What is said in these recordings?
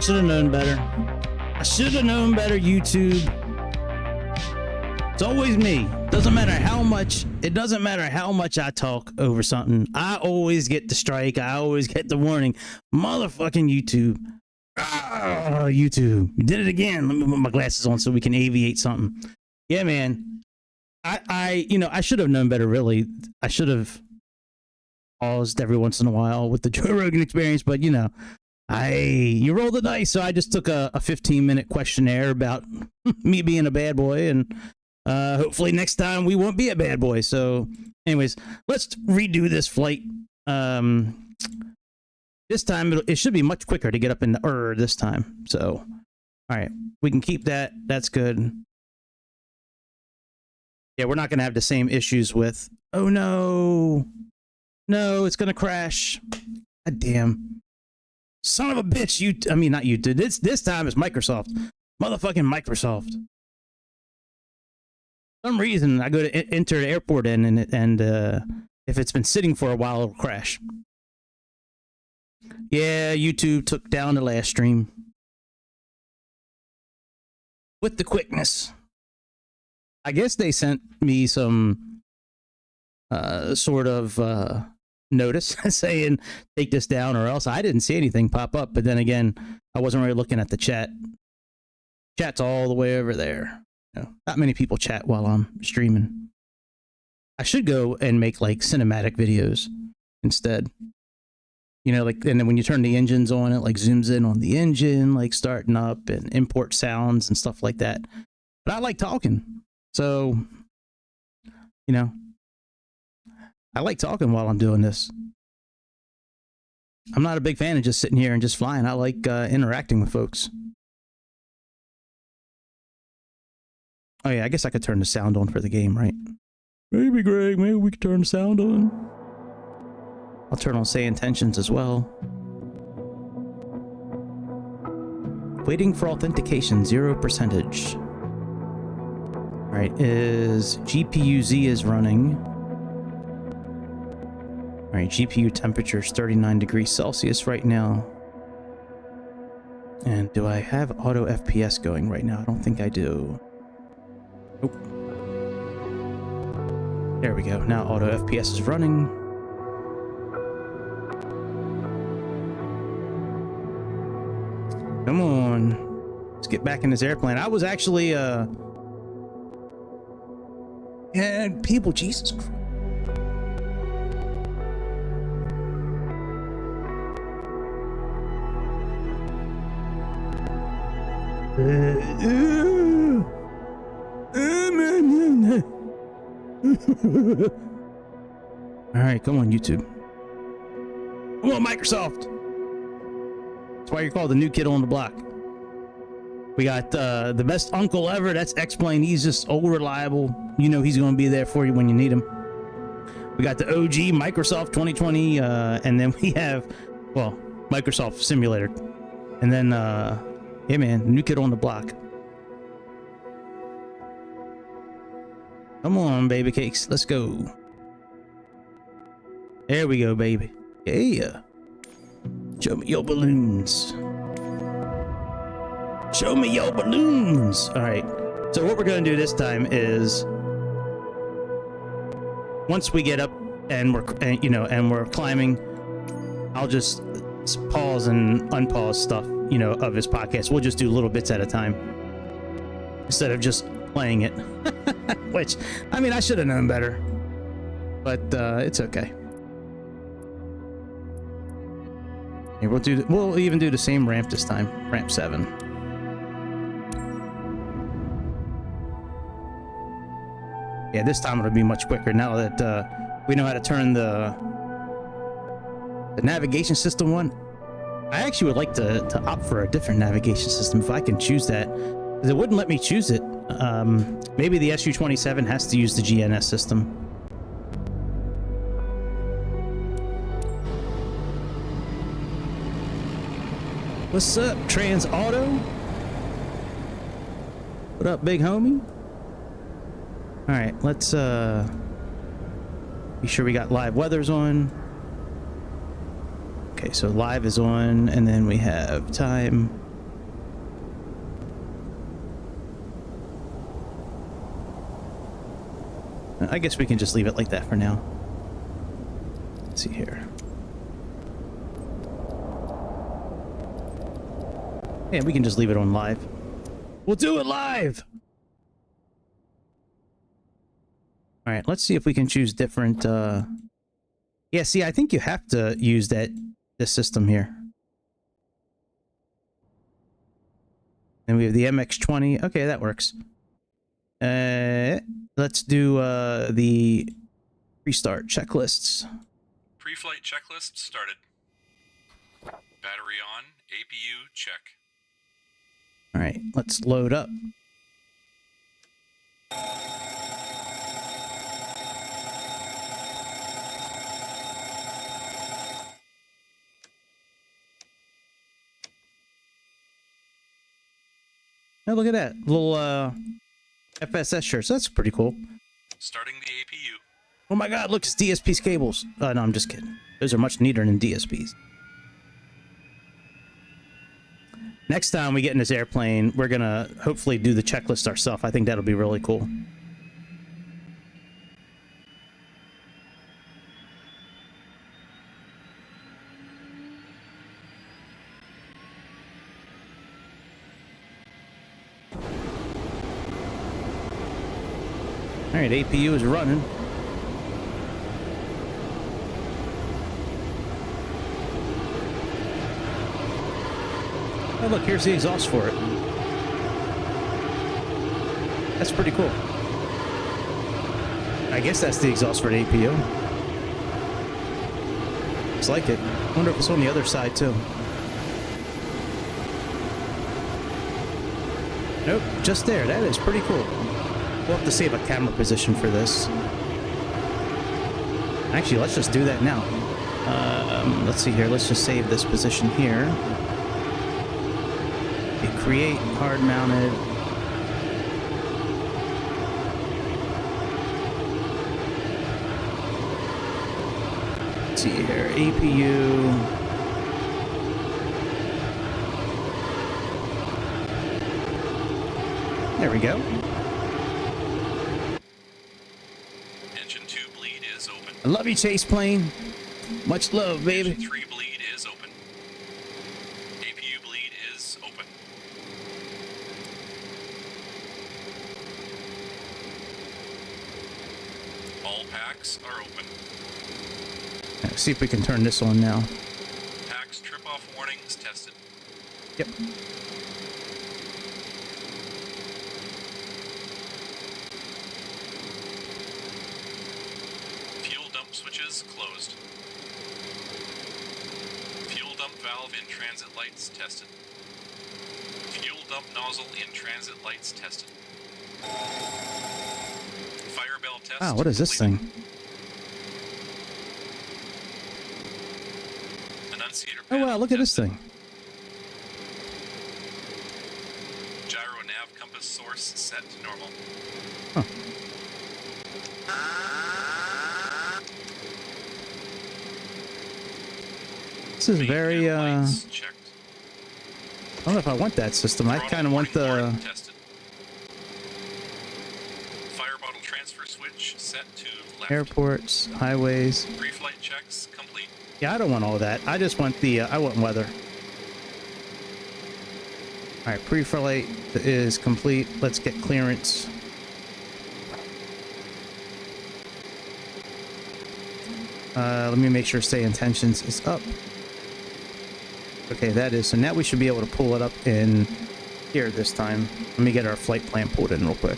should have known better. I should have known better, YouTube. It's always me. Doesn't matter how much. It doesn't matter how much I talk over something. I always get the strike. I always get the warning. Motherfucking YouTube. Ah, YouTube. You did it again. Let me put my glasses on so we can aviate something. Yeah, man. I should have known better, really. I should have paused every once in a while with the Joe Rogan Experience, but you roll the dice. So I just took a 15-minute questionnaire about me being a bad boy, and hopefully next time we won't be a bad boy. So anyways, let's redo this flight. This time it should be much quicker to get up in the this time. So all right, we can keep that. That's good. Yeah, we're not gonna have the same issues with, oh no, it's gonna crash. God damn. Son of a bitch, I mean, not YouTube. This time it's Microsoft. Motherfucking Microsoft. For some reason, I go to enter the airport and if it's been sitting for a while, it'll crash. Yeah, YouTube took down the last stream. With the quickness. I guess they sent me some sort of notice saying take this down or else. I didn't see anything pop up, but then again, I wasn't really looking at the chat. Chat's all the way over there. Not many people chat while I'm streaming. I should go and make like cinematic videos instead. Like, and then when you turn the engines on, it like zooms in on the engine, like starting up, and import sounds and stuff like that. But I like talking, so I like talking while I'm doing this. I'm not a big fan of just sitting here and just flying. I like interacting with folks. Oh yeah, I guess I could turn the sound on for the game, right? Maybe, Greg, maybe we could turn the sound on. I'll turn on say intentions as well. Waiting for authentication, 0%. All right, is GPU Z is running. All right, GPU temperature is 39 degrees Celsius right now. And do I have auto FPS going right now? I don't think I do. Nope. There we go. Now auto FPS is running. Come on. Let's get back in this airplane. I was actually, and people, Jesus Christ. All right, come on, YouTube. Come on, Microsoft. That's why you're called the new kid on the block. We got the best uncle ever. That's X-Plane. He's just old, reliable. He's going to be there for you when you need him. We got the OG Microsoft 2020, and then we have, well, Microsoft Simulator, and then yeah, man, new kid on the block. Come on, baby cakes. Let's go. There we go, baby. Yeah. Show me your balloons. Show me your balloons. All right. So what we're going to do this time is, once we get up and we're climbing, I'll just pause and unpause stuff, of his podcast. We'll just do little bits at a time instead of just playing it. Which, I mean, I should have known better, but it's okay. Here, we'll even do the same ramp this time, ramp 7. Yeah, this time it'll be much quicker now that we know how to turn the navigation system on. I actually would like to opt for a different navigation system if I can choose that, because it wouldn't let me choose it. Maybe the SU-27 has to use the GNS system. What's up, Transauto? What up, big homie? All right, let's be sure we got live weathers on. Okay, so live is on, and then we have time. I guess we can just leave it like that for now. Let's see here. Yeah, we can just leave it on live. We'll do it live! Alright, let's see if we can choose different, Yeah, see, I think you have to use this system here. And we have the MX-20. Okay, that works. Let's do the restart checklists. Pre-flight checklist started. Battery on, APU check. All right, let's load up. Oh, look at that little FSS shirts. That's pretty cool. Starting the APU. Oh my God! Look, it's DSP's cables. No, I'm just kidding. Those are much neater than DSPs. Next time we get in this airplane, we're gonna hopefully do the checklist ourselves. I think that'll be really cool. All right, APU is running. Oh, look, here's the exhaust for it. That's pretty cool. I guess that's the exhaust for the APU. Looks like it. I wonder if it's on the other side, too. Nope, just there. That is pretty cool. We'll have to save a camera position for this. Actually, let's just do that now. Let's see here. Let's just save this position here. Create hard mounted. Let's see here. APU. There we go. Engine 2 bleed is open. I love you, Chase Plane. Much love, baby. Engine 3 bleed is open. APU bleed is open. All packs are open. Let's see if we can turn this on now. Packs trip-off warnings tested. Yep. Fuel dump switches closed. Fuel dump valve in transit lights tested. Fuel dump nozzle in transit lights tested. Fire bell test. Wow, what is this thing? Annunciator Oh wow, look at this tested. thing. Gyro nav compass source set to normal. Huh. This is very Lights checked. I don't know if I want that system. I kind of want the Tested. Fire bottle transfer switch set to left. airports, highways. Pre-flight checks complete. Yeah, I don't want all that. I just want the I want weather. All right, pre-flight is complete. Let's get clearance. Let me make sure stay intentions is up. Okay, that is. So now we should be able to pull it up in here this time. Let me get our flight plan pulled in real quick.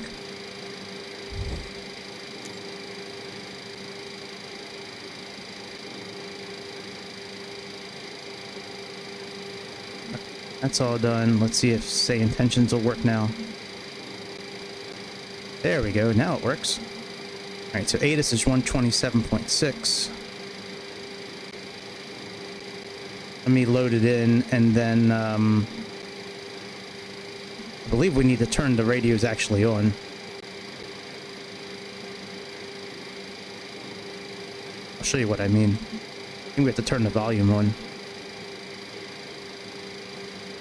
That's all done. Let's see if say intentions will work now. There we go. Now it works. All right, so ATIS is 127.6. Let me load it in, and then I believe we need to turn the radios actually on. I'll show you what I mean. I think we have to turn the volume on.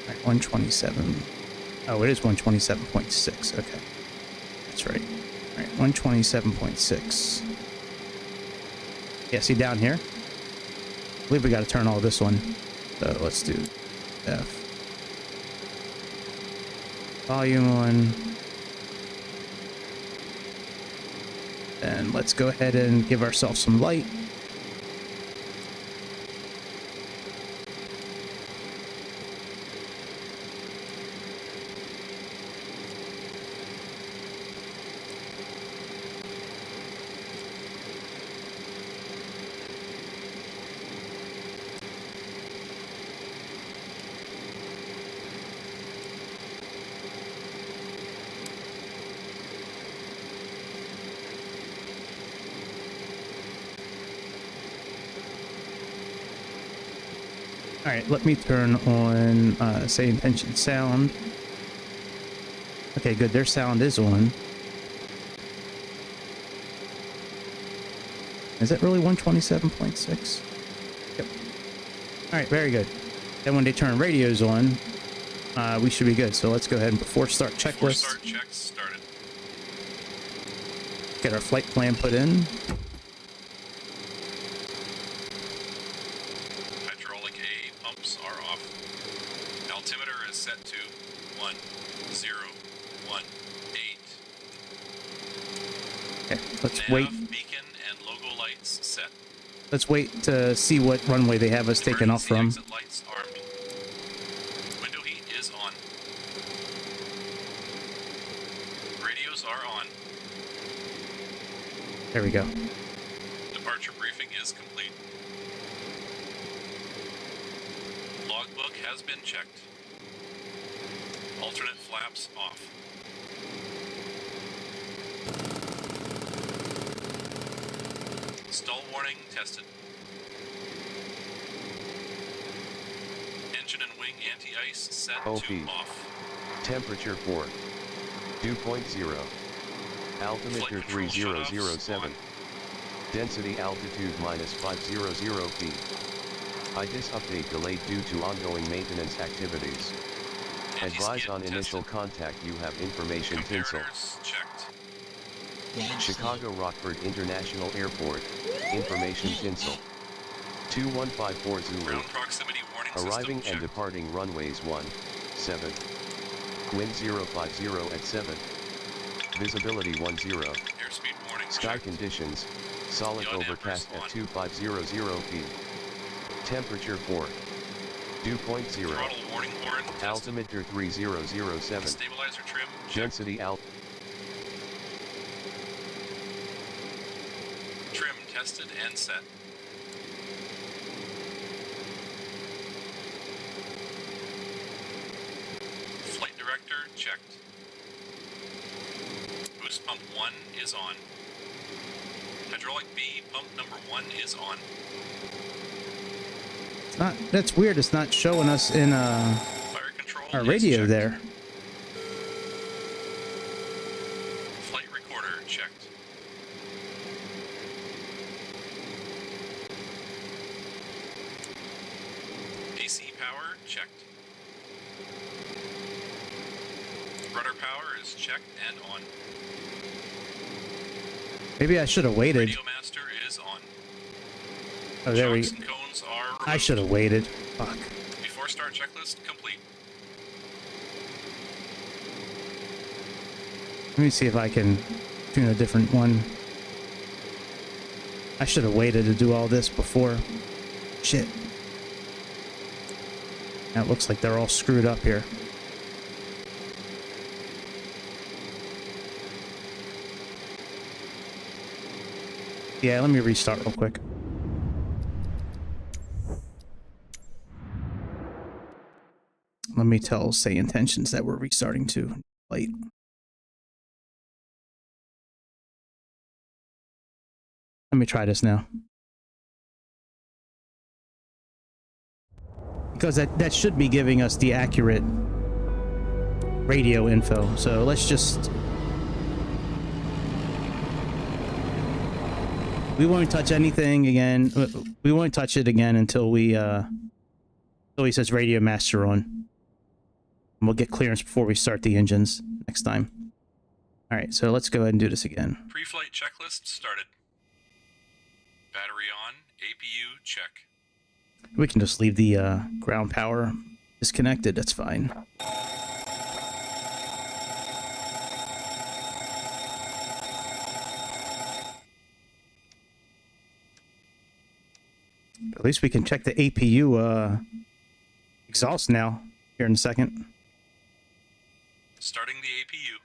All right, 127. Oh, it is 127.6. Okay, that's right. All right, 127.6. Yeah, see down here? I believe we got to turn all this one. So let's do F. Volume 1. And let's go ahead and give ourselves some light. All right, let me turn on, say, intention sound. Okay, good. Their sound is on. Is it really 127.6? Yep. All right, very good. Then when they turn radios on, we should be good. So let's go ahead and before start checklist. Before start checks started. Get our flight plan put in. Altimeter is set to 1018. Okay, let's Nav, wait. beacon, and logo lights set. Let's wait to see what runway they have us taking off from. Exit lights armed. Window heat is on. Radios are on. There we go. Departure briefing is complete. Logbook has been checked. Alternate flaps off. Stall warning tested. Engine and wing anti-ice set to off. Temperature 4. Dew point 0. Altimeter 3007. Density altitude minus 500 feet. IDIS update delayed due to ongoing maintenance activities. Advise on initial contact you have information tinsel. Checked. Chicago Rockford International Airport, information tinsel. 2154 Zulu. Ground proximity warning Arriving system and checked. departing runways 17. Wind 050 at 7. Visibility 10. Airspeed warning Sky checked. conditions, solid Yacht overcast Empress at 2500 feet. Temperature 4. Dew point 0. Throttle warning horn tested. Altimeter 3007. Stabilizer trim checked. Density Trim tested and set. Flight director checked. Boost pump 1 is on. Hydraulic B pump number 1 is on. It's not. That's weird. It's not showing us in Fire control our is radio checked. there. Flight recorder checked. AC power checked. Rudder power is checked and on. Maybe I should have waited. Radio master is on. Oh, there we. Chocks and cones are removed. I should have waited. Fuck. Before start checklist complete. Let me see if I can tune a different one. I should have waited to do all this before. Shit. Now it looks like they're all screwed up here. Yeah, let me restart real quick. Let me tell say intentions that we're restarting to late. Let me try this now. Because that should be giving us the accurate radio info. So let's just... We won't touch anything again. We won't touch it again until we until he says radio master on. And we'll get clearance before we start the engines next time. All right, so let's go ahead and do this again. Pre-flight checklist started. Battery on, APU check. We can just leave the ground power disconnected. That's fine. At least we can check the APU exhaust now here in a second. Starting the APU.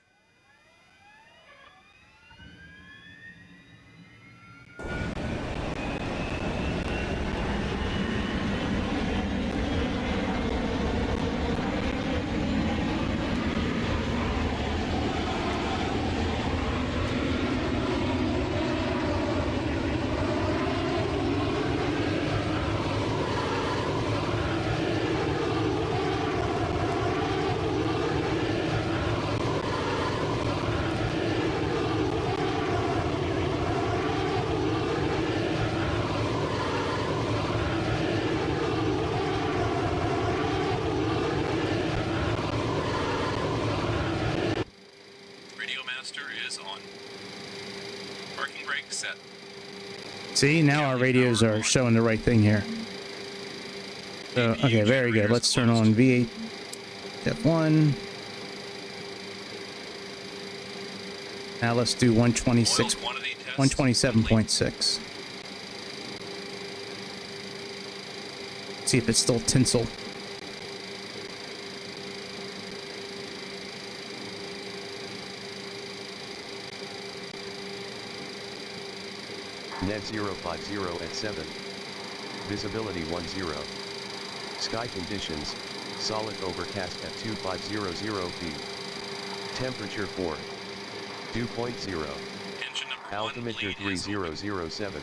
Is on. Parking brake set. See, now our radios are showing the right thing here. So, okay, very good. Let's turn on V8 F1. Now let's do 127.6. See if it's still tinsel. Net 050 at 7. Visibility 10. Sky conditions, solid overcast at 2500 feet. Temperature 4. Dew point 0. Altimeter 3007.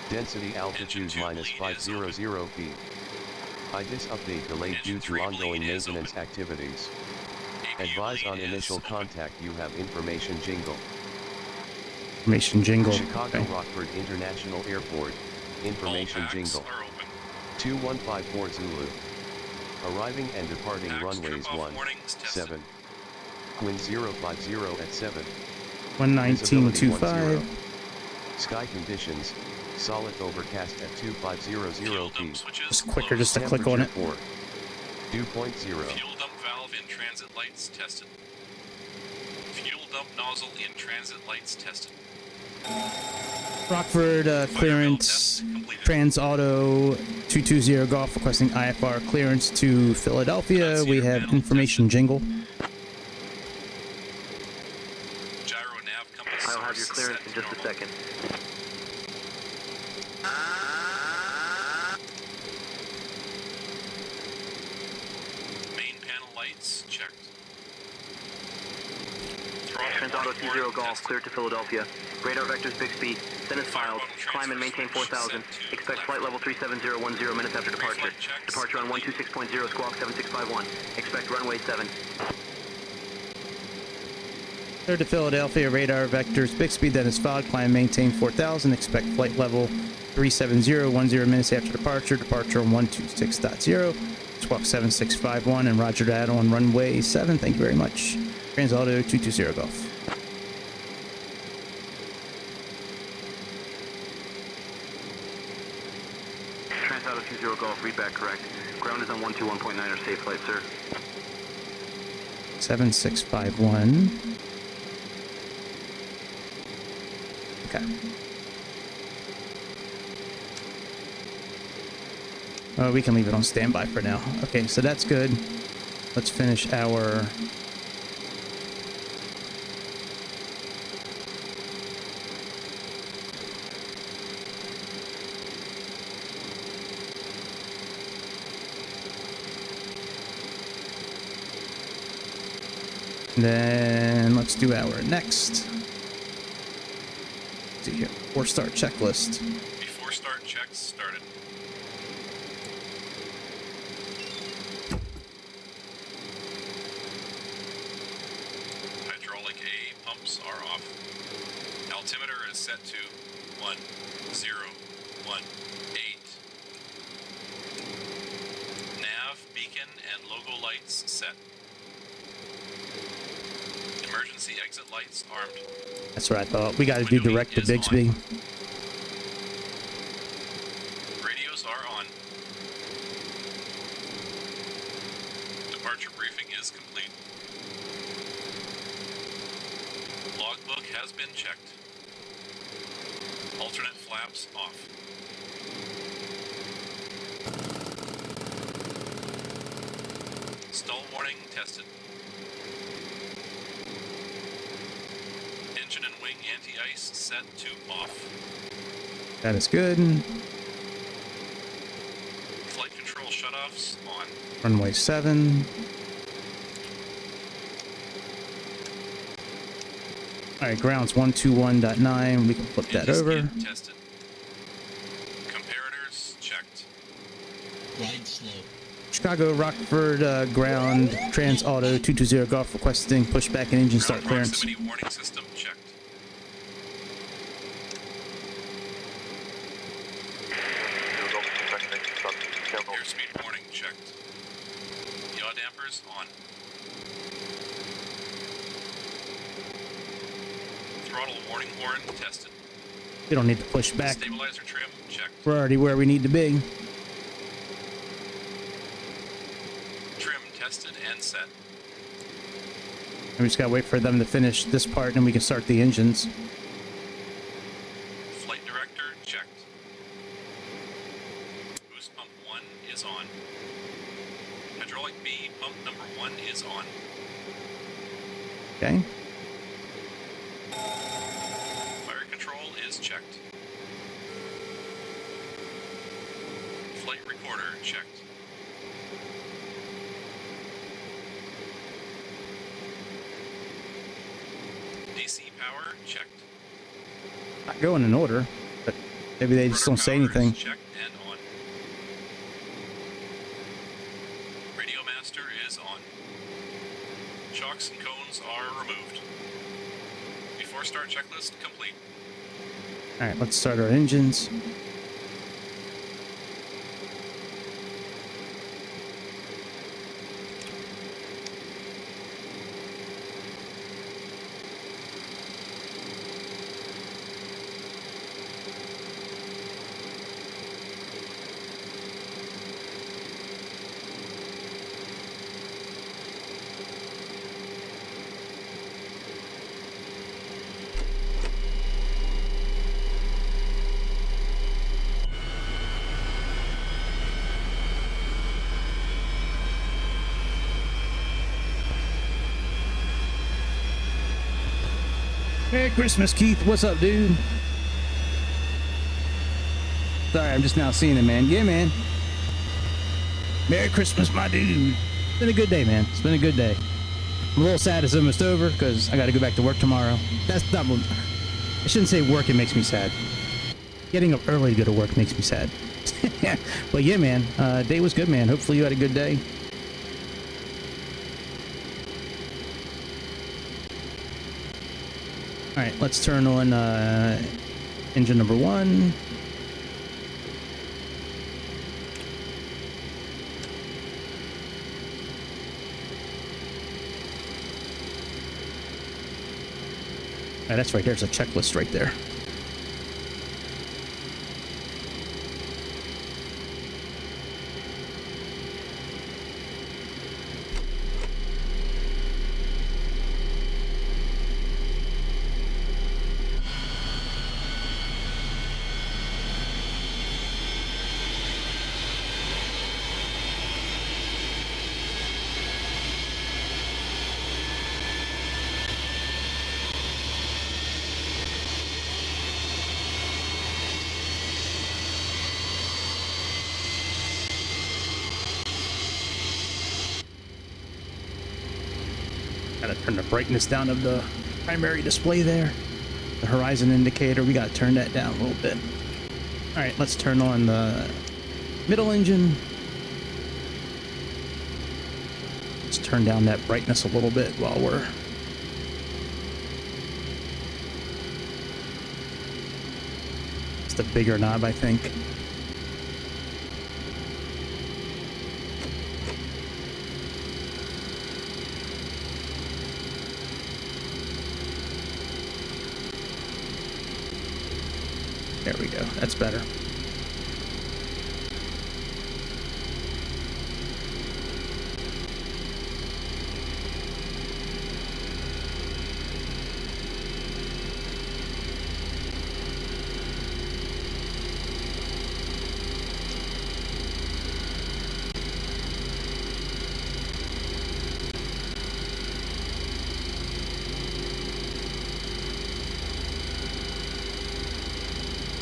Density altitude minus 500 feet. IDIS update delayed due to ongoing maintenance activities. Advise on initial contact. You have information jingle. Information jingle. Chicago Okay. Rockford International Airport. Information jingle. 2154 Zulu. Arriving and departing runways 17. Wind 050 at 7. 119.25. Sky conditions, solid overcast at 2500 feet. Just quicker just to click on it. 4. Dew point 0. Fuel dump valve in transit lights tested. Fuel dump nozzle in transit lights tested. Rockford clearance, Transauto 220 Golf requesting IFR clearance to Philadelphia. We have information jingle. Gyro nav compass. I'll have your clearance in just a second. Main panel lights checked. Transauto 20 Golf cleared to Philadelphia. Radar vectors Bixby. Sentence filed. Climb and maintain 4000. Expect flight level 37010 minutes after departure. Departure on 126.0 squawk 7651. Expect runway 7. Cleared to Philadelphia, radar vectors Bixby, then is filed. Climb, maintain 4000. Expect flight level 37010 minutes after departure. Departure on 126.0 squawk 7651, and roger that on runway 7. Thank you very much. Transauto 220 Golf. Transauto 20 Golf, read back correct. Ground is on 121.9 or safe flight, sir. 7651. Okay. We can leave it on standby for now. Okay, so that's good. Let's finish our then let's do our next. Let's see here. Before start checklist. Before start checks started. Hydraulic A pumps are off. Altimeter is set to 1018. Nav, beacon, and logo lights set. Emergency exit lights armed. That's what I thought. We got to do Window direct to is Bixby. on. Radios are on. Departure briefing is complete. Logbook has been checked. Alternate flaps off. Stall warning tested. Engine and wing anti-ice set to off. That is good. Flight control shutoffs on. Runway 7. Alright, ground's 121.9. We can flip that Engine over. skid tested. Comparators checked. Glide slow. Chicago, Rockford, ground, Transauto, 220 Golf requesting pushback and engine start Ground clearance. proximity warning system checked. Airspeed warning checked. Yaw dampers on. Throttle warning horn tested. We don't need to push back. Stabilizer trim checked. We're already where we need to be. Trim tested and set. We just gotta wait for them to finish this part and we can start the engines. Flight director checked. Boost pump 1 is on. Hydraulic B pump number 1 is on. Okay. Fire control is checked. Flight recorder checked. DC power checked. Not going in order, but maybe they just Rotor don't say power is anything. checked and on. Radio master is on. Shocks and cones are removed. Before start checklist complete. Alright, let's start our engines. Merry Christmas, Keith. What's up, dude? Sorry, I'm just now seeing it, man. Yeah, man. Merry Christmas, my dude. It's been a good day, man. It's been a good day. I'm a little sad it's almost over because I got to go back to work tomorrow. That's not what... I shouldn't say work, it makes me sad. Getting up early to go to work makes me sad. But yeah, man. Day was good, man. Hopefully you had a good day. All right, let's turn on engine number 1. All right, that's right. There's a checklist right there. Gotta turn the brightness down of the primary display there. The horizon indicator, we gotta turn that down a little bit. All right, let's turn on the middle engine. Let's turn down that brightness a little bit while we're... It's the bigger knob, I think. There we go. That's better.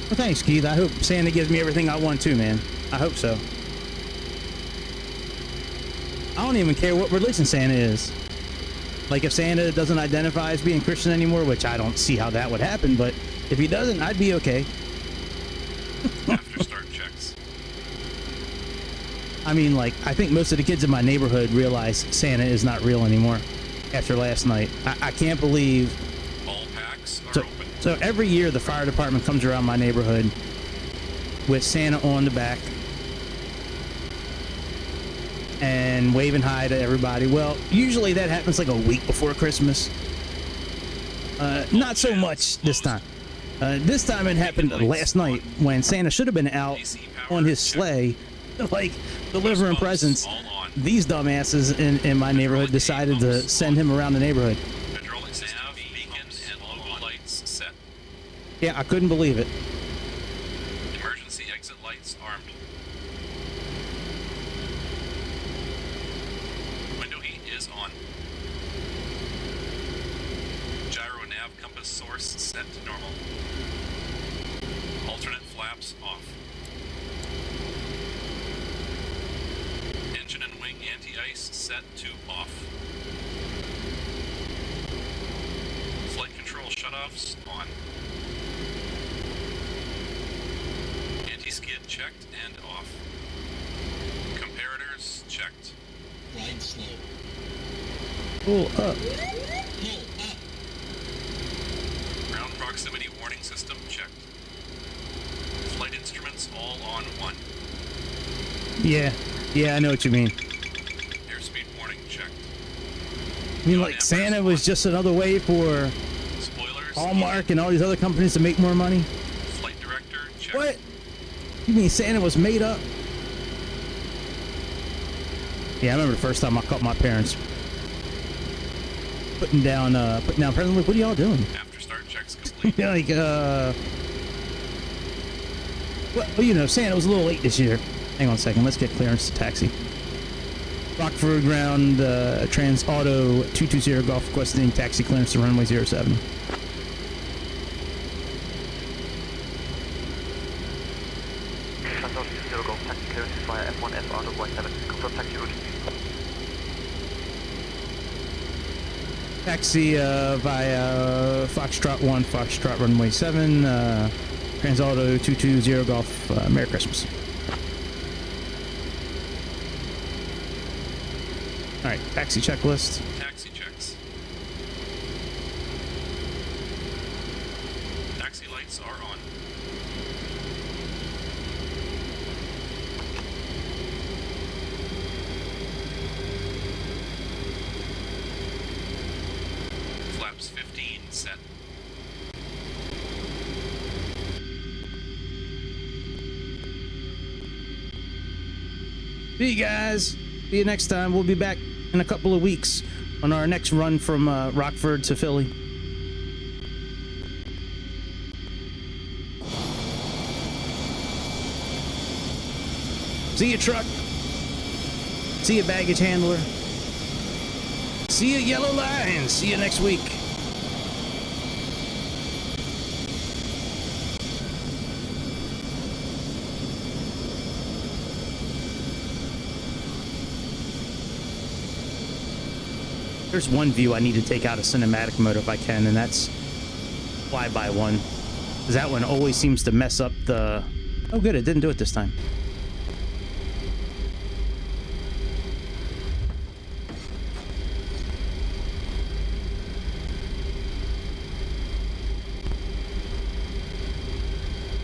Well, thanks, Keith. I hope Santa gives me everything I want too, man. I hope so. I don't even care what religion Santa is. Like, if Santa doesn't identify as being Christian anymore, which I don't see how that would happen, but if he doesn't, I'd be okay. After start checks. I mean, like, I think most of the kids in my neighborhood realize Santa is not real anymore after last night. I can't believe... All packs are So, open. so every year the fire department comes around my neighborhood with Santa on the back and waving hi to everybody. Well, usually that happens like a week before Christmas. Not so much this time. This time it happened last night when Santa should have been out on his sleigh, like delivering presents. These dumbasses in my neighborhood decided to send him around the neighborhood. Hydraulic system, beacon, and logo lights set. Yeah, I couldn't believe it. Emergency exit lights armed. Window heat is on. Gyro nav compass source set to normal. Alternate flaps off. Engine and wing anti-ice set to off. Flight control shutoffs on. Anti-skid checked and off. Comparators checked. Ride slow. Pull up. Pull up. Ground proximity warning system checked. Flight instruments all on 1. Yeah, I know what you mean. Airspeed warning checked. I mean, like, Santa was just another way for Spoilers. Hallmark and all these other companies to make more money? Flight director checked. What? You mean Santa was made up? Yeah, I remember the first time I caught my parents putting down presents. Like, what are y'all doing? After start checks complete. Yeah, like, well, you know, Santa was a little late this year. Hang on a second, let's get clearance to taxi. Rockford ground, Transauto 220 Golf requesting taxi clearance to runway 07. Transauto 20 Golf, taxi clearance via F1F out of Y7. Confirm taxi route. Taxi via Foxtrot 1, Foxtrot runway 7, Transauto 220 Golf, Merry Christmas. Alright, taxi checklist. Taxi checks. Taxi lights are on. Flaps 15 set. See you guys. See you next time. We'll be back in a couple of weeks on our next run from Rockford to Philly. See you, truck. See you, baggage handler. See you, yellow line. See you next week. There's one view I need to take out of cinematic mode if I can, and that's fly-by one. Because that one always seems to mess up the... Oh good, it didn't do it this time.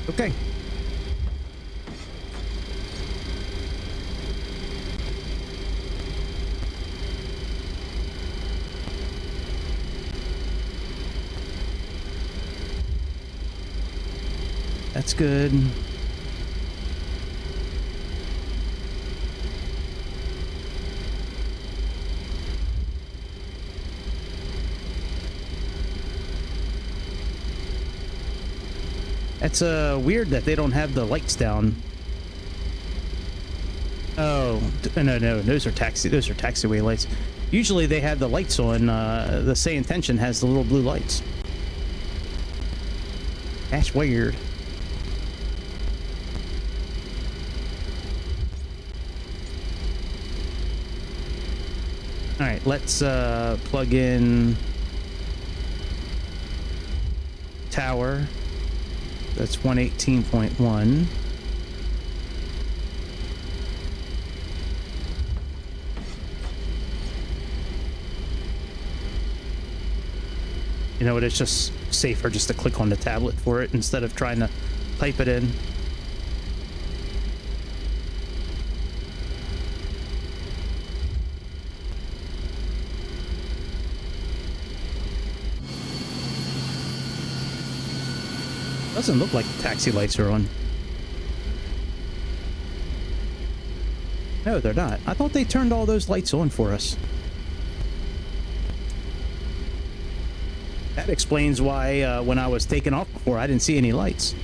Okay. That's good. It's weird that they don't have the lights down. Oh, no, those are taxiway lights. Usually they have the lights on. The Say Intention has the little blue lights. That's weird. All right, let's plug in tower. That's 118.1. You know what, it's just safer just to click on the tablet for it instead of trying to type it in. Doesn't look like the taxi lights are on. No, they're not. I thought they turned all those lights on for us. That explains why when I was taken off before, I didn't see any lights.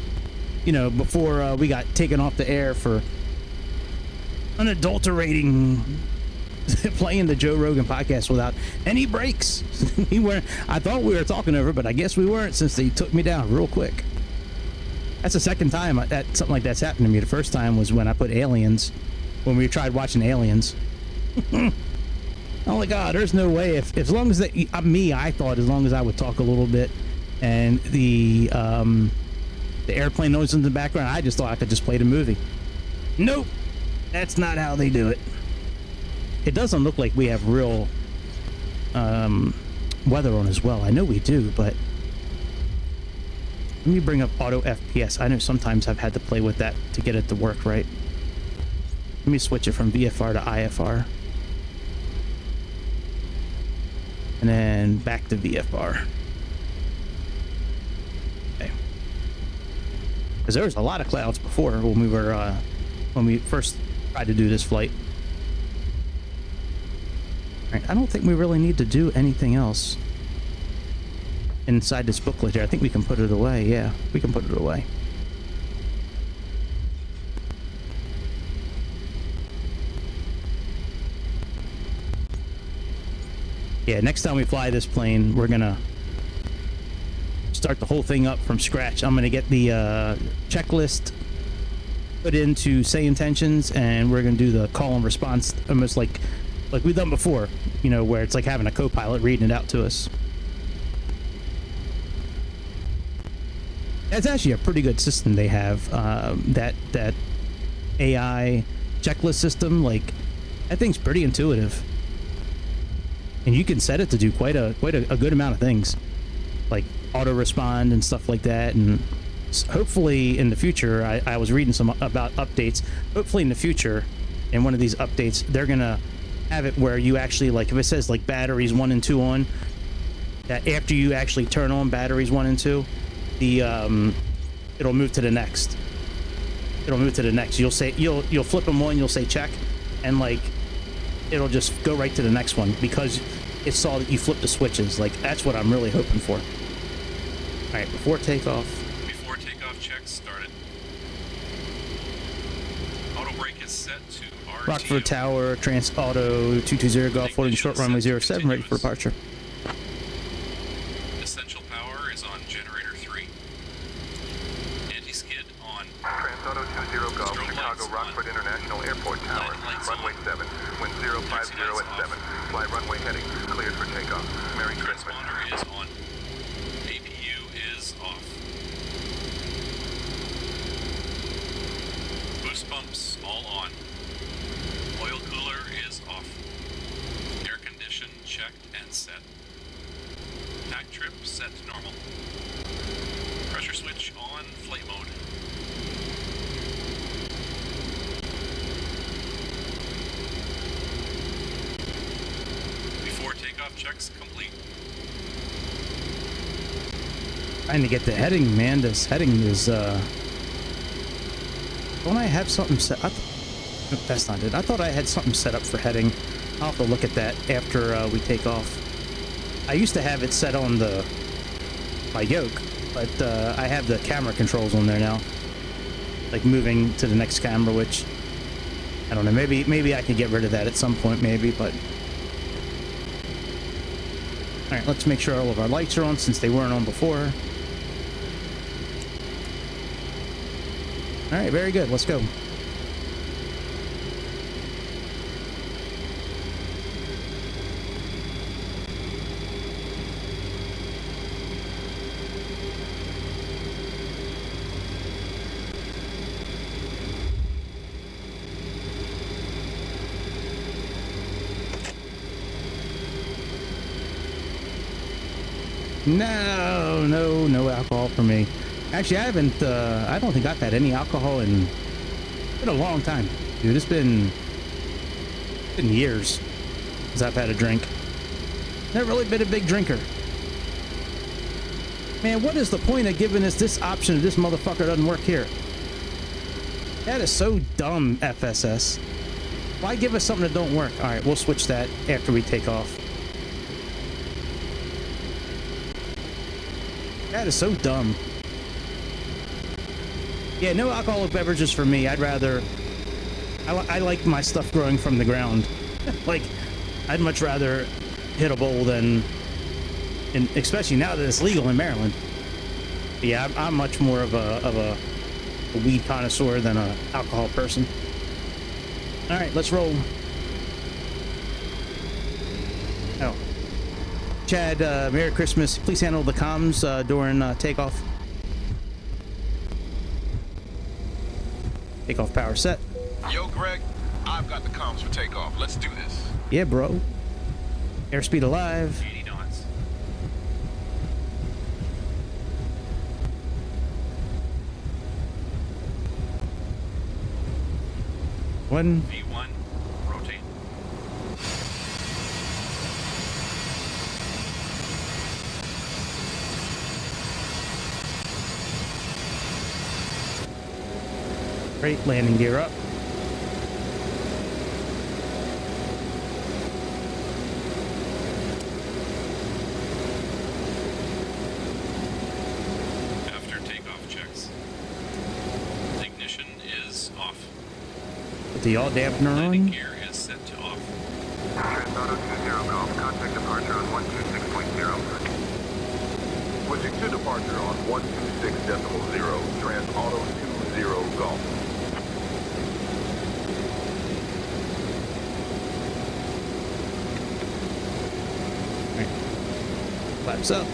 You know, before we got taken off the air for unadulterating playing the Joe Rogan podcast without any breaks. I thought we were talking over, but I guess we weren't, since they took me down real quick. That's the second time that something like that's happened to me. The first time was when I put Aliens, when we tried watching Aliens. Oh my God, there's no way. If as long as I thought as long as I would talk a little bit and the airplane noise in the background, I just thought I could just play the movie. Nope, that's not how they do it. It doesn't look like we have real weather on as well. I know we do, but let me bring up auto FPS. I know sometimes I've had to play with that to get it to work right. Let me switch it from VFR to IFR. And then back to VFR. Okay. Because there was a lot of clouds before when we first tried to do this flight. All right, I don't think we really need to do anything else inside this booklet here. I think we can put it away. Yeah, we can put it away. Yeah, next time we fly this plane, we're gonna start the whole thing up from scratch. I'm gonna get the checklist put into Say Intentions, and we're gonna do the call and response almost like we've done before, you know, where it's like having a co-pilot reading it out to us. That's actually a pretty good system they have. That AI checklist system, like, that thing's pretty intuitive, and you can set it to do quite a good amount of things, like auto respond and stuff like that. And hopefully in the future, I was reading some about updates. Hopefully in the future, in one of these updates, they're gonna have it where you actually, like, if it says like batteries 1 and 2 on, that after you actually turn on batteries 1 and 2, it'll move to the next. It'll move to the next. You'll say you'll flip them on. You'll say check, and like it'll just go right to the next one because it saw that you flipped the switches. Like, that's what I'm really hoping for. All right, before takeoff. Before takeoff checks started. Auto brake is set to RTO. Rockford Tower, Transauto 220 Golf holding short runway 07, ready for departure. Essential power is on generator 3. Anti-skid on. Transauto 20 Golf, Chicago Rockford International Airport Tower, runway 7, wind 050 at 7, fly runway heading, cleared for takeoff. Merry Christmas. Transponder is on. APU is off. Boost pumps all on. Oil cooler is off. Air condition checked and set. Pack trip set to normal. Pressure switch on flight mode. Before takeoff checks complete. Trying to get the heading, man. This heading is Don't I have something set up? Nope, that's not it. I thought I had something set up for heading. I'll have to look at that after we take off. I used to have it set on my yoke, but I have the camera controls on there now. Like moving to the next camera, which I don't know. Maybe I could get rid of that at some point, maybe. But all right, let's make sure all of our lights are on since they weren't on before. All right, very good. Let's go. No alcohol for me. Actually, I don't think I've had any alcohol in a long time, dude. It's been years since I've had a drink. Never really been a big drinker. Man, what is the point of giving us this option if this motherfucker doesn't work here? That is so dumb, FSS. Why give us something that don't work? All right, we'll switch that after we take off. That is so dumb. Yeah, no alcoholic beverages for me. I'd rather... I like my stuff growing from the ground. Like, I'd much rather hit a bowl than... And especially now that it's legal in Maryland. But yeah, I'm much more of a weed connoisseur than a alcohol person. All right, let's roll. Oh. Chad, Merry Christmas. Please handle the comms during takeoff. Takeoff power set. Yo, Greg, I've got the comms for takeoff. Let's do this. Yeah, bro. Airspeed alive. 80 knots. One. V1, rotate. Great, landing gear up. After takeoff checks. Ignition is off. Put the yaw dampener Landing on. gear is set to off. Transauto 20 Golf, contact departure on 126.0. Switching to departure on 126.0, Transauto 20 Golf. Flaps up.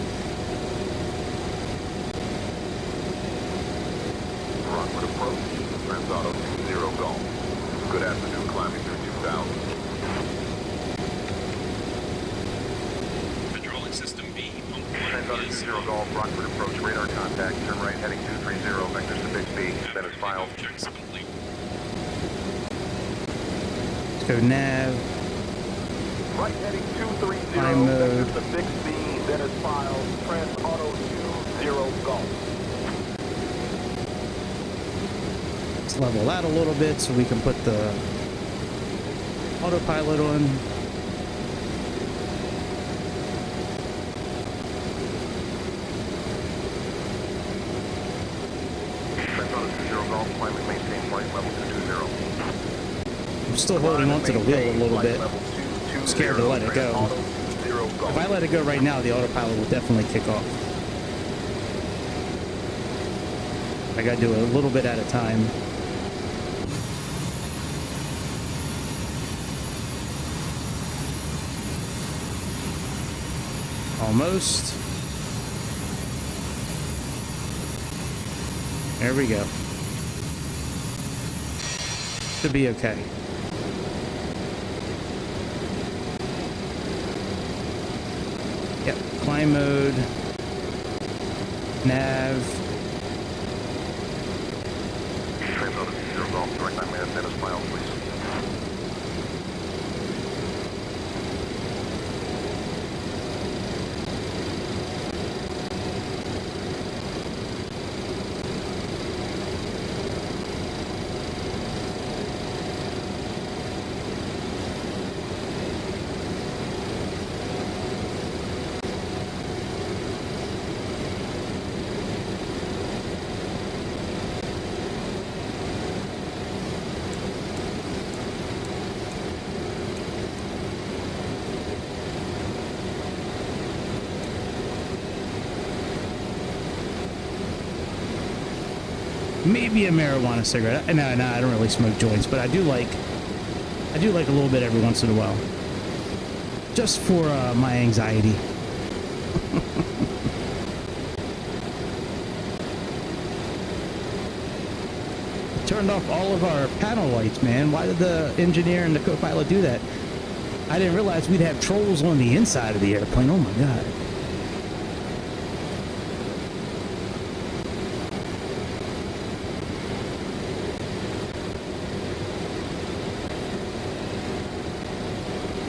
Rockford approach, Transauto 20 Golf. Good afternoon, climbing through 2000. Hydraulic system B on Transauto 1 is 20 Golf, Rockford approach, radar contact, turn right heading 230, vectors to Bixby, status filed. takeoff checks complete. Let's go nav. Right heading 230, Climb mode. vectors to Bixby, status filed, Transauto 20 Golf. Let's level that a little bit so we can put the autopilot on. Transauto 20 Golf, climb and maintain flight level 220. I'm still holding onto the wheel a little bit. I'm scared to let it go. If I let it go right now, the autopilot will definitely kick off. I gotta do it a little bit at a time. Almost. There we go. Should be okay. Yep, climb mode, nav. Transauto 20 Golf, direct 9 minutes, status filed, please. maybe a marijuana cigarette. No, I don't really smoke joints, but I do like a little bit every once in a while, just for my anxiety. Turned off all of our panel lights, man. Why did the engineer and the co-pilot do that? I didn't realize we'd have trolls on the inside of the airplane. Oh my god.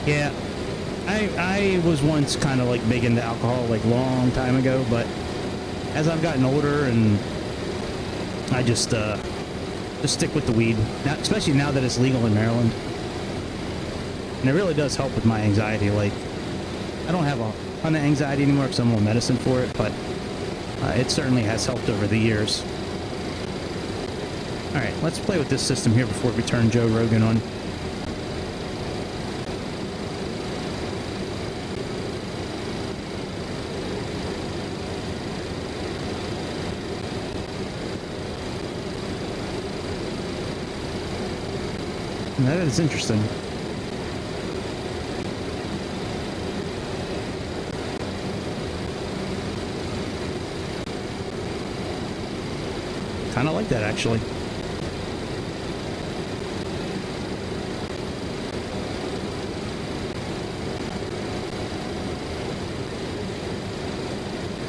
Yeah, I was once kind of like big into alcohol, like long time ago, but as I've gotten older, and I just stick with the weed, now, especially now that it's legal in Maryland. And it really does help with my anxiety. Like, I don't have a ton of anxiety anymore because I'm on medicine for it, but it certainly has helped over the years. All right, let's play with this system here before we turn Joe Rogan on. That is interesting. Kind of like that, actually.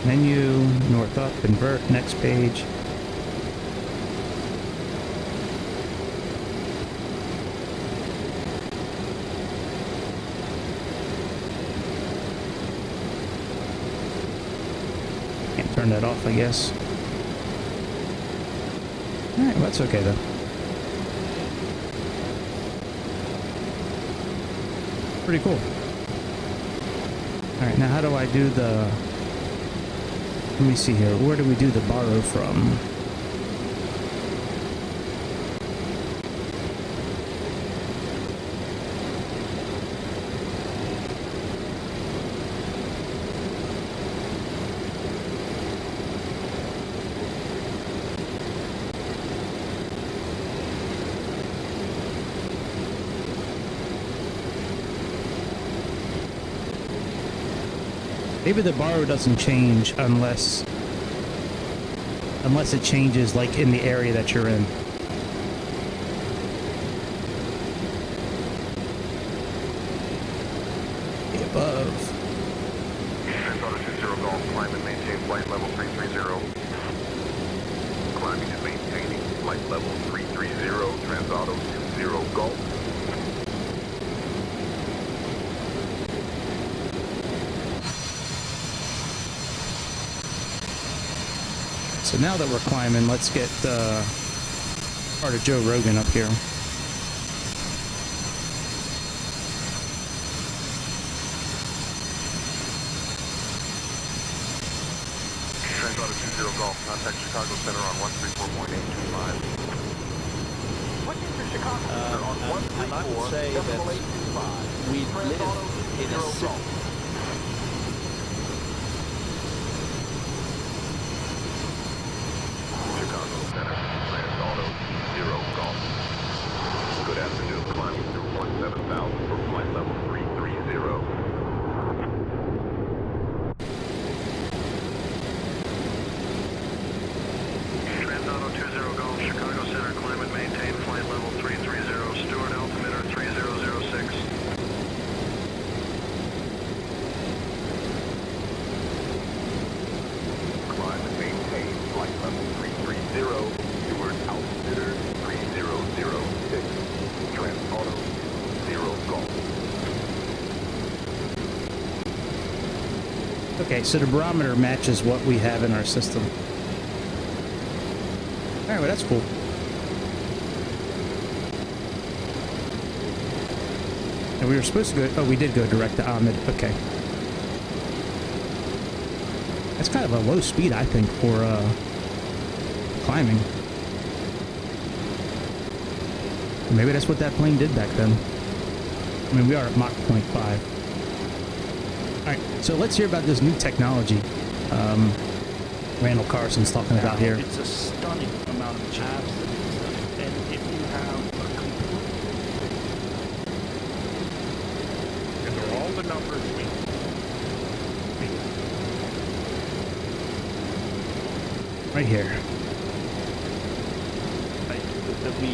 Menu, north up, invert, next page. Turn that off, I guess. Alright, well, that's okay though. Pretty cool. Alright, now how do I do the... Let me see here. Where do we do the borrow from? Maybe the borrow doesn't change unless it changes like in the area that you're in. The above. Transauto 20 Golf, climb and maintain flight level 330. Climbing and maintaining flight level 330, Transauto 20 Golf. So now that we're climbing, let's get part of Joe Rogan up here. Transauto 20 Golf, contact Chicago Center on 134.825. Looking for Chicago Center on 134.825. I would say that we live in a city. Transauto 0 Golf. Good afternoon, climbing through 17,000 for flight level 330. Transauto 20 Golf, Chicago Center, climb and maintain flight level 330, Stewart altimeter 3006. Climb and maintain flight level 330, Stewart altimeter 3006, Transauto 0 Golf. Okay, so the barometer matches what we have in our system. All right, well, that's cool. And we were supposed to go... Oh, we did go direct to Ahmed. Okay. That's kind of a low speed, I think, for climbing. Maybe that's what that plane did back then. I mean, we are at Mach 0.5. Alright, so let's hear about this new technology Randall Carlson's talking about here. It's a stunning amount of material. Absolutely. And if you have a complete, and they're all the numbers we Right here. that we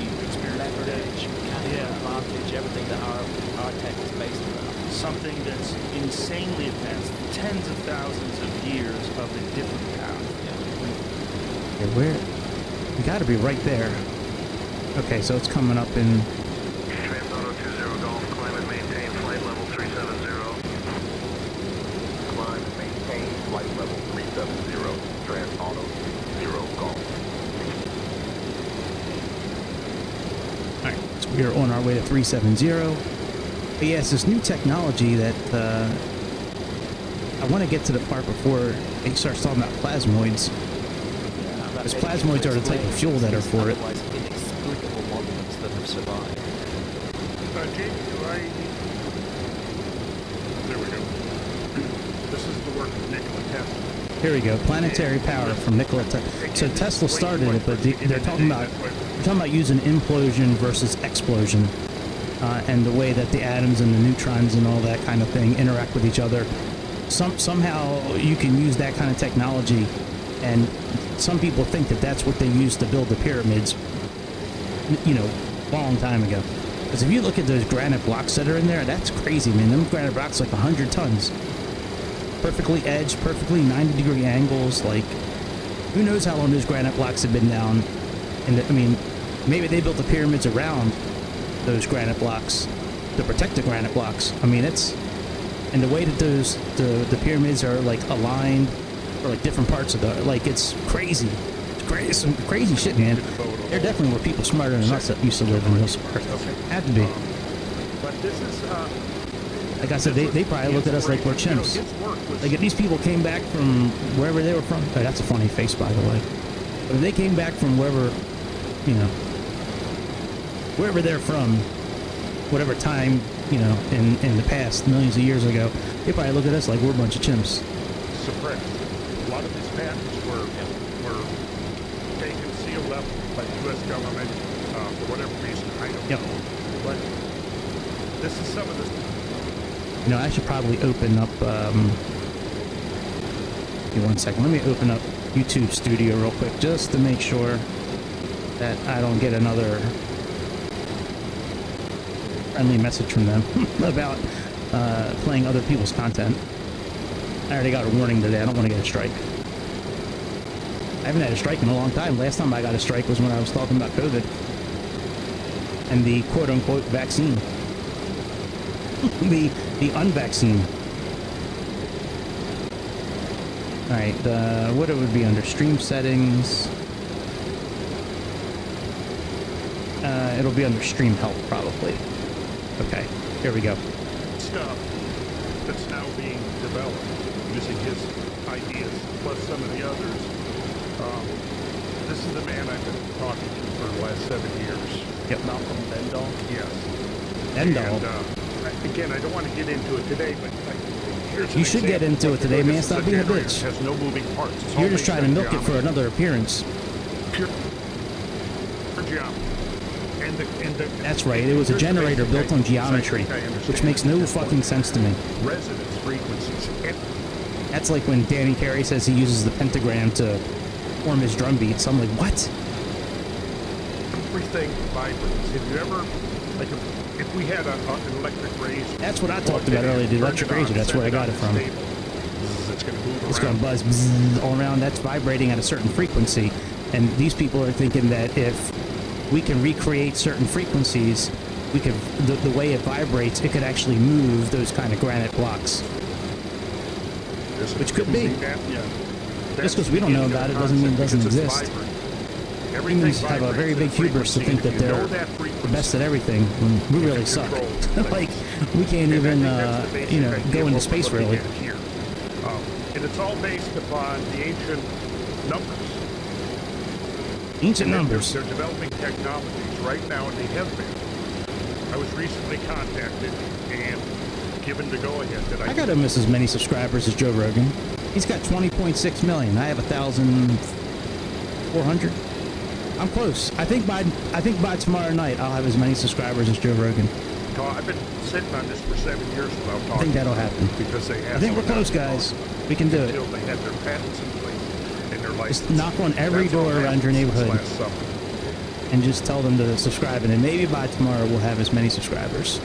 Leverage, mechanical advantage, everything that our tech is based around. something that's insanely advanced, tens of thousands of years of a different path. Okay, where? You got to be right there. Okay, so it's coming up in. Transauto 20 Golf, climb and maintain flight level 370. Climb and maintain flight level 370. Transauto 0 Golf. All right, so we are on our way to 370. But yeah, it's this new technology that I want to get to the part before it starts talking about plasmoids. Because plasmoids are the type of fuel that are for it. Otherwise inexplicable monuments that have survived. There we go. This is the work of Nikola Tesla. Here we go, planetary power from Nikola Tesla. So Tesla started it, but they're talking about using implosion versus explosion, and the way that the atoms and the neutrons and all that kind of thing interact with each other. Somehow you can use that kind of technology, and some people think that that's what they used to build the pyramids, you know, a long time ago. Because if you look at those granite blocks that are in there, that's crazy, man. Them granite blocks like 100 tons. Perfectly edged, perfectly 90-degree angles. Like, who knows how long those granite blocks have been down? And I mean, maybe they built the pyramids around those granite blocks to protect the granite blocks. I mean, it's, and the way that the pyramids are like aligned, or like different parts of the, like, it's crazy. It's crazy, some crazy shit, man. There definitely were people smarter than us that used to live in this part. Had to be. But this is, like I said, they probably looked at us like we're chimps. Like, if these people came back from wherever they were from, oh, that's a funny face, by the way. But if they came back from wherever, you know, wherever they're from, whatever time, you know, in the past, millions of years ago, they probably look at us like we're a bunch of chimps. suppressed. A lot of these patents were taken, sealed up by the U.S. government for whatever reason. I don't know. But this is some of the. You know, I should probably open up. Give me 1 second. Let me open up YouTube Studio real quick, just to make sure that I don't get another friendly message from them about playing other people's content. I already got a warning today. I don't want to get a strike. I haven't had a strike in a long time. Last time I got a strike was when I was talking about COVID and the quote-unquote vaccine. the unvaccine. All right, what it would be under stream settings. It'll be under stream help probably. Okay, here we go. Stuff that's now being developed using his ideas plus some of the others. This is the man I've been talking to for the last 7 years. Yep. Malcolm Bendall. Yes. Bendall. And again, I don't want to get into it today, but here's an You should get example. into it today, man. This is Stop being a generator. bitch. It has no moving parts. It's all You're just based trying to on milk it for geometry. another appearance. Pure geometry. And the That's right. It was a generator built on geometry, which makes no fucking sense to me. Resonance frequencies. That's like when Danny Carey says he uses the pentagram to form his drum beats. I'm like, what? Everything vibrates. Have you ever, like, if we had an electric razor? That's what I talked about earlier, the electric razor. That's where I got it from. It's going to move around. It's going to buzz bzzz all around. That's vibrating at a certain frequency. And these people are thinking that if we can recreate certain frequencies, we could, the way it vibrates, it could actually move those kind of granite blocks. Which could be. Just because we don't know about it doesn't mean it doesn't exist. Humans have a very big hubris to think that they're the best at everything when we really suck. Like, we can't even, you know, go into space really. And it's all based upon the ancient numbers. Ancient numbers. They're developing technologies right now, and they have been. I was recently contacted and given the go-ahead that I got almost as many subscribers as Joe Rogan. He's got 20.6 million. I have 1,400. I'm close. I think by tomorrow night I'll have as many subscribers as Joe Rogan. I've been sitting on this for 7 years without talking. I think that'll happen. Because they have I think we're close, guys. We can do it. Until they have their patents in place and their license. Just knock on every door around your neighborhood and just tell them to subscribe, and then maybe by tomorrow we'll have as many subscribers.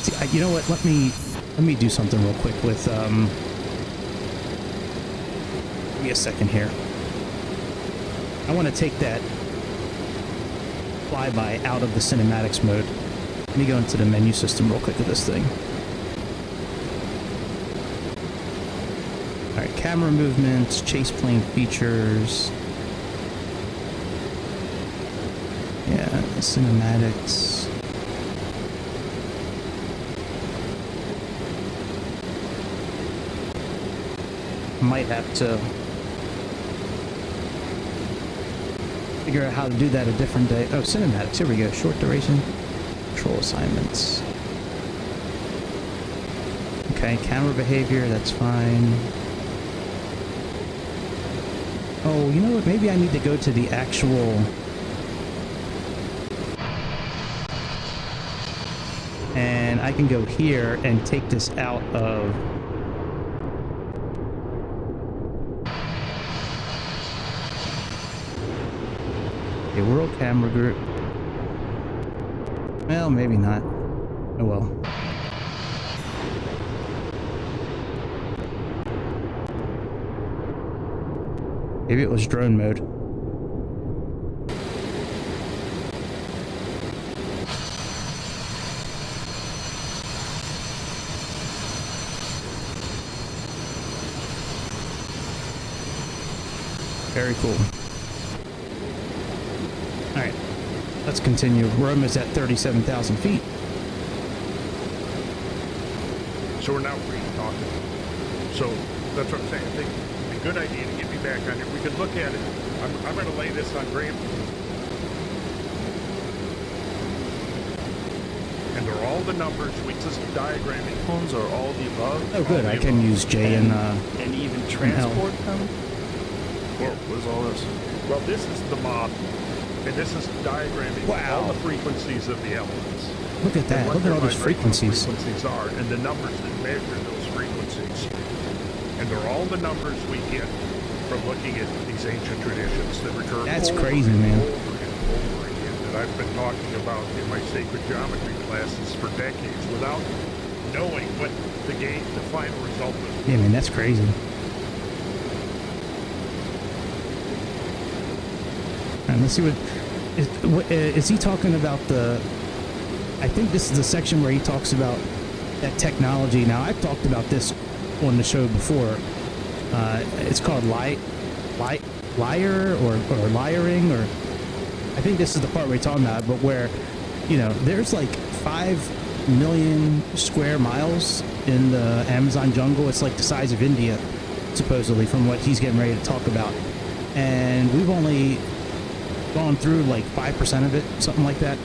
See, you know what? Let me do something real quick with Give me a second here. I want to take that flyby out of the cinematics mode. Let me go into the menu system real quick of this thing. Alright, camera movements, chase plane features. Yeah, cinematics. Might have to figure out how to do that a different day. Oh, cinematics. Here we go. Short duration control assignments. Okay, camera behavior. That's fine. Oh, you know what? Maybe I need to go to the actual... And I can go here and take this out of... A world camera group. Well, maybe not. Oh well. Maybe it was drone mode. Very cool. Alright, let's continue. We're almost at 37,000 feet. So we're now free talking. So that's what I'm saying. I think it'd be a good idea to get me back on here. We could look at it. I'm going to lay this on Graham. And they're all the numbers. We just diagramming phones are all the above. Oh, good. I can use J and even transport them. Well, what's all this? Well, this is the model. And this is diagramming all the frequencies of the elements. Look at that. Look at all those frequencies. Frequencies are, and the numbers that measure those frequencies. And they're all the numbers we get from looking at these ancient traditions that recur That's over crazy, and man. over and over again that I've been talking about in my sacred geometry classes for decades without knowing what the final result is. Yeah, man, that's crazy. And let's see what is he talking about. I think this is the section where he talks about that technology. Now, I've talked about this on the show before. It's called liar or liaring, or I think this is the part we're talking about, but where, you know, there's like 5 million square miles in the Amazon jungle. It's like the size of India, supposedly, from what he's getting ready to talk about. And we've only gone through like 5% of it, something like that.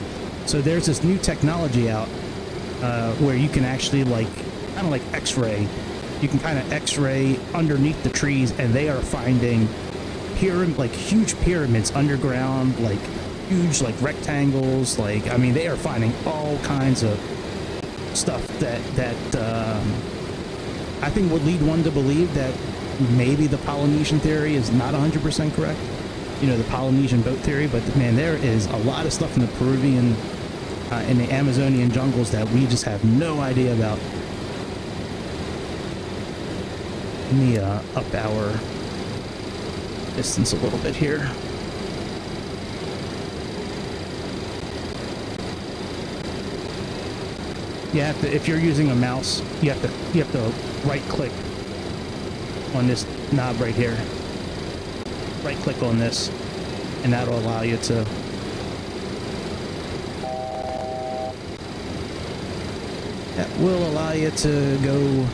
So there's this new technology out where you can actually kind of like X-ray. You can kind of X-ray underneath the trees, and they are finding huge pyramids underground, like huge rectangles. I mean, they are finding all kinds of stuff that I think would lead one to believe that maybe the Polynesian theory is not 100% correct. You know, the Polynesian boat theory, but man, there is a lot of stuff in the Peruvian, in the Amazonian jungles that we just have no idea about. Let me up our distance a little bit here. You have to, if you're using a mouse, you have to right click on this knob right here. Right click on this, and that'll allow you to go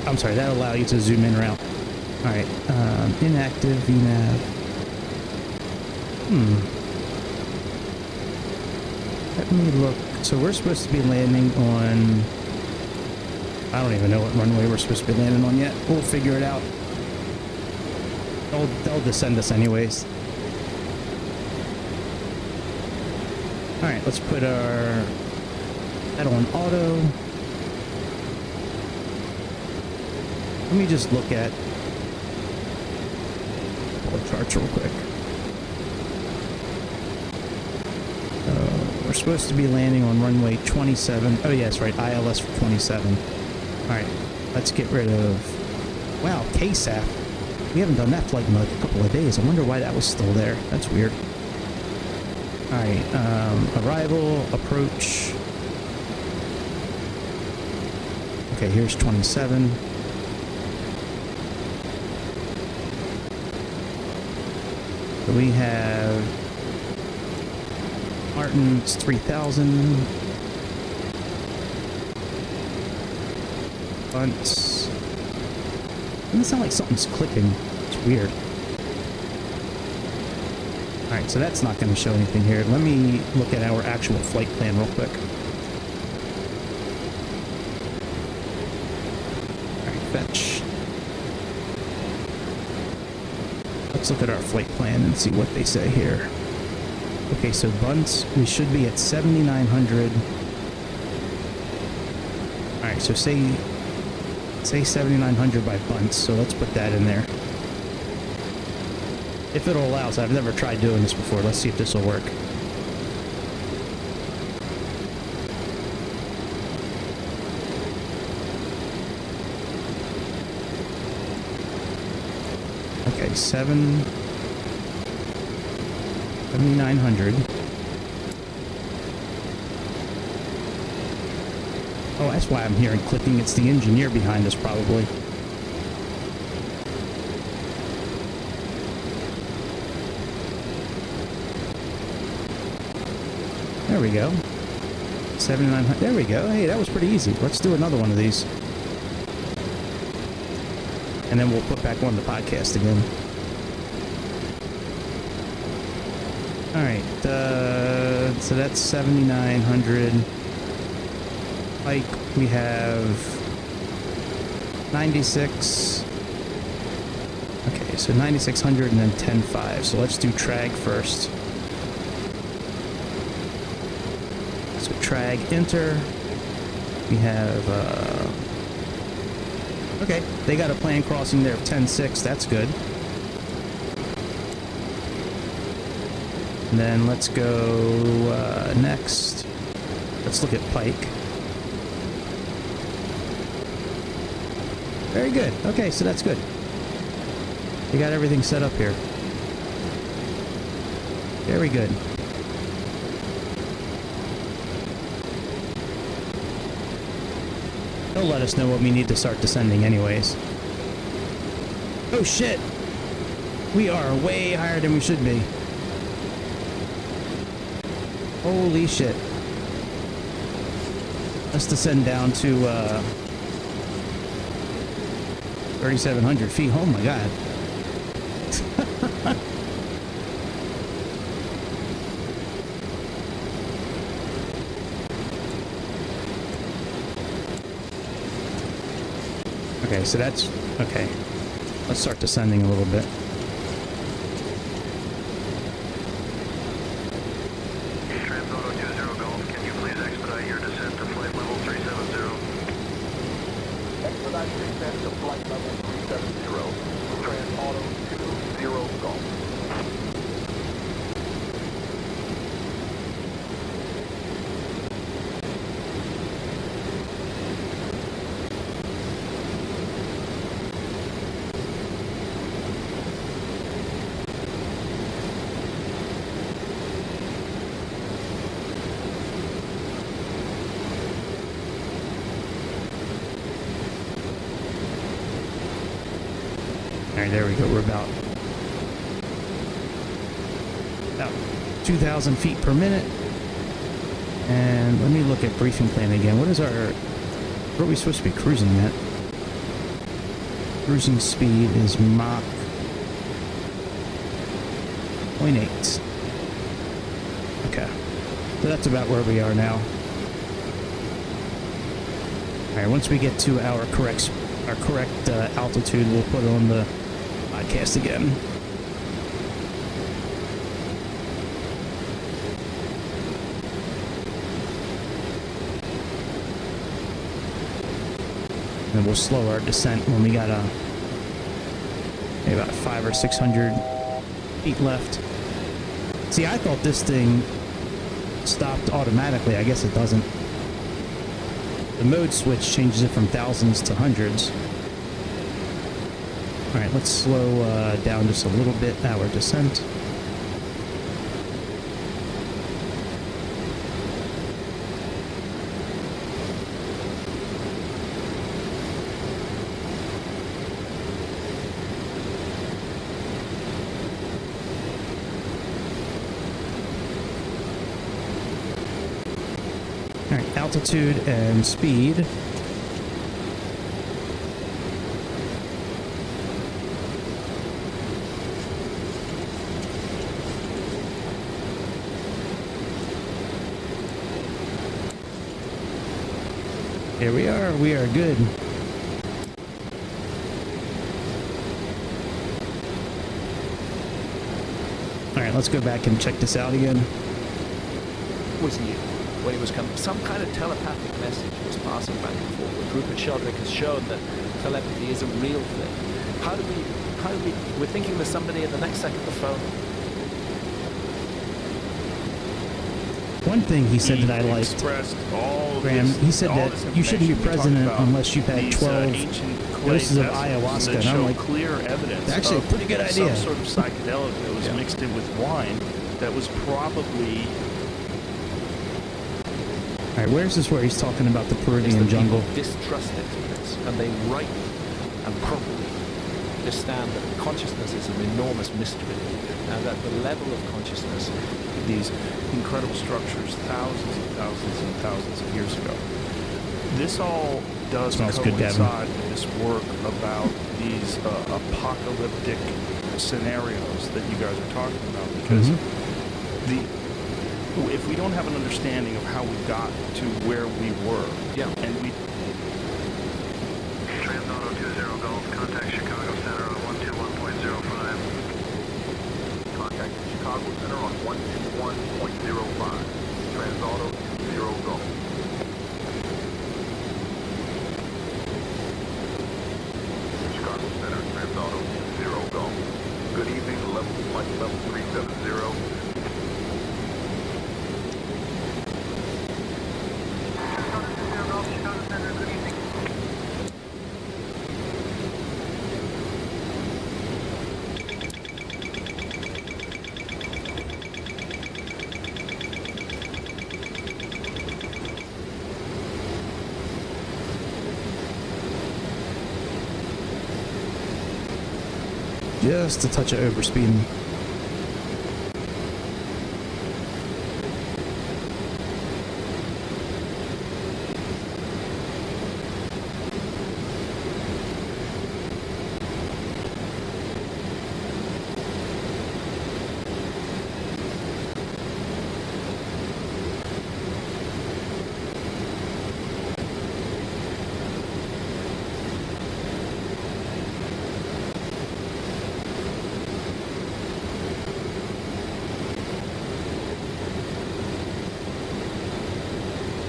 I'm sorry, that'll allow you to zoom in around. Alright, inactive VNAV. Let me look. So we're supposed to be landing on... I don't even know what runway we're supposed to be landing on yet. We'll figure it out. They'll descend us anyways. Alright, let's put our... that on auto. Let me just look at... pull the charts real quick. We're supposed to be landing on runway 27. Oh, yeah, that's right. ILS for 27. Alright, let's get rid of... Wow, KSAP. We haven't done that flight in like a couple of days. I wonder why that was still there. That's weird. Alright, arrival, approach. Okay, here's 27. So we have Martin's 3000. Bunts. Doesn't sound like something's clicking. It's weird. Alright, so that's not going to show anything here. Let me look at our actual flight plan real quick. Alright, fetch. Let's look at our flight plan and see what they say here. Okay, so bunts, we should be at 7,900. Alright, so say 7,900 by bunts, so let's put that in there. If it'll allow us. I've never tried doing this before. Let's see if this will work. Okay, 7,900. Oh, that's why I'm hearing clicking. It's the engineer behind us, probably. There we go. 7,900. There we go. Hey, that was pretty easy. Let's do another one of these. And then we'll put back on the podcast again. Alright, so that's 7,900. Like, we have 96. Okay, so 9,600 and then 10,500. So let's do trag first. So trag, enter. We have, okay, they got a planned crossing there of 10,600. That's good. And then let's go next. Let's look at Pike. Very good. Okay, so that's good. We got everything set up here. Very good. They'll let us know when we need to start descending anyways. Oh shit! We are way higher than we should be. Holy shit. Let's descend down to 3,700 feet. Oh my god. Okay, so that's... okay. Let's start descending a little bit. Transauto 20 Golf, can you please expedite your descent to flight level 370? Expedite descent to flight level 370. Transauto 20 Golf. Alright, there we go. We're about 2,000 feet per minute. And let me look at briefing plan again. What is our... what are we supposed to be cruising at? Cruising speed is Mach 0.8. Okay. So that's about where we are now. All right, once we get to our correct altitude, we'll put on the podcast again. And we'll slow our descent when we got maybe about 500 or 600 feet left. See, I thought this thing stopped automatically. I guess it doesn't. The mode switch changes it from thousands to hundreds. All right, let's slow down just a little bit our descent. All right, altitude and speed. Here we are good. All right, let's go back and check this out again. Was you when it was some kind of telepathic message was passing back and forth. Rupert Sheldrake has shown that telepathy is a real thing. How do we, we're thinking there's somebody in the next second the phone. One thing he said that I liked, Graham, he said that you shouldn't be president unless you've had 12 doses of ayahuasca. And I'm like, clear evidence that's actually a pretty good idea. Some sort of psychedelic that was mixed in with wine that was probably... All right, where's this where he's talking about the Peruvian jungle? Distrust experts, and they rightly and properly understand that consciousness is an enormous mystery, and that the level of consciousness, these incredible structures thousands and thousands and thousands of years ago. This all does coincide with this work about these apocalyptic scenarios that you guys are talking about, because if we don't have an understanding of how we got to where we were, and we... Transauto 20 Golf, contact Chicago Center on 121.05. Contact Chicago Center on 121.05. Transauto 20 Golf. Chicago Center, Transauto 20 Golf. Good evening, flight level 370. Just a touch of overspeeding.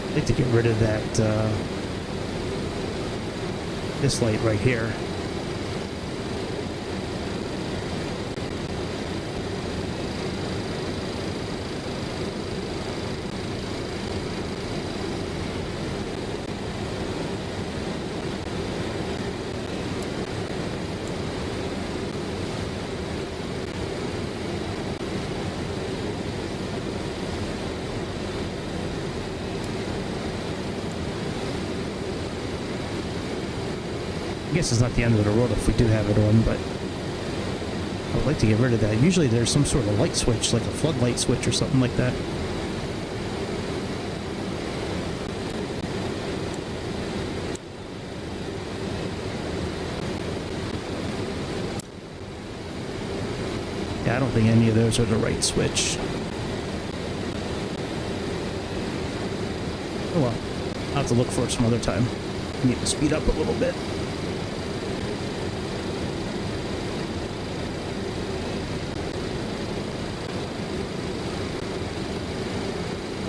I'd like to get rid of that this light right here. I guess it's not the end of the world if we do have it on, but I would like to get rid of that. Usually there's some sort of light switch, like a floodlight switch or something like that. Yeah, I don't think any of those are the right switch. Oh well. I'll have to look for it some other time. I need to speed up a little bit.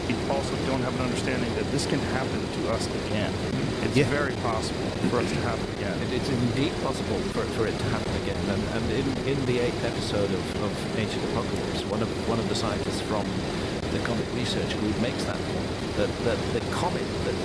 You also don't have an understanding that this can happen to us again. It's Yeah. very possible for us to happen again. It's indeed possible for it to happen again. And in the 8th episode of Ancient Apocalypse, one of the scientists from the Comet Research Group makes that point, that the comet that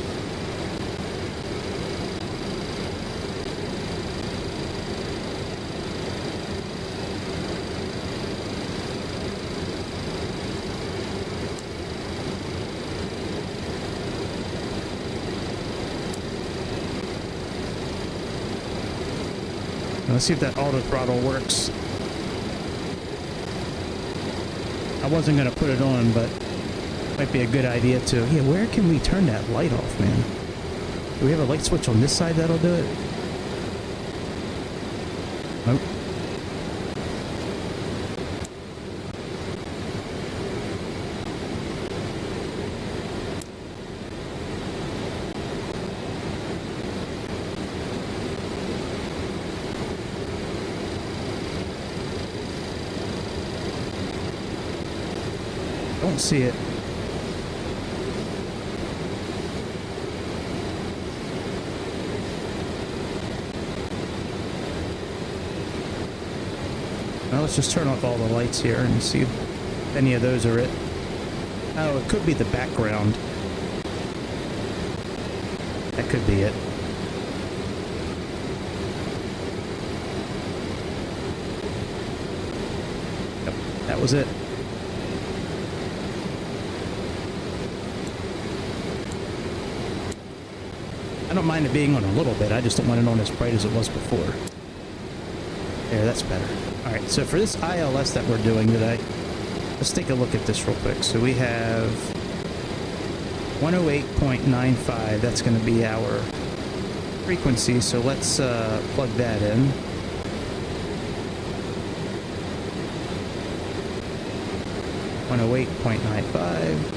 Let's see if that auto throttle works. I wasn't going to put it on, but might be a good idea to. Yeah, where can we turn that light off, man? Do we have a light switch on this side that'll do it? Nope. Don't see it. Now let's just turn off all the lights here and see if any of those are it. Oh, it could be the background. That could be it. Yep, that was it. I don't mind it being on a little bit, I just don't want it on as bright as it was before. There, that's better. Alright, so for this ILS that we're doing today, let's take a look at this real quick. So we have 108.95, that's going to be our frequency, so let's plug that in. .95.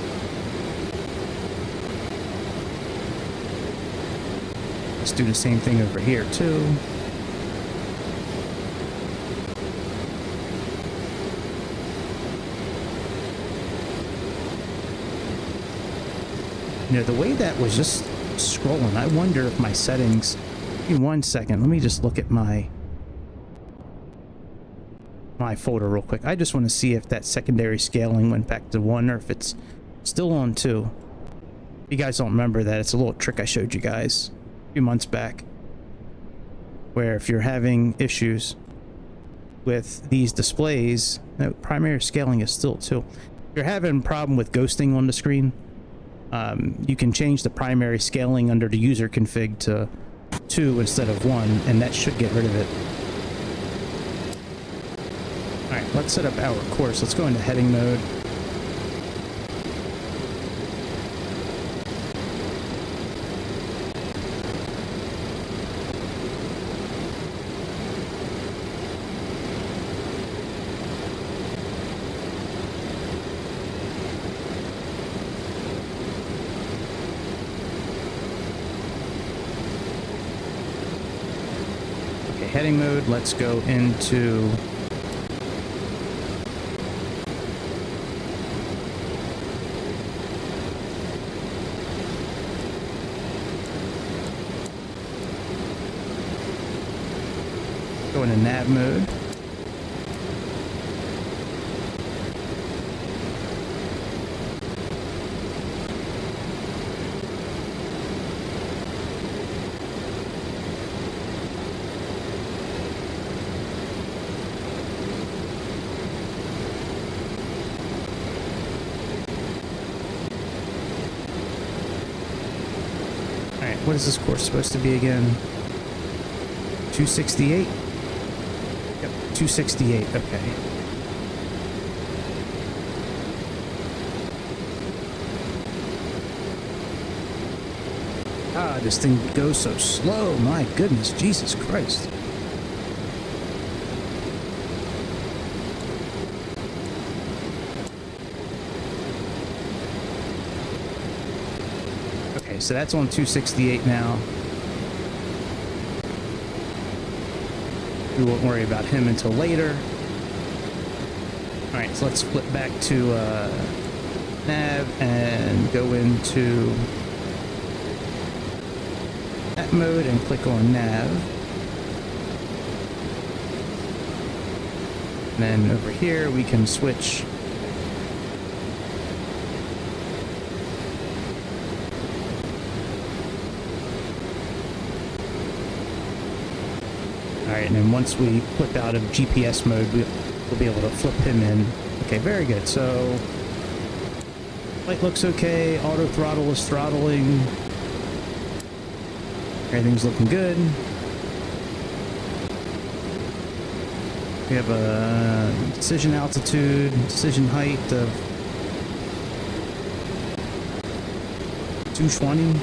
Let's do the same thing over here too. You know, the way that was just scrolling, I wonder if my settings... Give me 1 second, let me just look at my folder real quick. I just want to see if that secondary scaling went back to 1 or if it's still on 2. If you guys don't remember that, it's a little trick I showed you guys few months back, where if you're having issues with these displays, primary scaling is still 2. If you're having a problem with ghosting on the screen, you can change the primary scaling under the user config to 2 instead of 1, and that should get rid of it. Alright, let's set up our course. Let's go into heading mode. Heading mode, let's go into nav mode. What is this course supposed to be again? 268? Yep, 268, okay. Ah, this thing goes so slow, my goodness, Jesus Christ. Okay, so that's on 268 now. We won't worry about him until later. All right, so let's flip back to nav and go into that mode and click on nav. And then over here we can switch Alright, and then once we flip out of GPS mode, we'll be able to flip him in. Okay, very good. So, light looks okay. Auto throttle is throttling. Everything's looking good. We have a decision altitude, decision height of 220,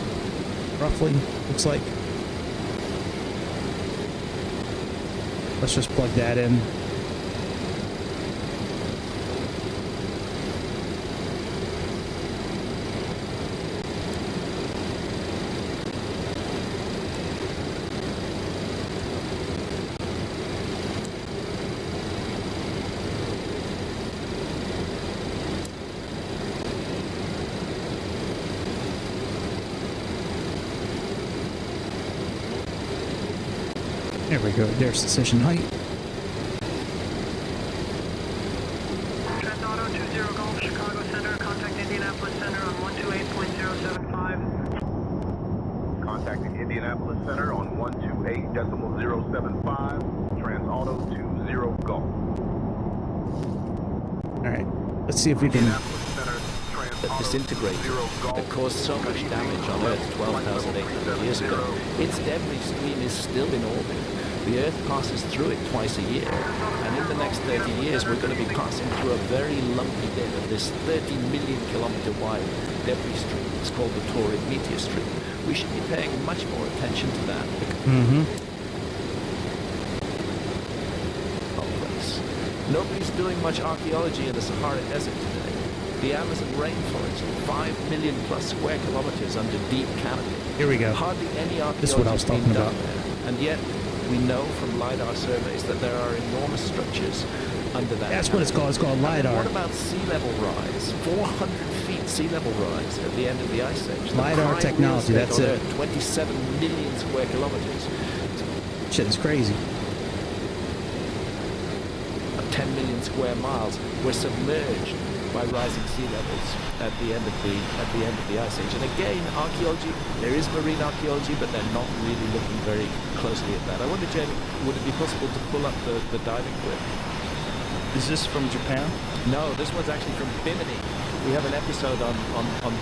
roughly, looks like. Let's just plug that in. There we go. There's decision height. Transauto 20 Golf, Chicago Center. Contact Indianapolis Center on 128.075. Contacting Indianapolis Center on 128.075. Transauto 20 Golf. All right. Let's see if we can. That disintegrated, that caused so much damage on Earth 12,800 years ago. Its debris stream is still in orbit. The Earth passes through it twice a year, and in the next 30 years we're going to be passing through a very lumpy bit of this 30 million kilometer wide debris stream. It's called the Taurine meteor stream. We should be paying much more attention to that. Complex. Nobody's doing much archaeology in the Sahara Desert today. The Amazon rainforest, 5 million plus square kilometers under deep canopy. Here we go. Hardly any archaeology This is what I was talking about. there. And yet, we know from LiDAR surveys that there are enormous structures under that. That's what it's called. It's called LiDAR. What about sea level rise? 400 feet sea level rise at the end of the ice age. The LiDAR prime technology, real estate that's on it. Earth, 27 million square kilometers. Shit is crazy. 10 million square miles were submerged by rising sea levels at the end of the ice age. And again, archaeology, there is marine archaeology, but they're not really looking very closely at that. I wonder, Jamie, would it be possible to pull up the diving clip? Is this from Japan? No, this one's actually from Bimini. We have an episode on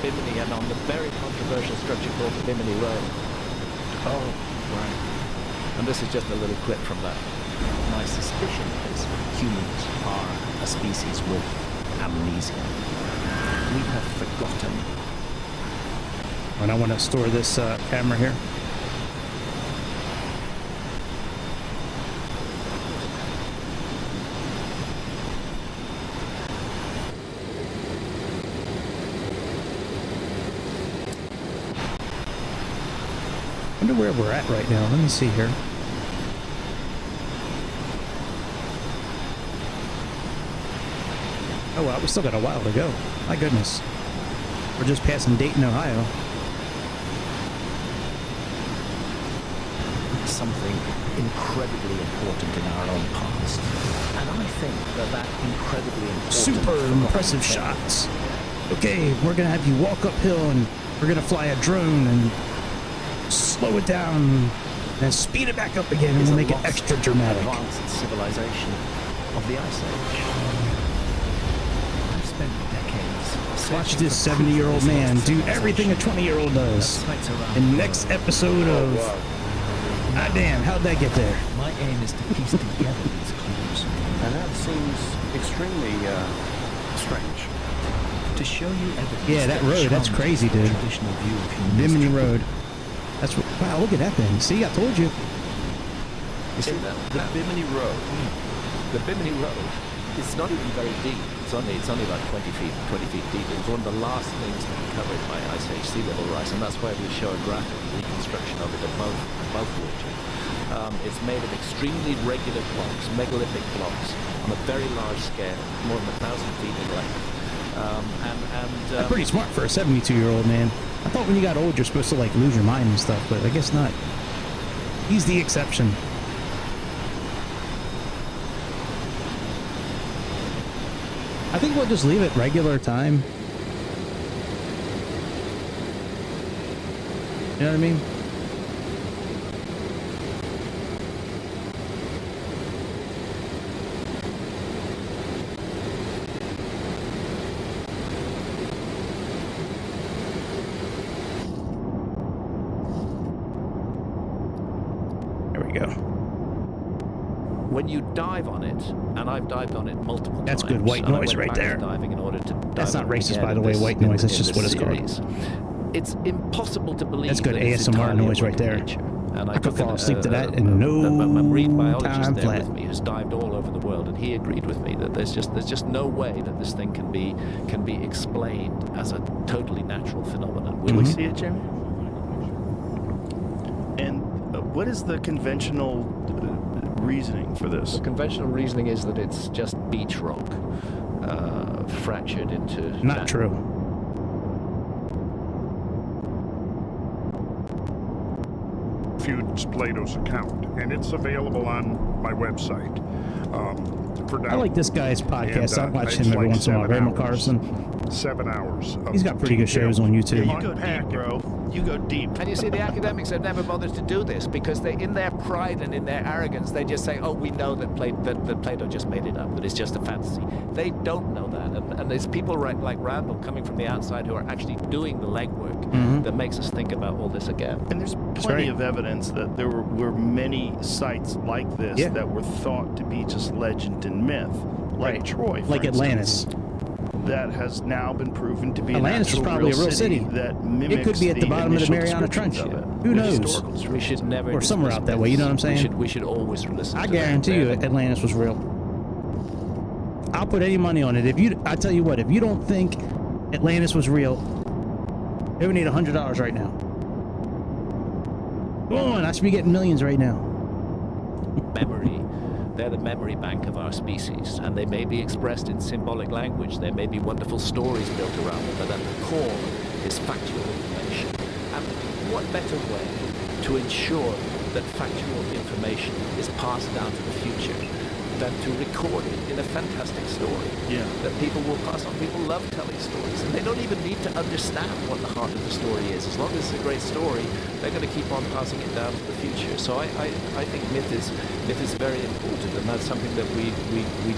Bimini and on the very controversial structure called the Bimini Road. Oh, right. And this is just a little clip from that. My suspicion is humans are a species with amnesia. We have forgotten. And I want to store this camera here. I wonder where we're at right now. Let me see here. Oh, wow, we still got a while to go. My goodness. We're just passing Dayton, Ohio. Something incredibly important in our own past. And I think that incredibly important... Super impressive shots. Okay, we're going to have you walk uphill and we're going to fly a drone and slow it down and then speed it back up again and we'll make it extra dramatic. Advanced civilization of the Ice Age. Watch this 70-year-old man do everything a 20-year-old does. In the next episode of... Ah, damn, how'd that get there? My aim is to piece together these clues. And that seems extremely strange. To show you evidence. Yeah, that road, that's crazy, dude. Traditional view of human Bimini history. Road. That's what... Wow, look at that thing. See, I told you. You see that? The Bimini Road. The Bimini Road. It's not even very deep. It's only about 20 feet deep. It was one of the last things to be covered by Ice Age sea level rise, and that's why we show a graphic reconstruction of it above water. It's made of extremely regular blocks, megalithic blocks, on a very large scale, more than 1,000 feet in length. That's pretty smart for a 72-year-old man. I thought when you got old, you're supposed to like lose your mind and stuff, but I guess not. He's the exception. I think we'll just leave it regular time. You know what I mean? There we go. When you dive on it, and I've dived on it multiple times. That's good white and I noise went right back there. to diving in order to dive That's not on it racist, again by the in way, this- white in- noise. That's in just this what it's called. series. It's impossible to believe That's good that it's ASMR entirely a noise right work of there. nature. And I could took fall asleep to that in a no marine biologist time there flat. with me who's dived all over the world, and he agreed with me that there's just no way that this thing can be explained as a totally natural phenomenon. Can we see it, Jamie? And what is the conventional reasoning for this? The conventional reasoning is that it's just beach rock fractured into... Not true. Refutes Plato's account, and it's available on my website. For now. I like this guy's podcast. And, I watch it's him every like once in a while. 7 Randall hours. Carlson. 7 hours. Of He's got pretty good shows on YouTube. You go deep, bro. You go deep. And you see, the academics have never bothered to do this because they, in their pride and in their arrogance, they just say, oh, we know that Plato just made it up, that it's just a fantasy. They don't know that. And there's people like Randall coming from the outside who are actually doing the legwork that makes us think about all this again. And there's plenty of evidence that there were many sites like this that were thought to be just legend and myth. Like Troy, for like instance, Atlantis. That has now been proven to be Atlantis was probably a real city. that mimics It could be at the bottom of the initial Mariana Trench. descriptions of it. Who The knows? historical descriptions. We should never... Or somewhere out that way, you know what I'm saying? We should always listen I to guarantee you Atlantis was real. I'll put any money on it. I tell you what, if you don't think Atlantis was real, you would need $100 right now. Come on, I should be getting millions right now. Memory. They're the memory bank of our species, and they may be expressed in symbolic language. There may be wonderful stories built around them, but at the core is factual information. And what better way to ensure that factual information is passed down to the future than to record it in a fantastic story that people will pass on. People love telling stories, and they don't even need to understand what the heart of the story is. As long as it's a great story, they're going to keep on passing it down to the future. So I think myth is very important, and that's something that we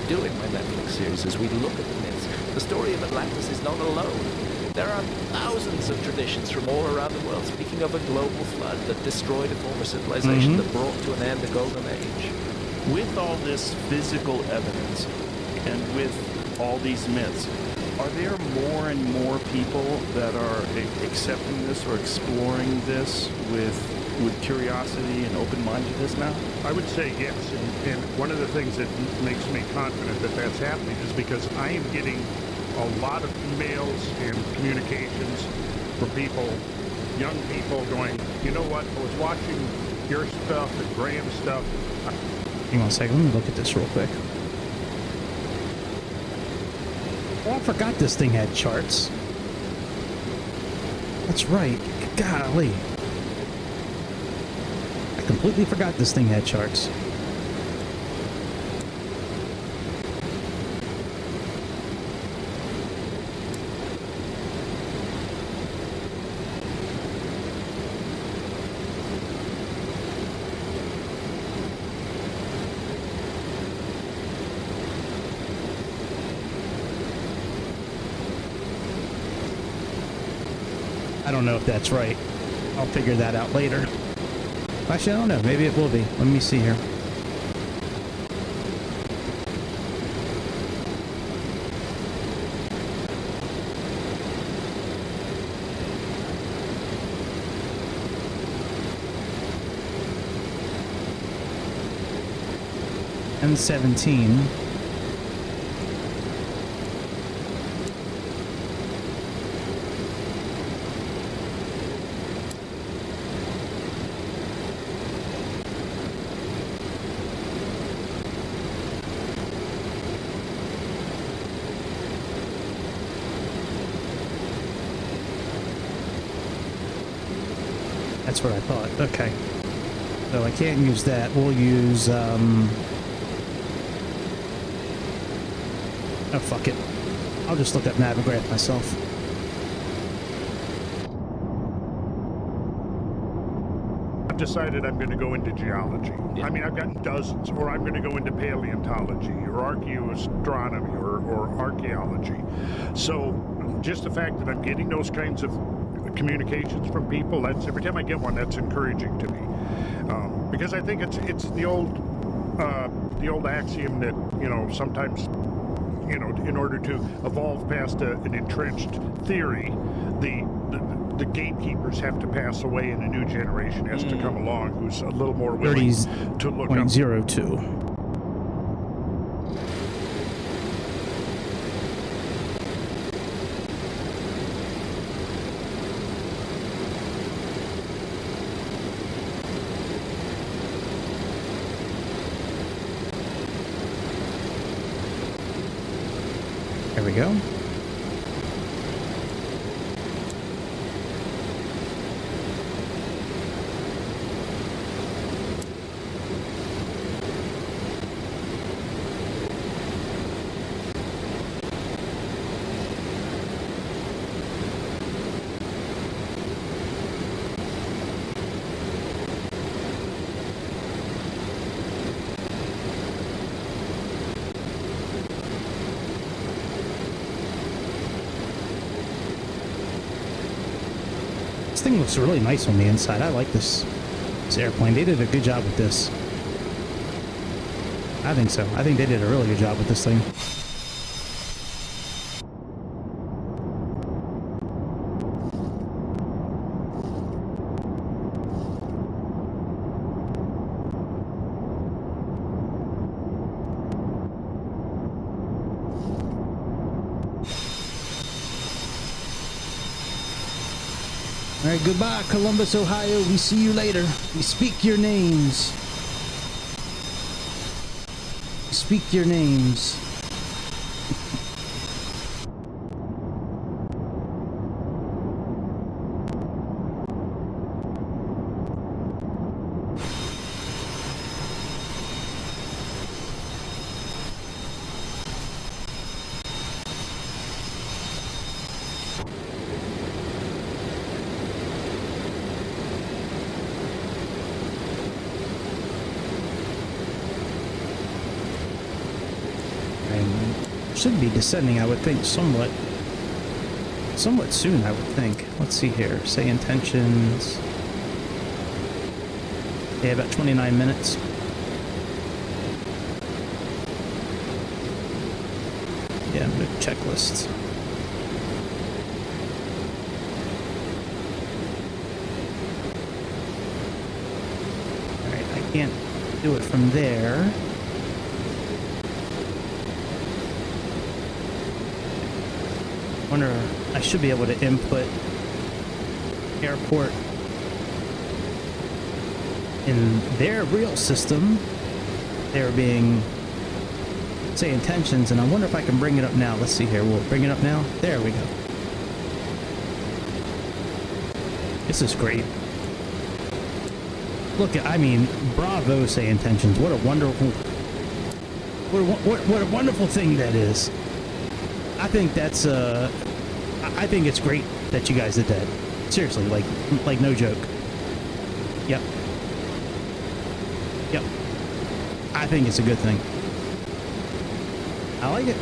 do in my Netflix series, is we look at the myths. The story of Atlantis is not alone. There are thousands of traditions from all around the world speaking of a global flood that destroyed a former civilization, that brought to an end the golden age. With all this physical evidence and with all these myths, are there more and more people that are accepting this or exploring this with curiosity and open-mindedness now? I would say yes, and one of the things that makes me confident that that's happening is because I am getting a lot of emails and communications from people, young people going, you know what, I was watching your stuff and Graham's stuff. Hang on a second, let me look at this real quick. Oh, I forgot this thing had charts. That's right. Golly. I completely forgot this thing had charts. I don't know if that's right. I'll figure that out later. Actually, I don't know. Maybe it will be. Let me see here. And 17. That's what I thought. Okay. So I can't use that. We'll use, oh, fuck it. I'll just look up Navigraph myself. I've decided I'm going to go into geology. Yeah. I mean, I've gotten dozens, or I'm going to go into paleontology, or archaeoastronomy, or archaeology. So just the fact that I'm getting those kinds of communications from people, that's every time I get one, that's encouraging to me. Because I think it's the old axiom that, you know, sometimes, you know, in order to evolve past an entrenched theory, the gatekeepers have to pass away and a new generation has to come along who's a little more willing to look up. 30.02. There we go. This thing looks really nice on the inside. I like this airplane. They did a good job with this. I think so. I think they did a really good job with this thing. All right, goodbye, Columbus, Ohio. We see you later. We speak your names. We speak your names. Should be descending, I would think, somewhat soon, I would think. Let's see here. Say intentions. Yeah, about 29 minutes. Yeah, the checklist. Alright, I can't do it from there. Wonder, I should be able to input airport in their real system. They're being, say, intentions, and I wonder if I can bring it up now. Let's see here. We'll bring it up now. There we go. This is great. Look, I mean, bravo, say intentions. What a wonderful, what a wonderful thing that is. I think that's I think it's great that you guys did that. Seriously, like no joke. Yep. I think it's a good thing. I like it.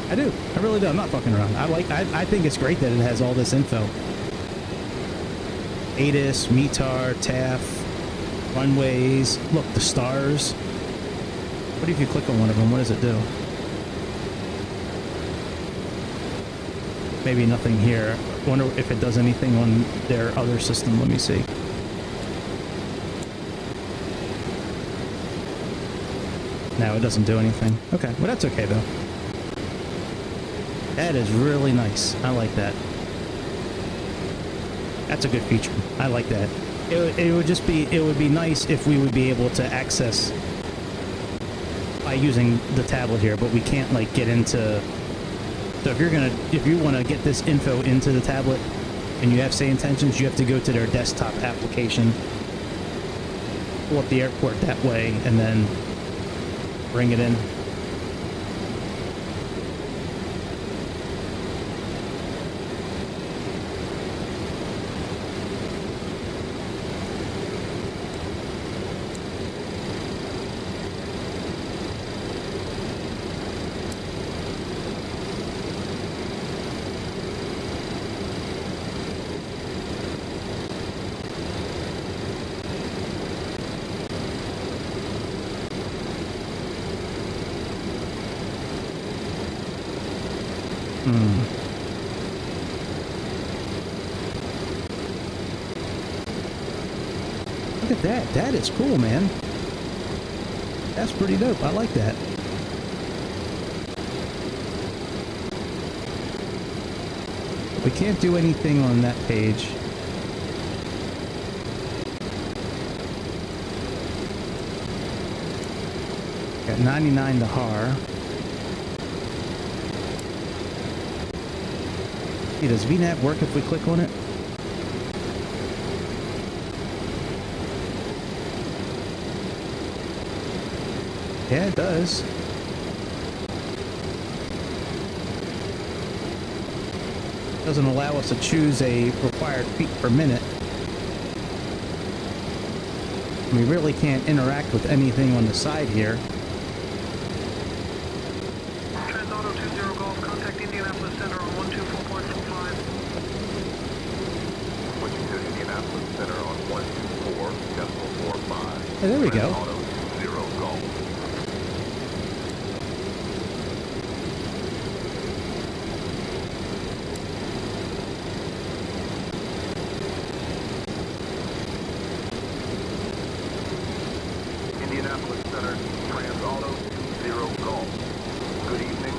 I do. I really do. I'm not fucking around. I think it's great that it has all this info. ATIS, METAR, TAF, runways. Look, the stars. What if you click on one of them? What does it do? Maybe nothing here. Wonder if it does anything on their other system. Let me see. No, it doesn't do anything. Okay, well that's okay though. That is really nice. I like that. That's a good feature. I like that. It would be nice if we would be able to access by using the tablet here, but we can't like get into. So if you want to get this info into the tablet, and you have say intentions, you have to go to their desktop application, pull up the airport that way, and then bring it in. Look at that. That is cool, man. That's pretty dope. I like that. We can't do anything on that page. Got 99 to HAR. Hey, does VNAV work if we click on it? Yeah, it does. Doesn't allow us to choose a required feet per minute. We really can't interact with anything on the side here. Transauto 20 Golf, contact Indianapolis Center on 124.45. Switching to Indianapolis Center on 124.45. Hey, there we go. Transauto 20 Golf. Indianapolis Center, Transauto 20 Golf. Good evening,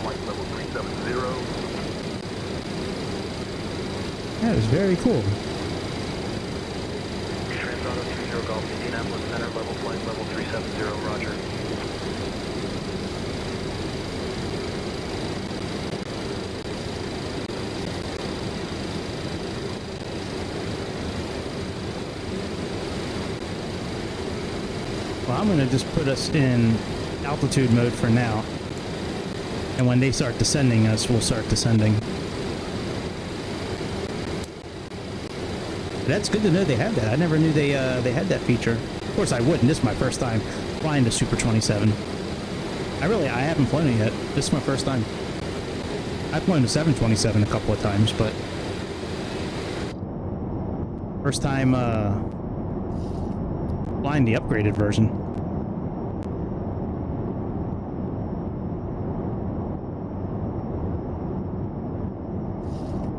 flight level 370. That is very cool. Transauto 20 Golf, Indianapolis Center, flight level 370, roger. Well, I'm going to just put us in altitude mode for now. And when they start descending us, we'll start descending. That's good to know they have that. I never knew they had that feature. Of course I wouldn't. This is my first time flying the Super 27. I haven't flown it yet. This is my first time. I've flown the 727 a couple of times, but first time flying the upgraded version.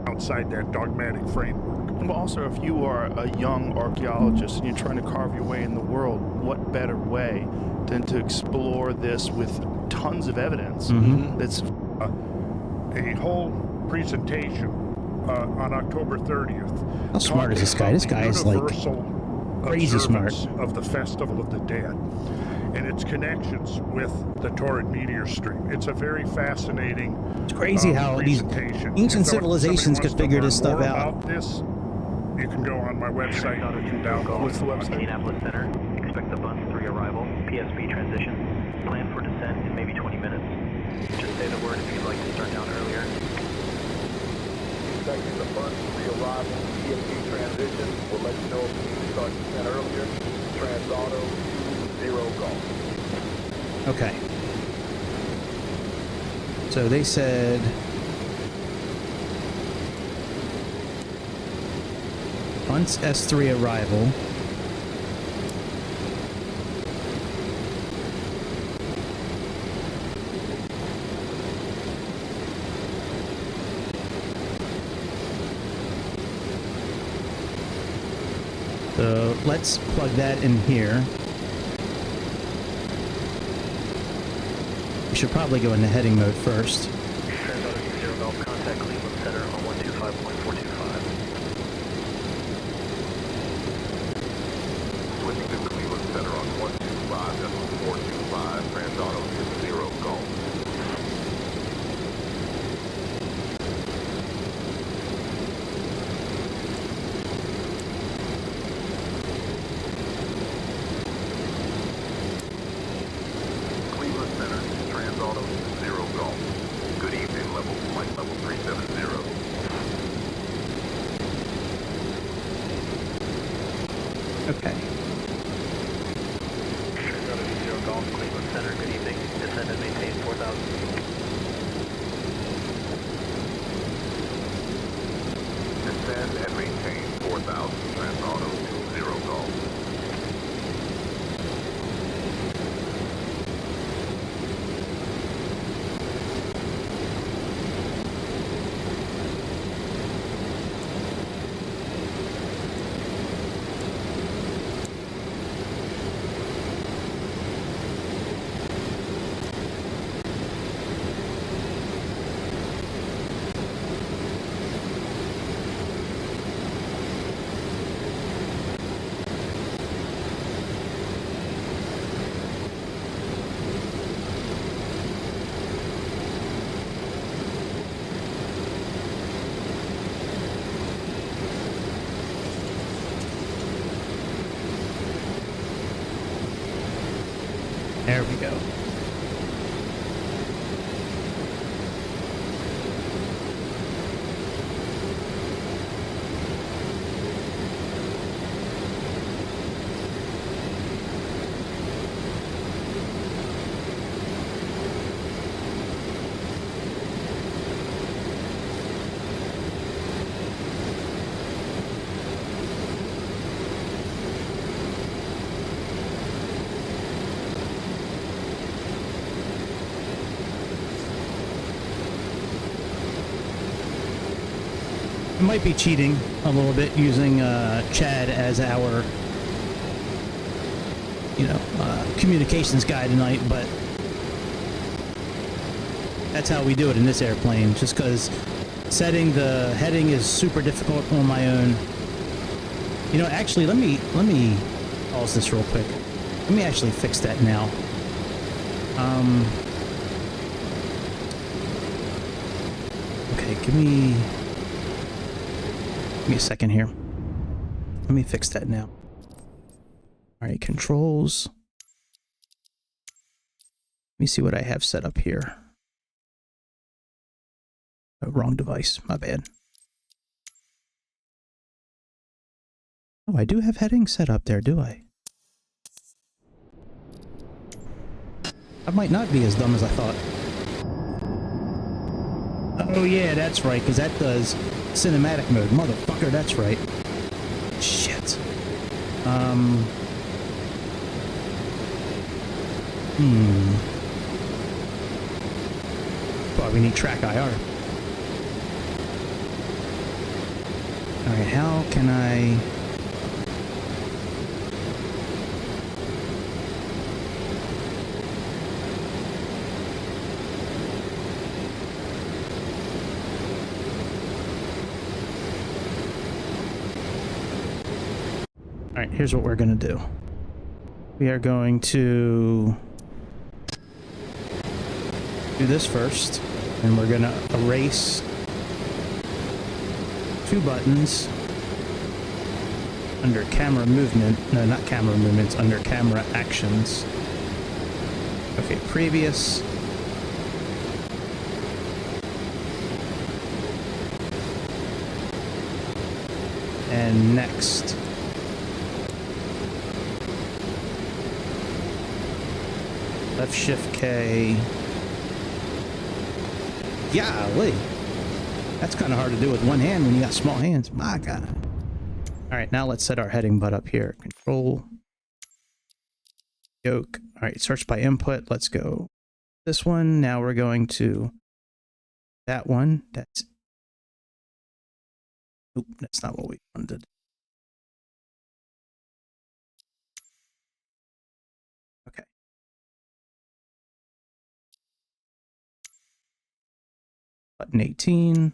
Outside that dogmatic framework. Well, also, if you are a young archaeologist and you're trying to carve your way in the world, what better way than to explore this with tons of evidence? That's A whole presentation on October 30th. How smart is this guy? This guy is like crazy smart. Of the Festival of the Dead and its connections with the Taurid meteor stream. It's a very fascinating. It's crazy how these ancient civilizations could figure this stuff out. About this, you can go on my website and download. What's the website? Indianapolis Center, expect the bus 3 arrival, PSV transition, plan for descent in maybe 20 minutes. Just say the word if you'd like to start down earlier. Expecting the bus 3 arrival, PSV transition. We'll let you know if we need to start descent earlier. Transauto 20 Golf. Okay. So they said once S3 arrival, so let's plug that in here. We should probably go into heading mode first. Transauto 20 Golf, contact Cleveland Center on 125.425. Switching to Cleveland Center on 125.425. Transauto 20 Golf. Okay. Transauto 20 Golf, Cleveland Center, good evening. Descend and maintain 4,000. Descend and maintain 4,000, Transauto 20 Golf. There we go. I might be cheating a little bit using Chad as our, communications guy tonight, but that's how we do it in this airplane. Just because setting the heading is super difficult on my own. You know, actually, let me pause this real quick. Let me actually fix that now. Okay, give me a second here. Let me fix that now. All right, controls. Let me see what I have set up here. Oh, wrong device, my bad. Oh, I do have headings set up there, do I? I might not be as dumb as I thought. Oh yeah, that's right, because that does cinematic mode. Motherfucker, that's right. Shit. Probably need track IR. Alright, how can I... Alright, here's what we're going to do. We are going to do this first, and we're going to erase 2 buttons under camera movement. No, not camera movements, under camera actions. Okay, previous. And next. Left shift K. Golly. That's kind of hard to do with one hand when you got small hands. My God. All right, now let's set our heading butt up here. Control. Yoke. All right, search by input. Let's go. This one. Now we're going to that one. That's. Oop, that's not what we wanted. Okay. Button 18,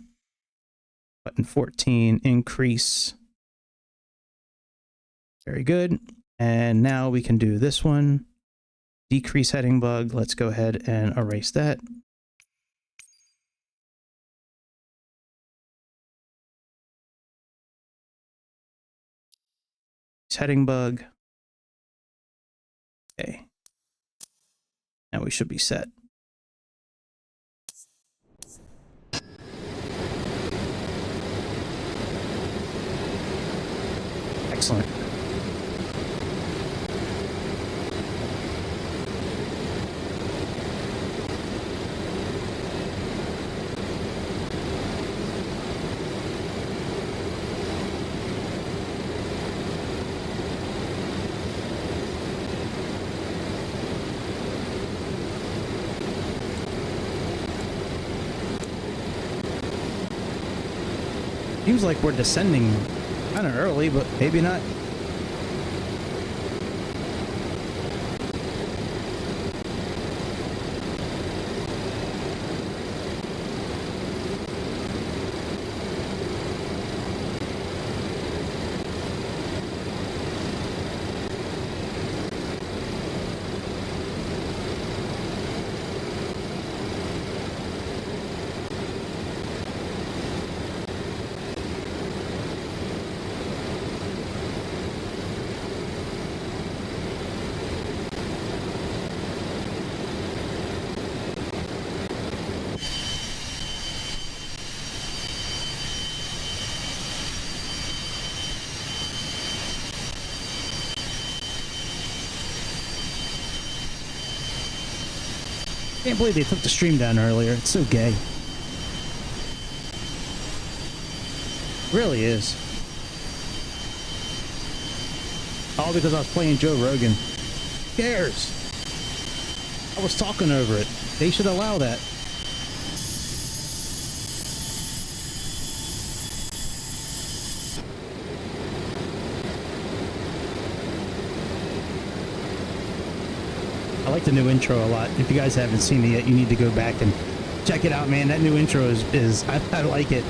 button 14, increase. Very good. And now we can do this one. Decrease heading bug. Let's go ahead and erase that. Heading bug. Okay. Now we should be set. Excellent. Seems like we're descending kind of early, but maybe not. Can't believe they took the stream down earlier. It's so gay. Really is. All because I was playing Joe Rogan. Who cares? I was talking over it. They should allow that. I like the new intro a lot. If you guys haven't seen it yet, you need to go back and check it out, man. That new intro is I like it.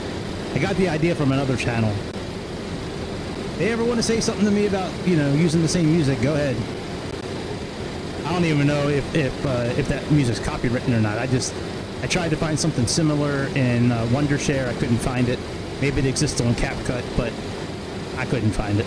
I got the idea from another channel. They ever want to say something to me about, you know, using the same music, go ahead. I don't even know if that music's copywritten or not. I tried to find something similar in Wondershare. I couldn't find it. Maybe it exists on CapCut, but I couldn't find it.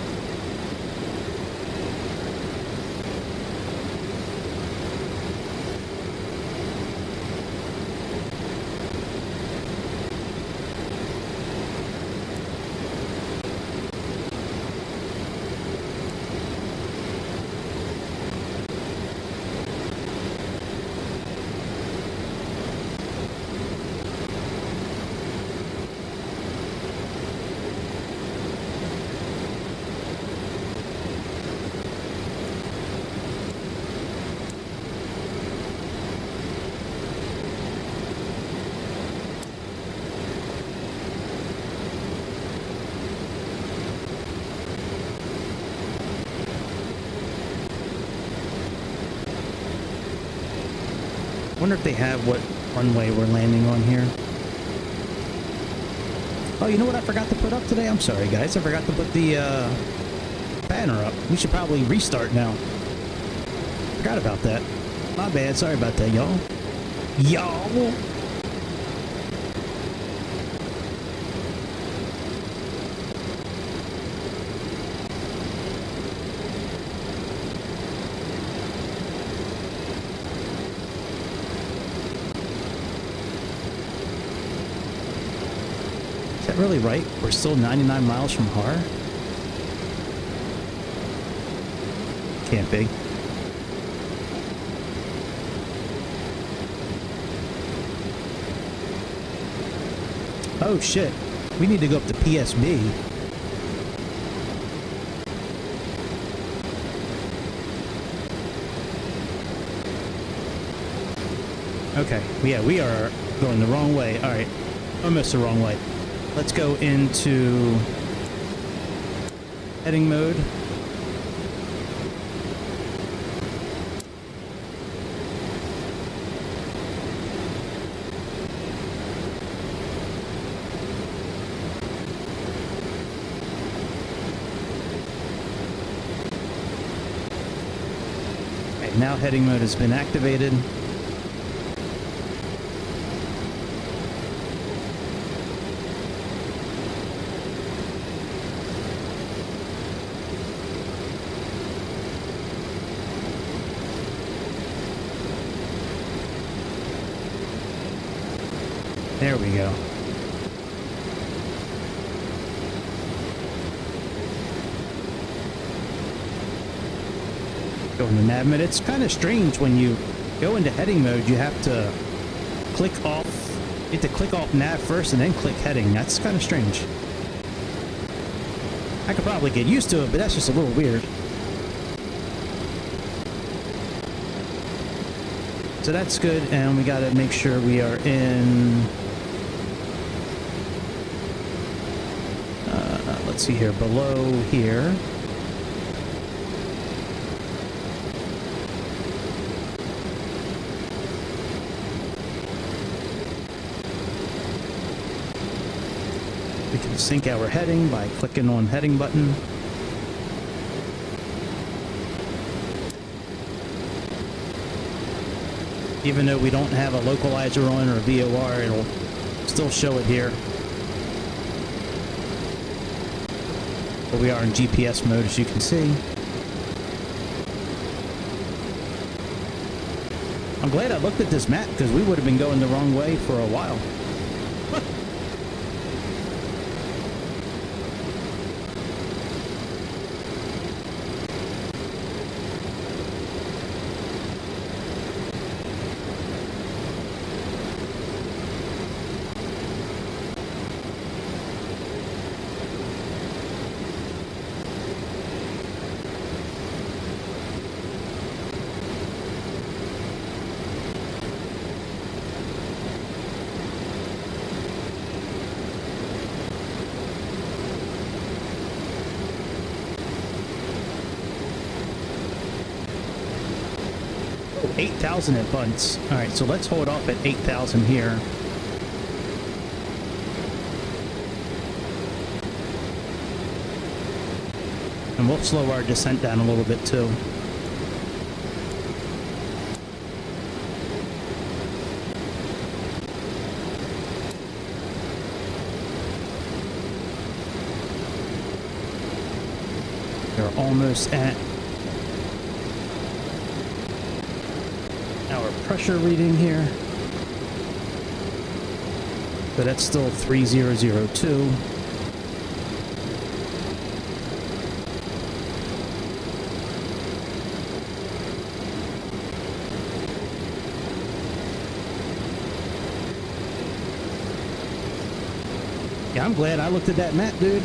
I wonder if they have what runway we're landing on here. Oh, you know what I forgot to put up today? I'm sorry, guys. I forgot to put the banner up. We should probably restart now. Forgot about that. My bad. Sorry about that, y'all. Y'all. Really right? We're still 99 miles from Har? Can't be. Oh shit. We need to go up to PSB. Okay. Yeah, we are going the wrong way. Alright. Almost the wrong way. Let's go into heading mode. Okay, now heading mode has been activated. There we go. Go into nav mode. It's kind of strange when you go into heading mode, you have to click off, you have to click off nav first and then click heading. That's kind of strange. I could probably get used to it, but that's just a little weird. So that's good, and we got to make sure we are in let's see here, below here. We can sync our heading by clicking on heading button. Even though we don't have a localizer on or a VOR, it'll still show it here. But we are in GPS mode, as you can see. I'm glad I looked at this map, because we would have been going the wrong way for a while. 8,000 at Bunts. All right, so let's hold off at 8,000 here. And we'll slow our descent down a little bit too. We're almost at our pressure reading here. So that's still 3002. Yeah, I'm glad I looked at that map, dude.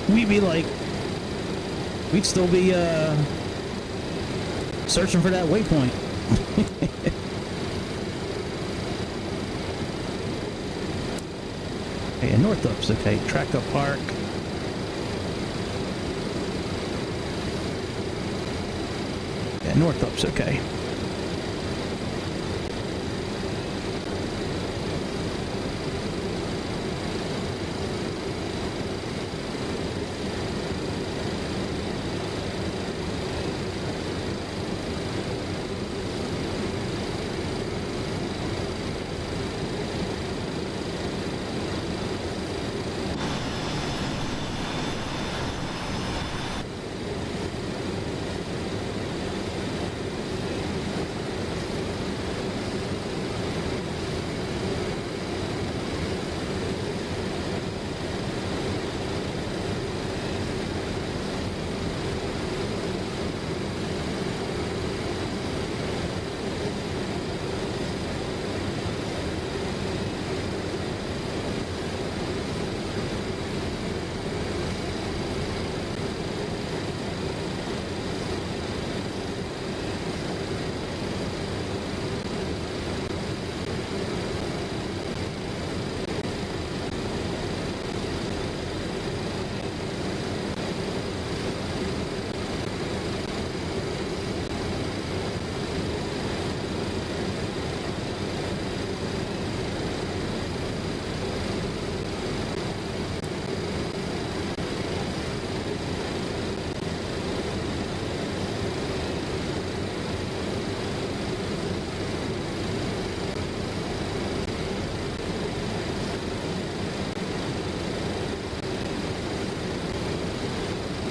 We'd be like, we'd still be searching for that waypoint. Okay, and Northup's okay. Track-up Park. Yeah, Northup's okay.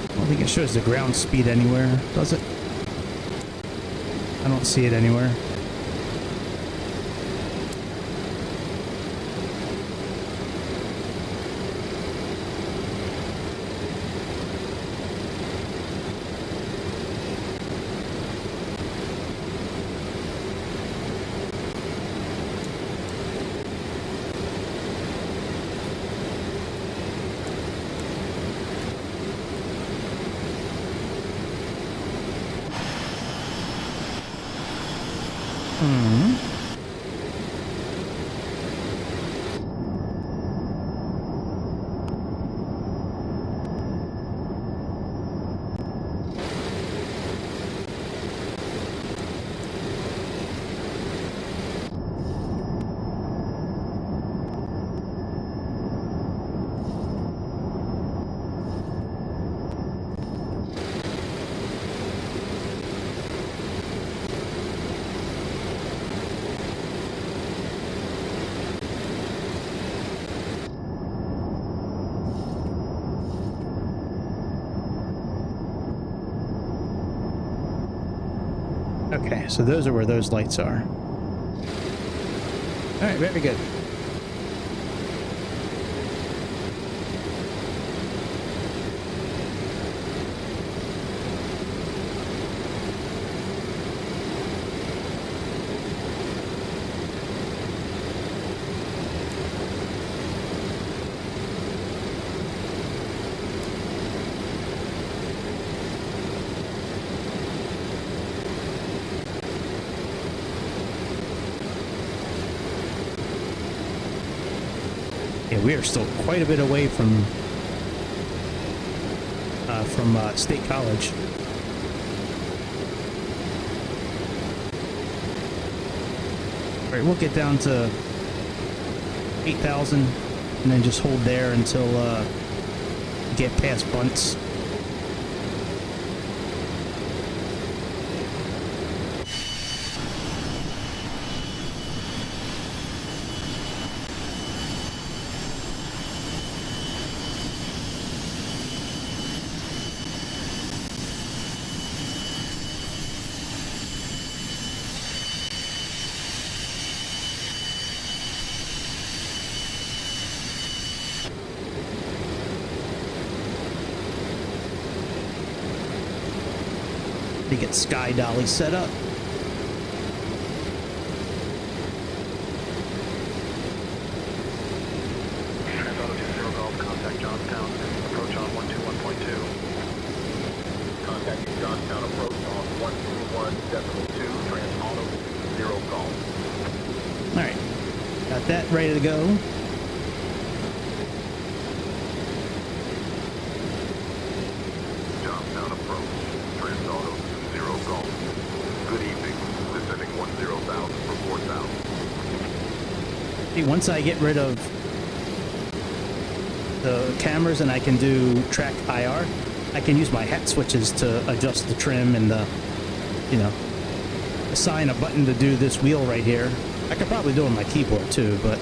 I don't think it shows the ground speed anywhere, does it? I don't see it anywhere. Okay, so those are where those lights are. All right, very good. Yeah, we are still quite a bit away from State College. All right, we'll get down to 8,000 and then just hold there until get past Bunts. To get Sky Dolly set up. Transauto 20 Golf, contact Johnstown, approach on 121.2. Contacting Johnstown, approach on 121.2, Transauto 0 Golf. Alright, got that ready to go. Johnstown approach, Transauto 0 Golf. Good evening, descending 10,000 for 4,000. See, once I get rid of the cameras and I can do track IR, I can use my hat switches to adjust the trim and the, you know, assign a button to do this wheel right here. I could probably do it on my keyboard too, but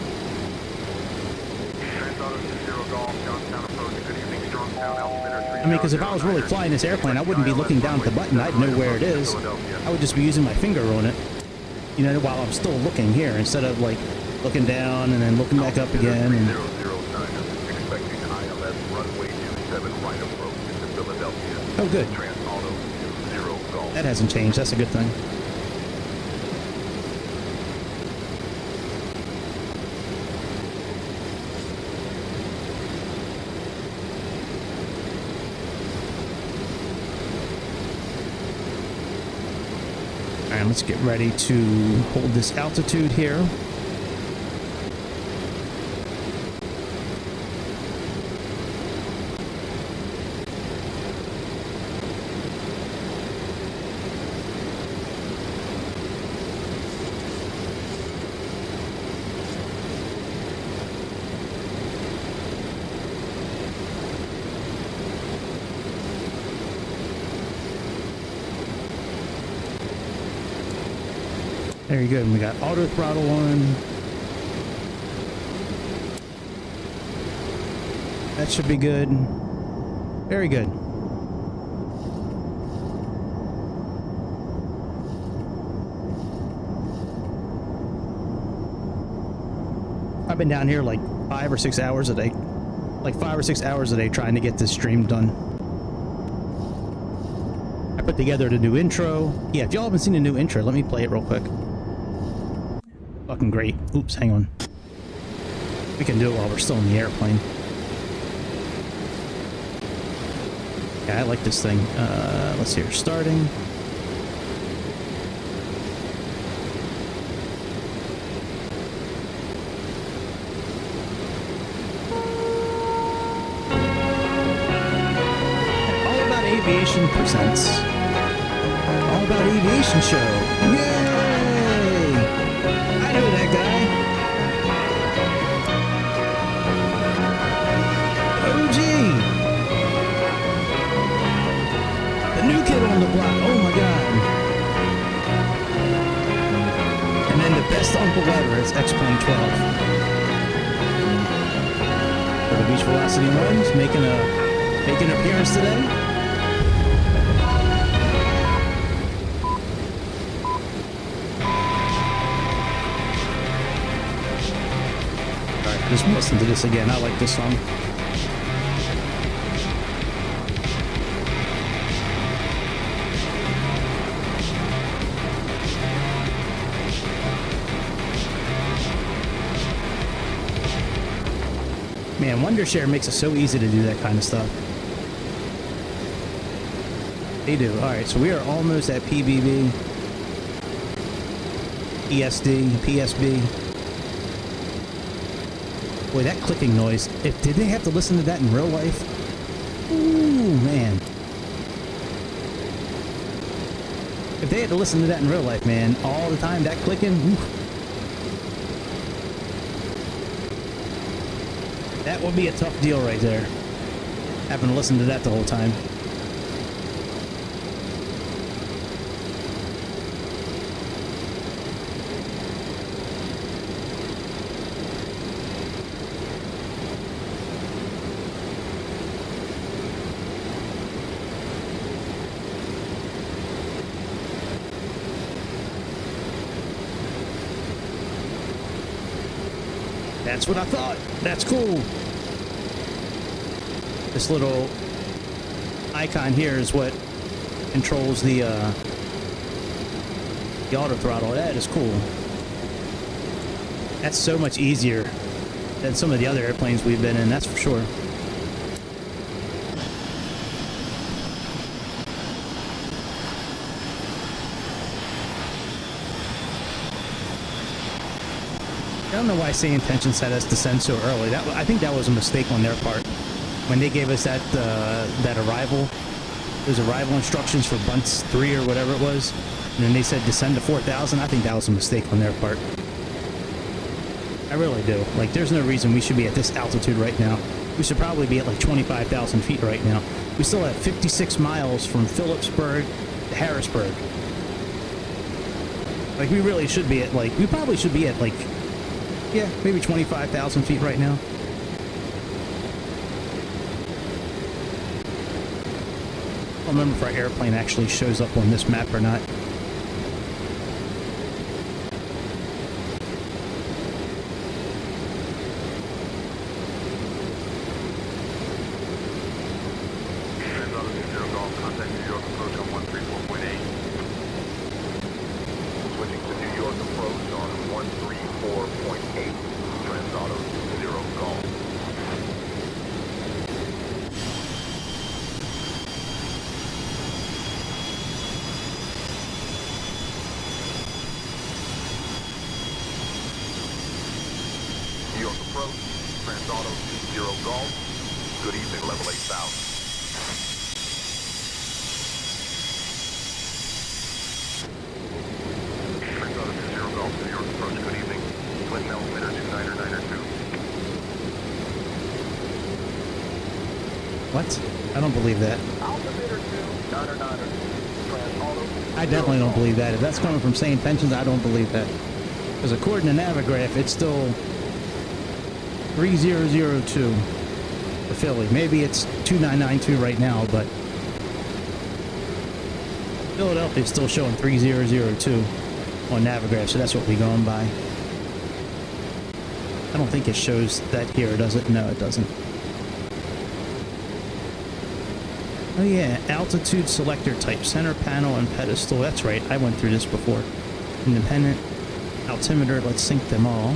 Transauto 0 Golf, Johnstown approach, good evening, Strongtown, altimeter 3. I mean, because if I was really flying this airplane, I wouldn't be looking down at the button. I'd know where it is. I would just be using my finger on it, you know, while I'm still looking here, instead of like looking down and then looking back up again. And Expecting ILS runway 27 right approach into Philadelphia. oh, good. Transauto 0 Golf. That hasn't changed. That's a good thing. All right, let's get ready to hold this altitude here. Very good. And we got auto throttle on. That should be good. Very good. I've been down here like 5 or 6 hours a day. Like 5 or 6 hours a day trying to get this stream done. I put together the new intro. Yeah, if y'all haven't seen the new intro, let me play it real quick. Fucking great. Oops, hang on. We can do it while we're still in the airplane. Yeah, I like this thing. Let's see here. Starting. All About Aviation presents All About Aviation Show. Yay! I know that guy. OG. The new kid on the block. Oh my god. And then the best uncle ever is X-Plane 12. For the Beach Velocity Runs, making an appearance today. listen to this again. I like this song. Man, Wondershare makes it so easy to do that kind of stuff. They do. Alright, so we are almost at PBB, ESD, PSB. Boy, that clicking noise. Did they have to listen to that in real life? Ooh, man. If they had to listen to that in real life, man, all the time, that clicking, oof. That would be a tough deal right there. Having to listen to that the whole time. That's what I thought. That's cool. This little icon here is what controls the auto throttle. That is cool. That's so much easier than some of the other airplanes we've been in, that's for sure. I don't know why Say Intentions had us descend so early. I think that was a mistake on their part. When they gave us that arrival, those arrival instructions for bunts 3 or whatever it was, and then they said descend to 4,000, I think that was a mistake on their part. I really do. Like, there's no reason we should be at this altitude right now. We should probably be at like 25,000 feet right now. We still have 56 miles from Phillipsburg to Harrisburg. Like, we really should be at like, we probably should be at like, yeah, maybe 25,000 feet right now. I don't remember if our airplane actually shows up on this map or not. Transauto 20 Golf, contact New York approach on 134.8. Switching to New York approach on 134.8. Transauto 20 Golf. New York approach, Transauto 20 Golf. Good evening, level 8,000. Transauto 20 Golf, New York approach, good evening. Clinton altimeter 299er2. What? I don't believe that. Altimeter 299er. Transauto. I definitely don't believe that. If that's coming from Say Intentions, I don't believe that. Because according to Navigraph, it's still 3002 for Philly. Maybe it's 2992 right now, but Philadelphia's still showing 3002 on Navigraph, so that's what we're going by. I don't think it shows that here, does it? No, it doesn't. Oh yeah, altitude selector type, center panel and pedestal. That's right, I went through this before. Independent altimeter, let's sync them all.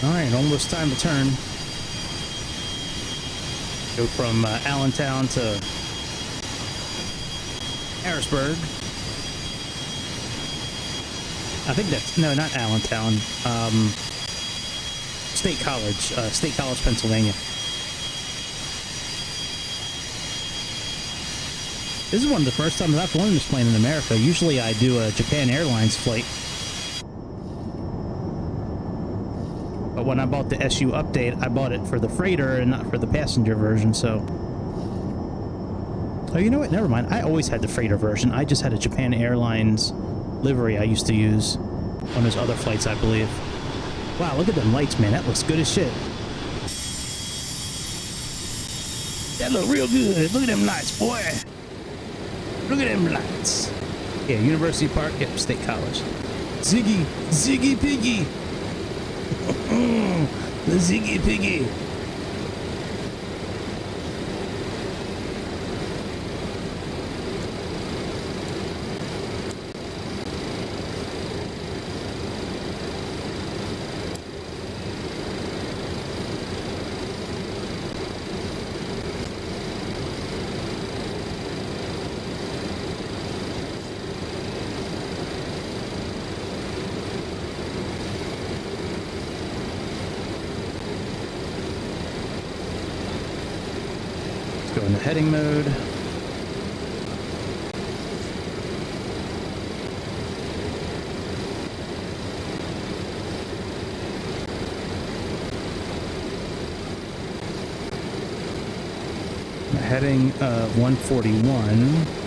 Alright, almost time to turn. Go from Allentown to Harrisburg. I think that's, no, not Allentown. State College, Pennsylvania. This is one of the first times I've flown this plane in America. Usually I do a Japan Airlines flight. But when I bought the SU update, I bought it for the freighter and not for the passenger version, so... Oh, you know what? Never mind. I always had the freighter version. I just had a Japan Airlines livery I used to use on those other flights, I believe. Wow, look at them lights, man. That looks good as shit. That look real good. Look at them lights, boy. Look at them lights. Yeah, University Park. Yep, State College. Ziggy Piggy. The Ziggy Piggy. Go into heading mode. A heading of 141.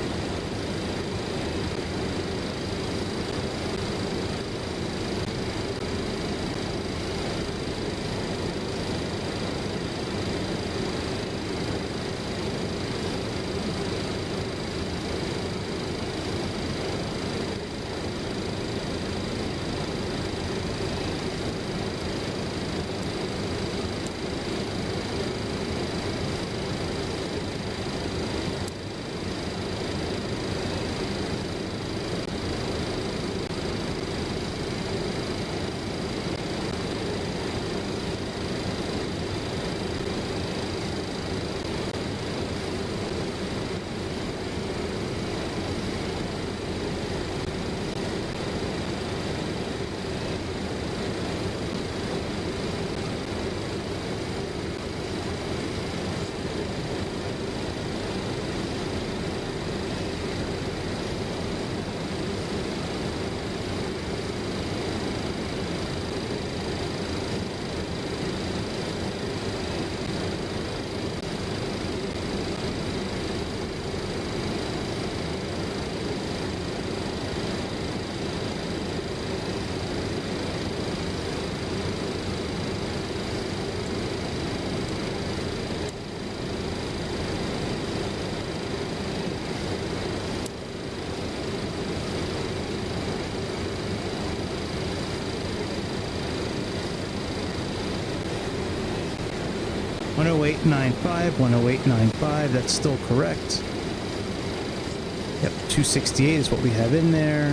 .10895, 10895, that's still correct. Yep, 268 is what we have in there.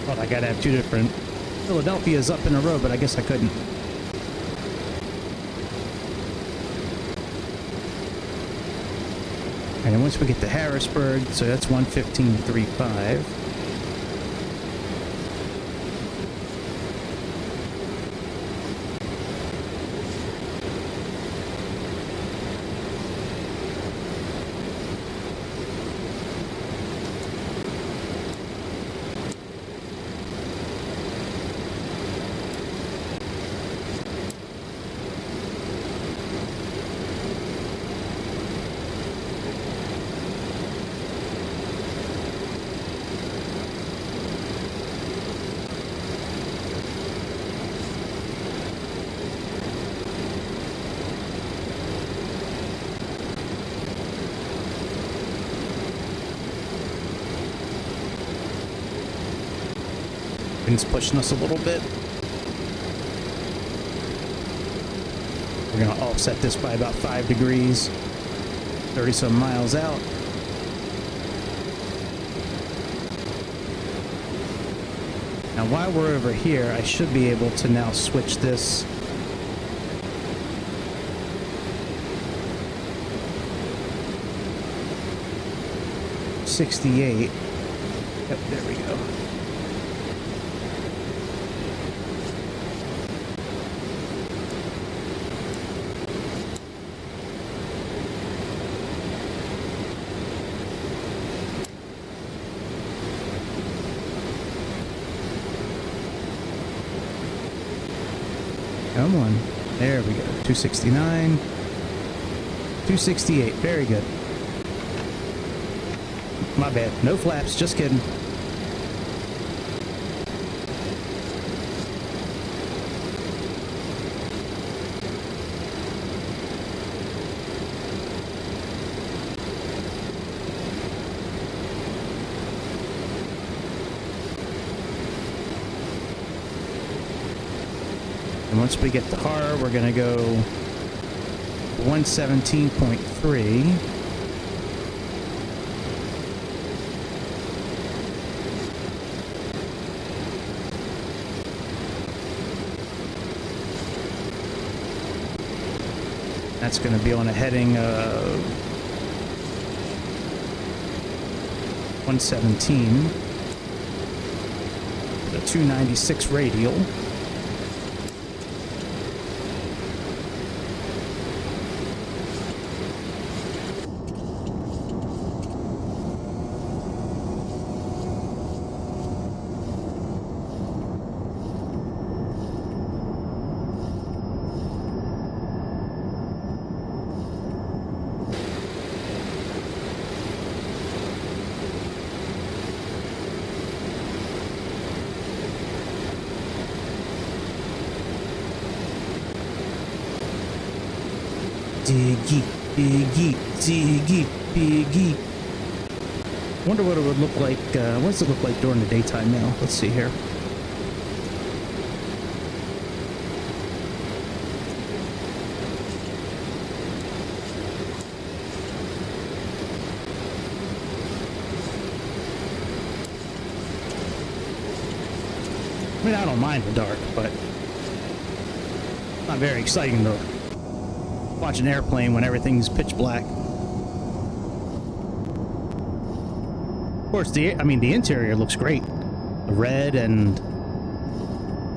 Well, I gotta have two different Philadelphia's up in a row, but I guess I couldn't. And then once we get to Harrisburg, so that's 115.35. Wind's pushing us a little bit. We're going to offset this by about 5 degrees, 30 some miles out. Now while we're over here, I should be able to now switch this. $68. Yep, there we go. Come on. There we go. 269. 268. Very good. My bad. No flaps. Just kidding. And once we get the car, we're going to go 117.3. That's going to be on a heading of 117. The 296 radial. Diggy, diggy, diggy, diggy. Wonder what it would look like. What does it look like during the daytime now? Let's see here. I mean, I don't mind the dark, but not very exciting though. Watch an airplane when everything's pitch black. Of course, the interior looks great. The red and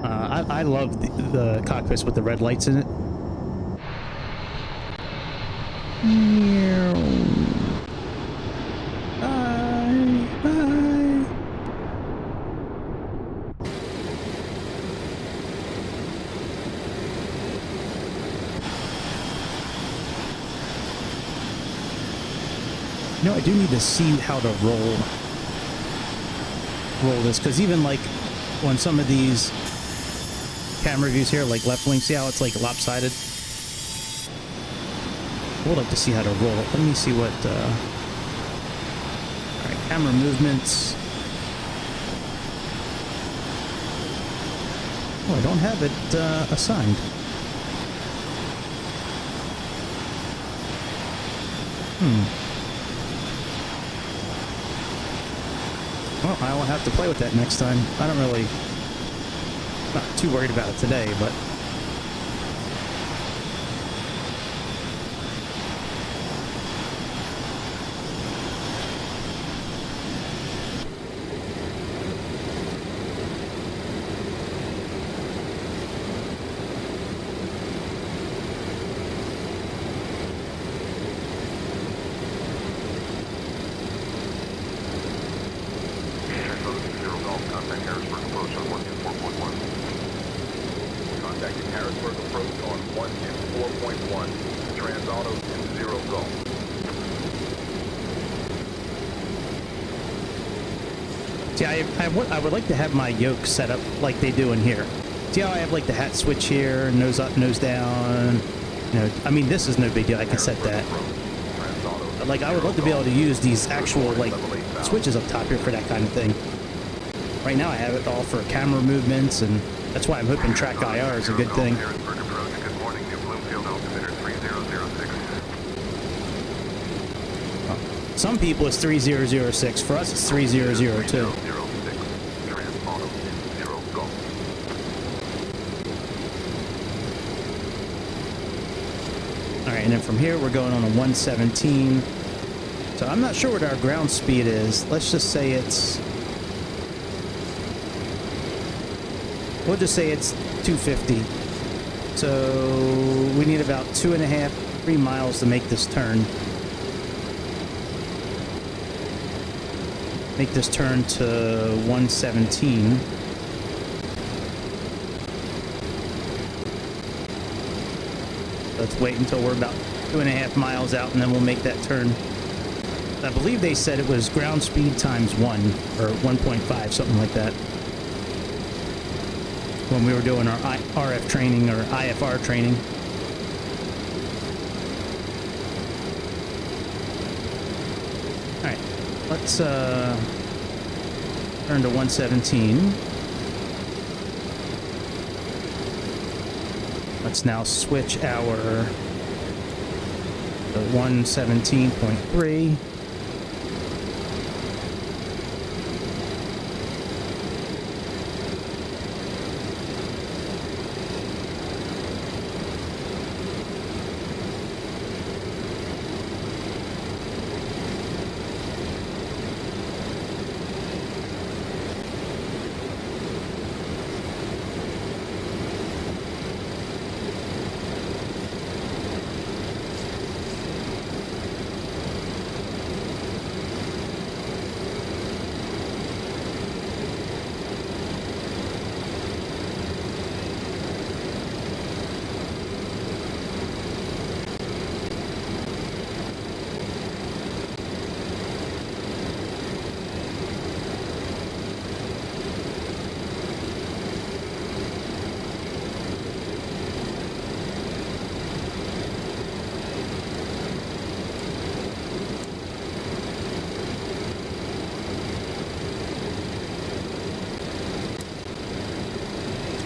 I love the cockpits with the red lights in it. Bye, bye. You know, I do need to see how to roll this, because even like on some of these camera views here, like left wing, see how it's like lopsided? I would like to see how to roll it. Let me see what, alright, camera movements. Oh, I don't have it assigned. Well, I will have to play with that next time. I don't really... not too worried about it today, but... Transauto 20 Golf. See, I would like to have my yoke set up like they do in here. See how I have like the hat switch here, nose up, nose down. You know, I mean, this is no big deal. I can set that. But, like, I would love to be able to use these actual like switches up top here for that kind of thing. Right now, I have it all for camera movements, and that's why I'm hoping track IR is a good thing. Some people it's 3006. For us, it's 3002. And then from here, we're going on a 117. So I'm not sure what our ground speed is. Let's just say we'll just say it's 250. So we need about 2.5, 3 miles to make this turn. Make this turn to 117. Let's wait until we're about 2.5 miles out, and then we'll make that turn. I believe they said it was ground speed times 1 or 1.5, something like that, when we were doing our RF training or IFR training. All right, let's turn to 117. Let's now switch our 117.3.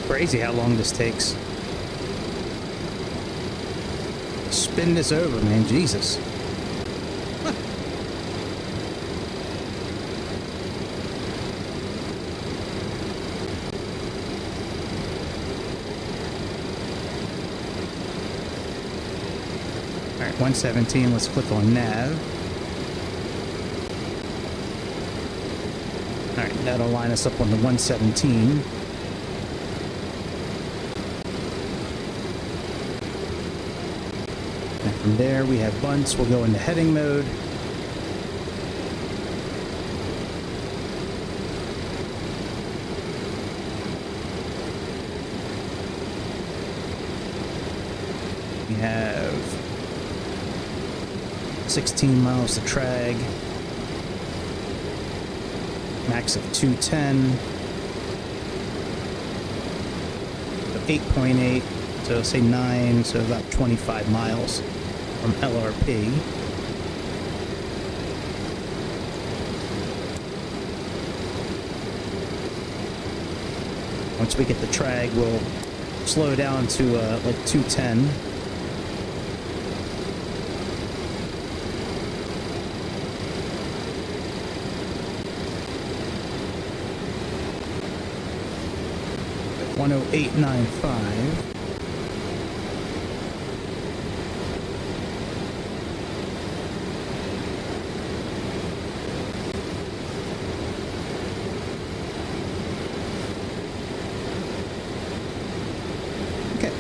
Crazy how long this takes. Spin this over, man. Jesus. Alright, 117. Let's click on nav. Alright, that'll line us up on the 117. From there, we have bunts. We'll go into heading mode. We have 16 miles to trag. Max of 210. 8.8. So say 9, so about 25 miles. From LRP. Once we get the trag, we'll slow down to like 210. At 108.95.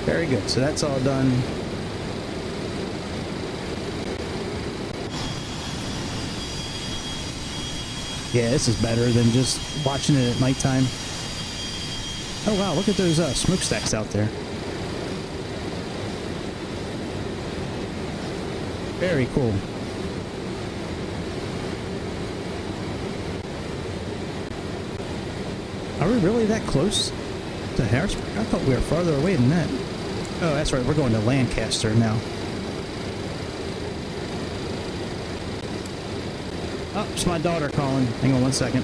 Very good. So that's all done. Yeah, this is better than just watching it at nighttime. Oh wow, look at those smokestacks out there. Very cool. Are we really that close to Harrisburg? I thought we were farther away than that. Oh, that's right. We're going to Lancaster now. Oh, it's my daughter calling. Hang on one second.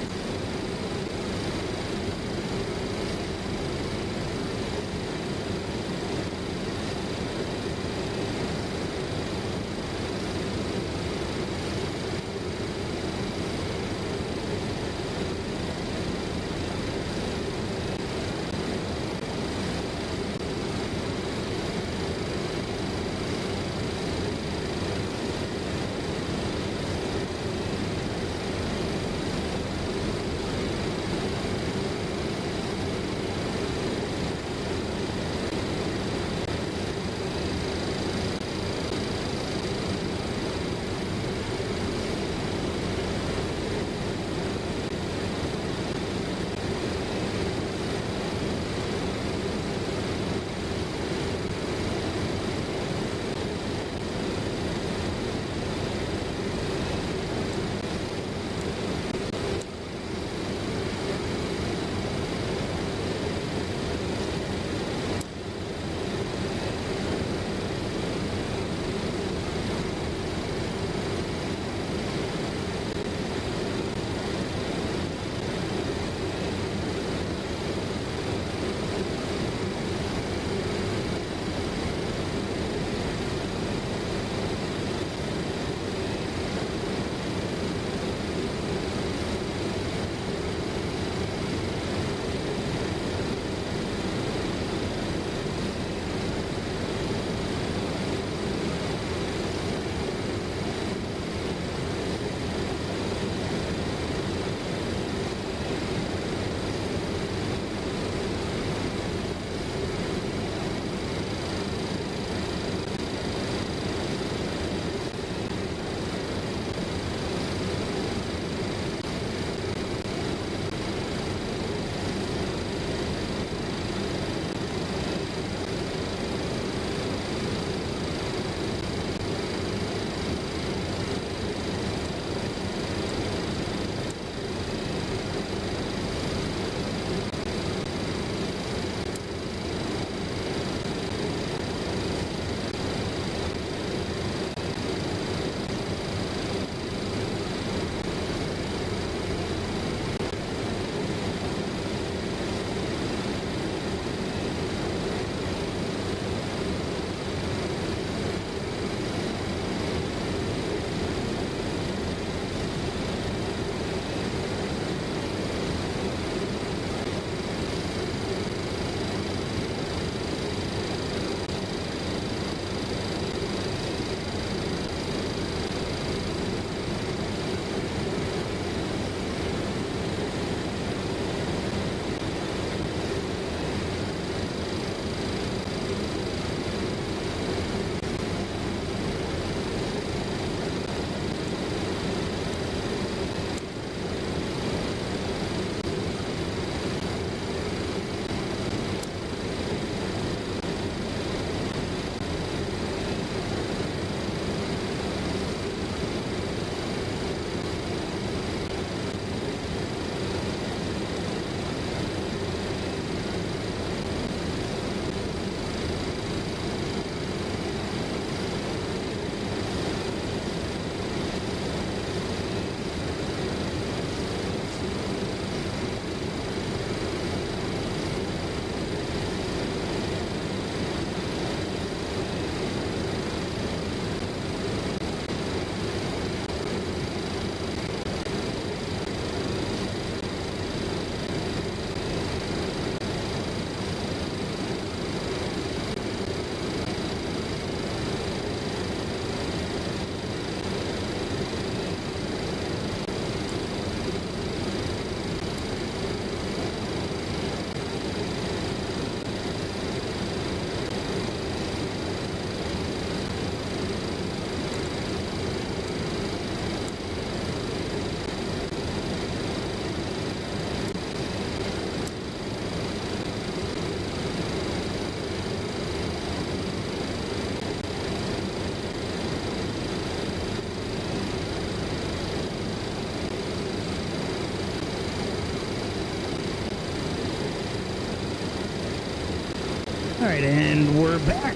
All right, and we're back.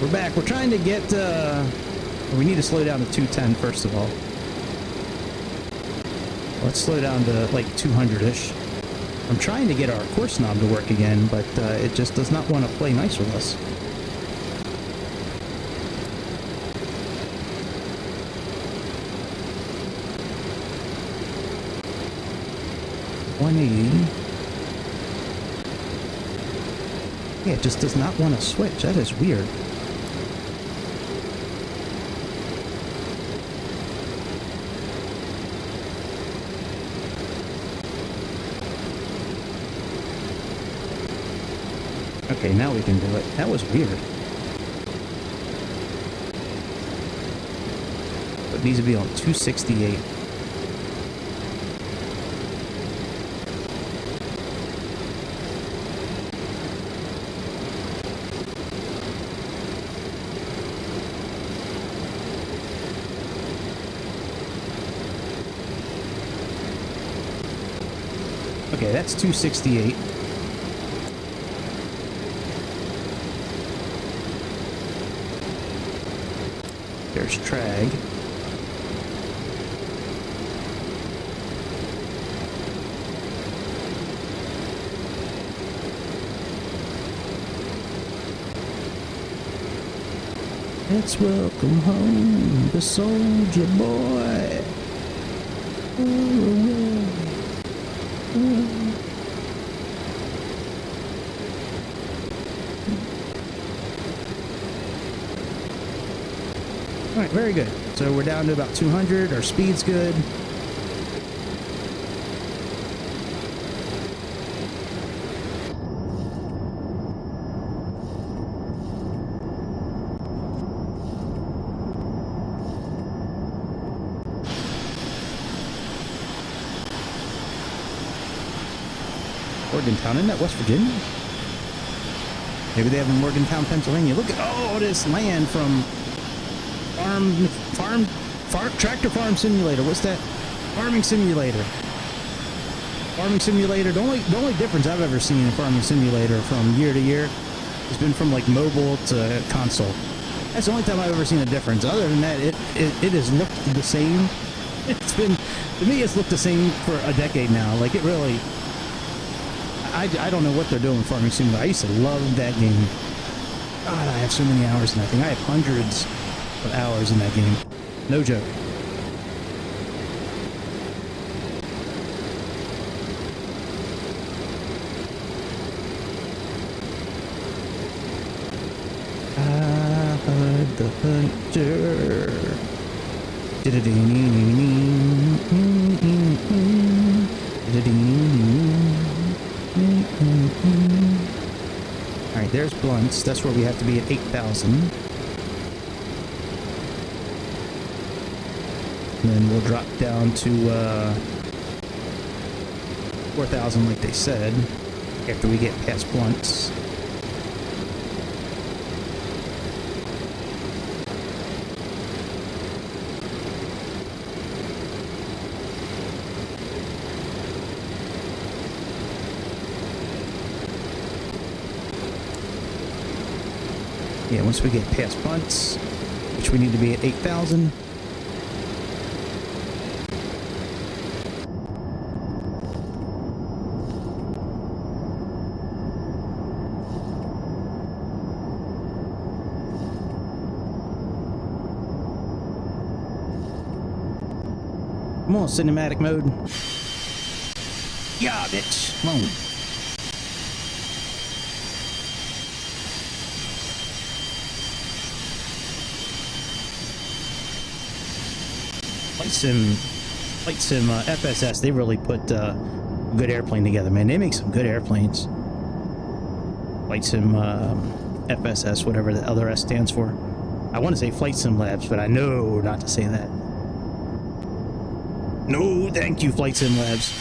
We're back. We're trying to get, we need to slow down to 210 first of all. Let's slow down to like 200-ish. I'm trying to get our course knob to work again, but it just does not want to play nice with us. Yeah, it just does not want to switch. That is weird. Okay, now we can do it. That was weird. It needs to be on 268. Okay, that's 268. There's Trag. Let's welcome home the soldier boy. Alright, very good. So we're down to about 200. Our speed's good. Morgantown, isn't that West Virginia? Maybe they have in Morgantown, Pennsylvania. Look at all this land from Tractor Farm Simulator. What's that? Farming Simulator. Farming Simulator. The only difference I've ever seen in Farming Simulator from year to year has been from like mobile to console. That's the only time I've ever seen a difference. Other than that, it has looked the same. It's been, to me, it's looked the same for a decade now. Like it really. I don't know what they're doing in Farming Simulator. I used to love that game. God, I have so many hours in that thing. I have hundreds of hours in that game. No joke. I heard the hunter. Alright, there's blunts. That's where we have to be at 8,000. And then we'll drop down to 4,000 like they said, after we get past blunts. Yeah, once we get past blunts, which we need to be at 8,000. Come on, cinematic mode. Yeah, bitch. Come on. Flight Sim FSS, they really put a good airplane together, man. They make some good airplanes. Flight Sim FSS, whatever the other S stands for. I want to say Flight Sim Labs, but I know not to say that. No, thank you, Flight Sim Labs.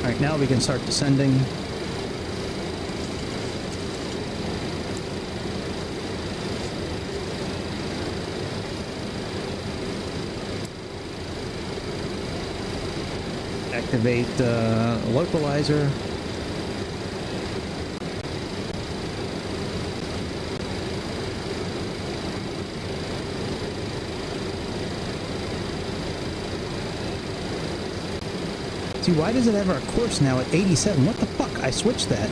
Alright, now we can start descending. Activate localizer. See, why does it have our course now at 87? What the fuck? I switched that.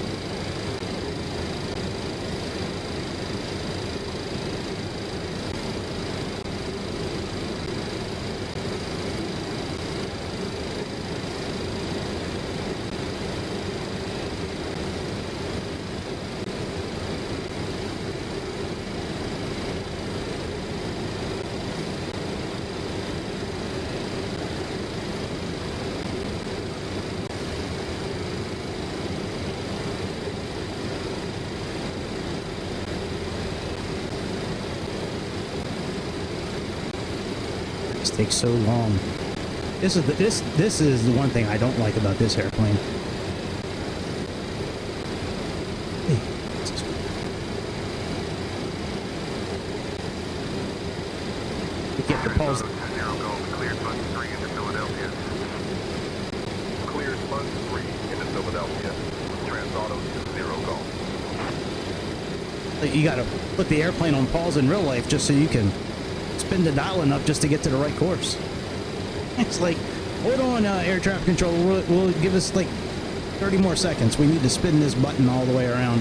Takes so long. This is the one thing I don't like about this airplane. Hey, what's this one? We get the pulse. Cleared bus 3 into Philadelphia. Cleared bus 3 into Philadelphia. Transauto 20 golf. You gotta put the airplane on pause in real life just so you can spin the dial enough just to get to the right course. It's like, hold on, air traffic control, we'll give us like 30 more seconds. We need to spin this button all the way around.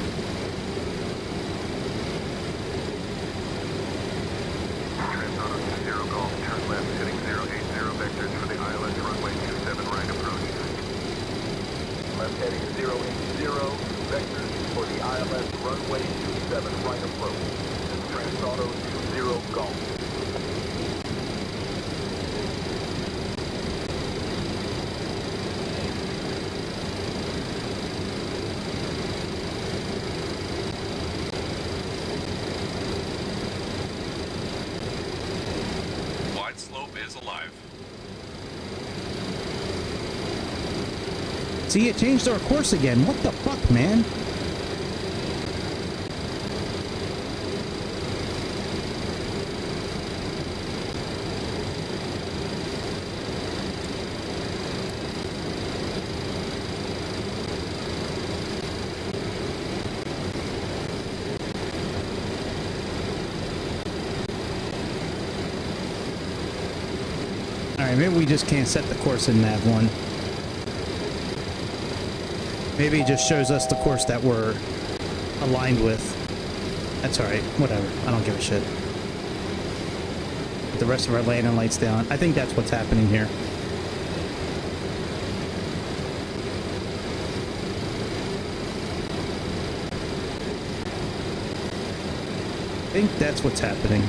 Transauto 20 golf, turn left, heading 080 vectors for the ILS runway 27 right approach. Left heading 080 vectors for the ILS runway 27 right approach. Transauto 20 golf. See, it changed our course again. What the fuck, man? Alright, maybe we just can't set the course in nav 1. Maybe it just shows us the course that we're aligned with. That's alright, whatever. I don't give a shit. Put the rest of our landing lights down. I think that's what's happening here. I think that's what's happening.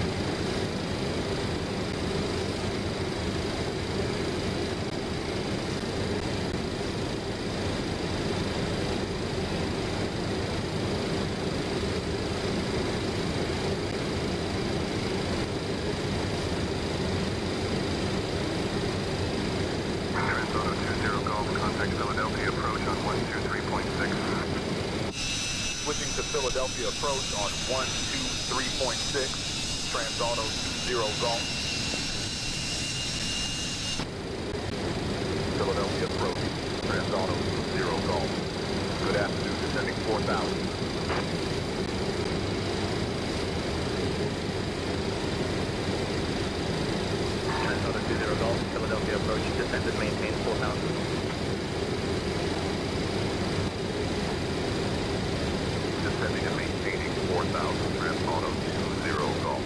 Philadelphia approach on 123.6, Transauto 20 golf. Philadelphia approach, Transauto 20 golf. Good afternoon, descending 4,000. Transauto 20 golf, Philadelphia approach, descend and maintain 4,000. Descending and maintaining 4,000, Transauto 20 golf.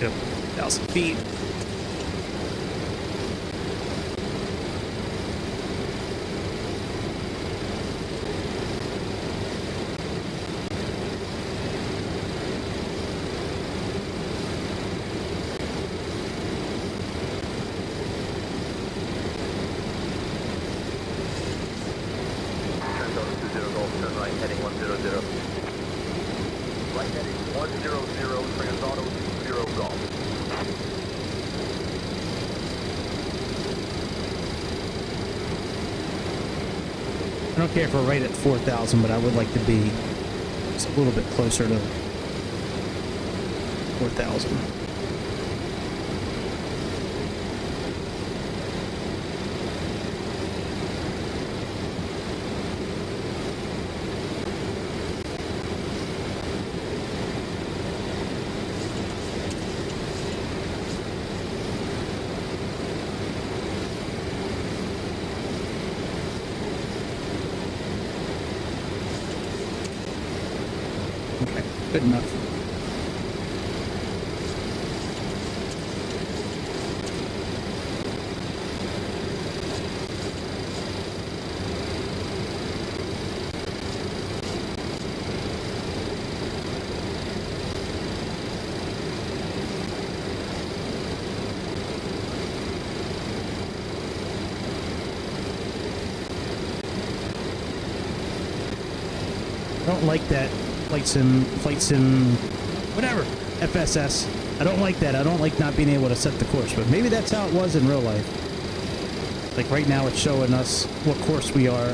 Yep, 1,000 feet. 100 Transauto 20 Golf. I don't care if we're right at 4,000, but I would like to be just a little bit closer to 4,000. Okay, good enough. I don't like that flight sim, whatever, FSS. I don't like that. I don't like not being able to set the course, but maybe that's how it was in real life. Like right now it's showing us what course we are,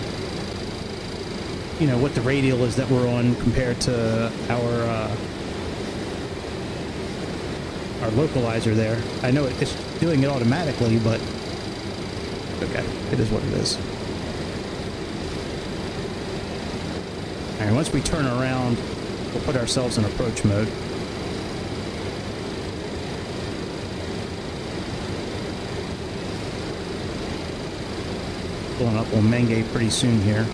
you know, what the radial is that we're on compared to our localizer there. I know it's doing it automatically, but okay, it is what it is. Alright, once we turn around, we'll put ourselves in approach mode. Pulling up on Menge pretty soon here.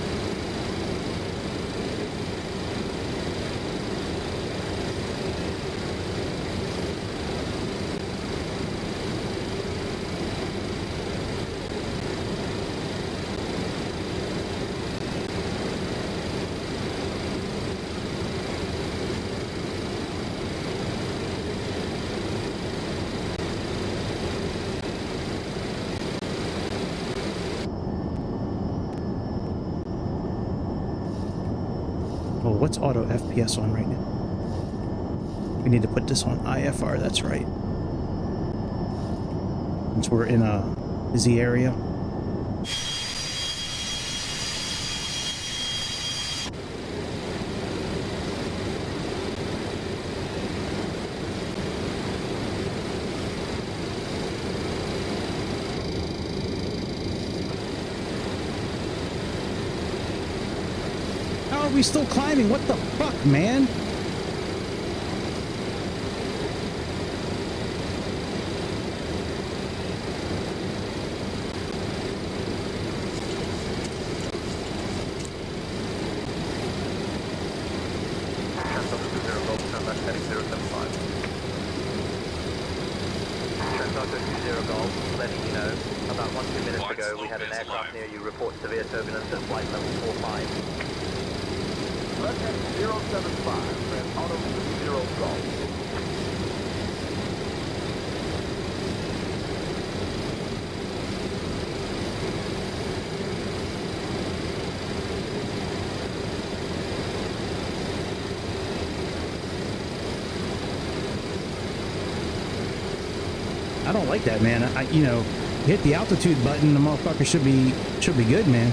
Oh, what's auto FPS on right now? We need to put this on IFR, that's right. Since we're in a busy area. How are we still climbing? What the fuck, man? Transauto 20 Golf, letting you know, about 1-2 minutes ago we had an aircraft near you report severe turbulence at flight level 45. Left heading 075, Transauto 20 Golf. I don't like that, man. You know, hit the altitude button, the motherfucker should be good, man.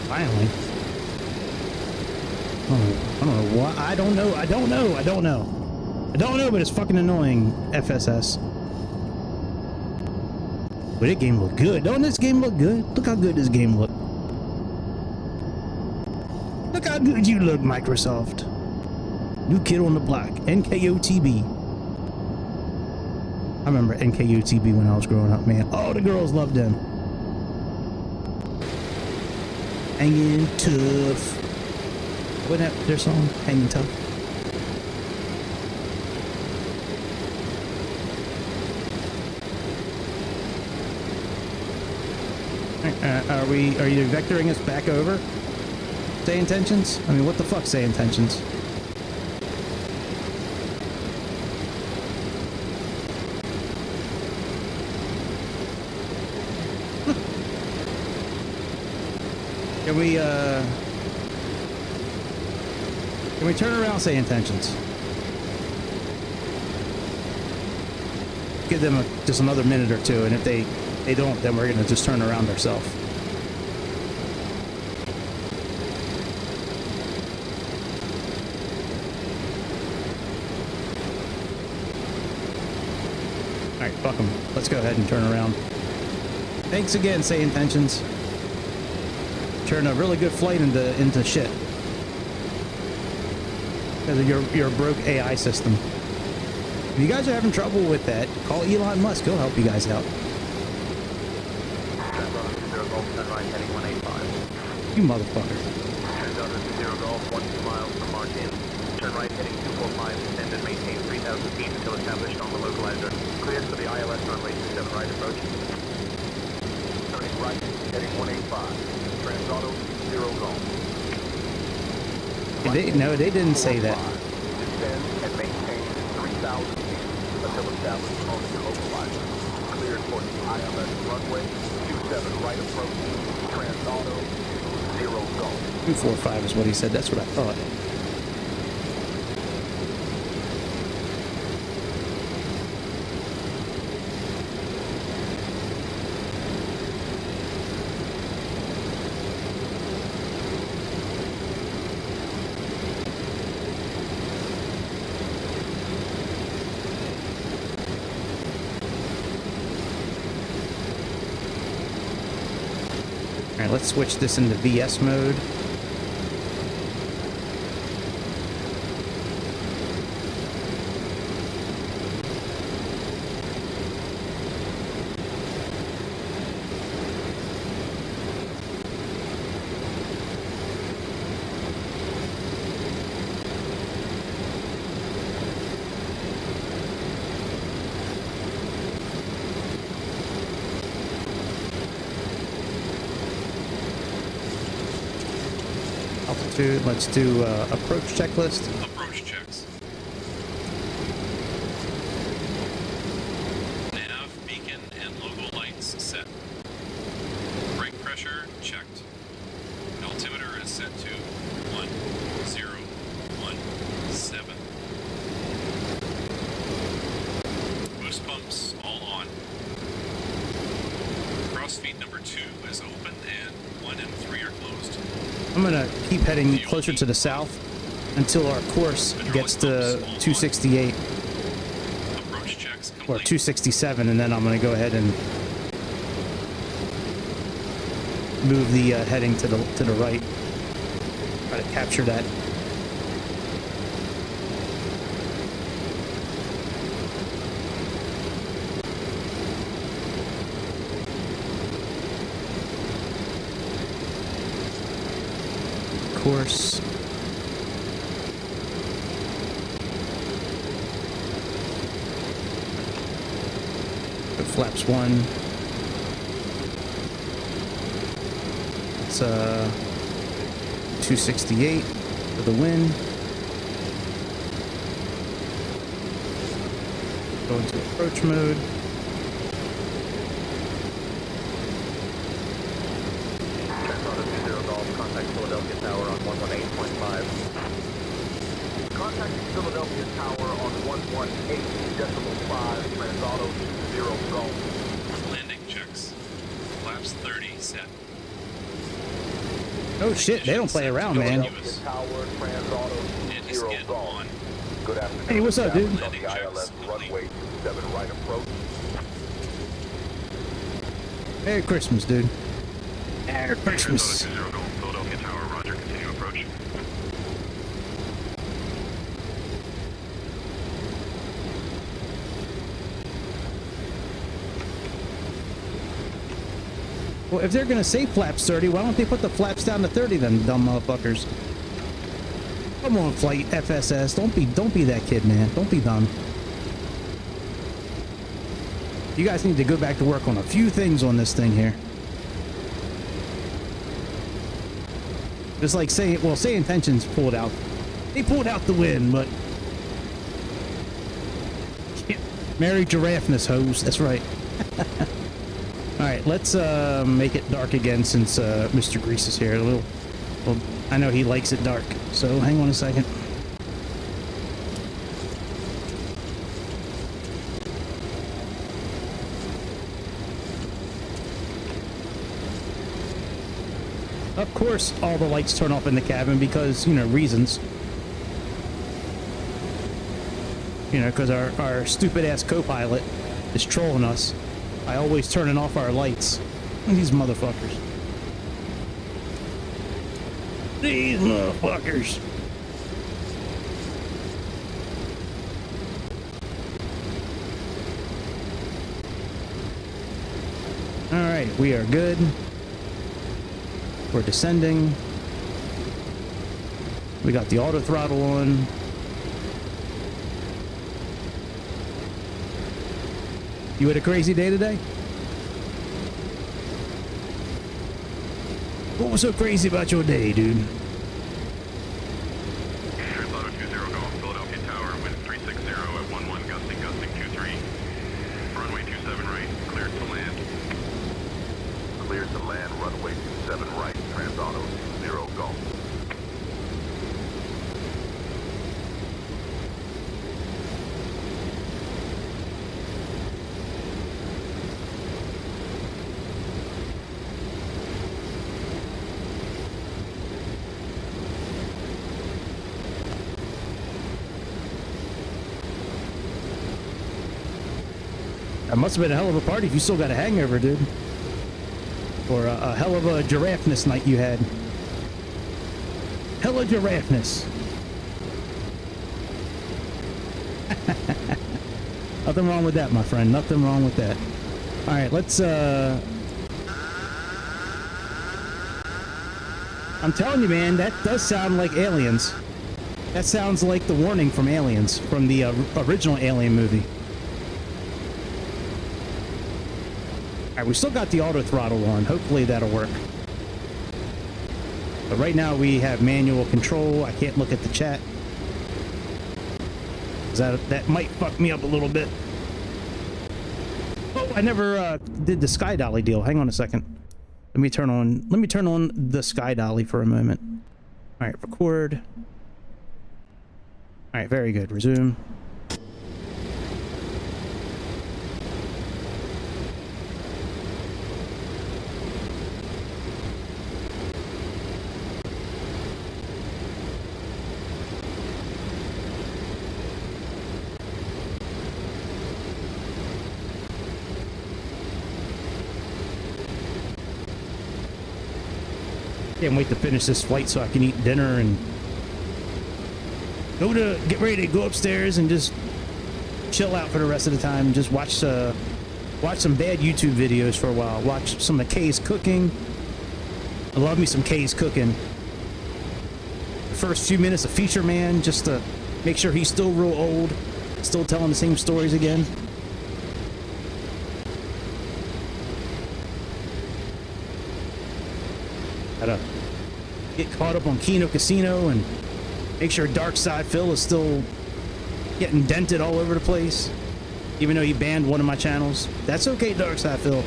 Finally. I don't know what. I don't know, but it's fucking annoying, FSS. But this game look good. Don't this game look good? Look how good this game look. Look how good you look, Microsoft. New kid on the block. NKOTB. I remember NKOTB when I was growing up, man. Oh, the girls loved them. Hanging tough. Wasn't that their song? Hanging tough. Are you vectoring us back over? Say intentions? I mean, what the fuck, say intentions? Can we turn around, say intentions? Give them just another minute or two, and if they don't, then we're gonna just turn around ourselves. Alright, fuck them. Let's go ahead and turn around. Thanks again, say intentions. Turn a really good flight into shit. Because of your broke AI system. If you guys are having trouble with that, call Elon Musk. He'll help you guys out. You motherfucker. Transauto 0 Golf, 12 miles from Mark in. Turn right heading 245, descend and maintain 3,000 feet until established on the localizer. Cleared for the ILS runway 27 right approach. Turning right, heading 185. Transauto 0 Golf. No, they didn't say that. Descend and maintain 3,000 feet until established on the localizer. Cleared for the ILS runway 27 right approach. Transauto 0 Golf. 245 is what he said. That's what I thought. All right, let's switch this into VS mode. Altitude, let's do approach checklist. Approach checks. Nav, beacon, and logo lights set. Brake pressure checked. Altimeter is set to 1017. Boost pumps all on. Cross feed number 2 is open and 1 and 3 are closed. I'm gonna keep heading closer to the south until our course gets to 268 Approach checks or complete. 267, and then I'm gonna go ahead and move the heading to the right. Try to capture that. Course. Flaps 1. It's 268 for the wind. Go into approach mode. Contact Philadelphia Tower on 118.5. Contact Philadelphia Tower on 118.5. Transauto 0 Golf. Landing checks. Flaps 30 set. Oh shit, they don't play around, man. Philadelphia Tower, Transauto 0 Golf. Good afternoon. Hey, what's up, dude? On the ILS runway 27 right approach. Merry Christmas, dude. Merry Christmas. Philadelphia Tower, roger, continue approach. Well, if they're gonna say flaps 30, why don't they put the flaps down to 30 then, dumb motherfuckers? Come on, Flight FSS. Don't be that kid, man. Don't be dumb. You guys need to go back to work on a few things on this thing here. Just like say intentions pulled out. They pulled out the win, but Merry Giraffeness hose. That's right. All right, let's make it dark again since Mr. Grease is here. Well, I know he likes it dark, so hang on a second. Of course, all the lights turn off in the cabin because, you know, reasons. You know, because our stupid-ass co-pilot is trolling us by always turning off our lights. These motherfuckers. These motherfuckers. Alright, we are good. We're descending. We got the auto throttle on. You had a crazy day today? What was so crazy about your day, dude? Transauto 20 Golf, Philadelphia Tower, wind 360 at 11, gusting 23. Runway 27 right, cleared to land. Cleared to land, runway 27 right, Transauto 20 Golf. That must have been a hell of a party if you still got a hangover, dude. Or a hell of a giraffeness night you had. Hella giraffeness. Nothing wrong with that, my friend. Nothing wrong with that. Alright, let's I'm telling you, man, that does sound like Aliens. That sounds like the warning from Aliens, from the original Alien movie. Alright, we still got the auto throttle on. Hopefully that'll work. But right now we have manual control. I can't look at the chat. That might fuck me up a little bit. Oh, I never did the sky dolly deal. Hang on a second. Let me turn on the sky dolly for a moment. Alright, record. Alright, very good. Resume. Can't wait to finish this flight so I can eat dinner and get ready to go upstairs and just chill out for the rest of the time. Just watch some bad YouTube videos for a while. Watch some of Kay's cooking. I love me some Kay's cooking. The first few minutes of Feature Man, just to make sure he's still real old, still telling the same stories again. Gotta get caught up on Kino Casino and make sure Dark Side Phil is still getting dented all over the place, even though he banned one of my channels. That's okay, Dark Side Phil.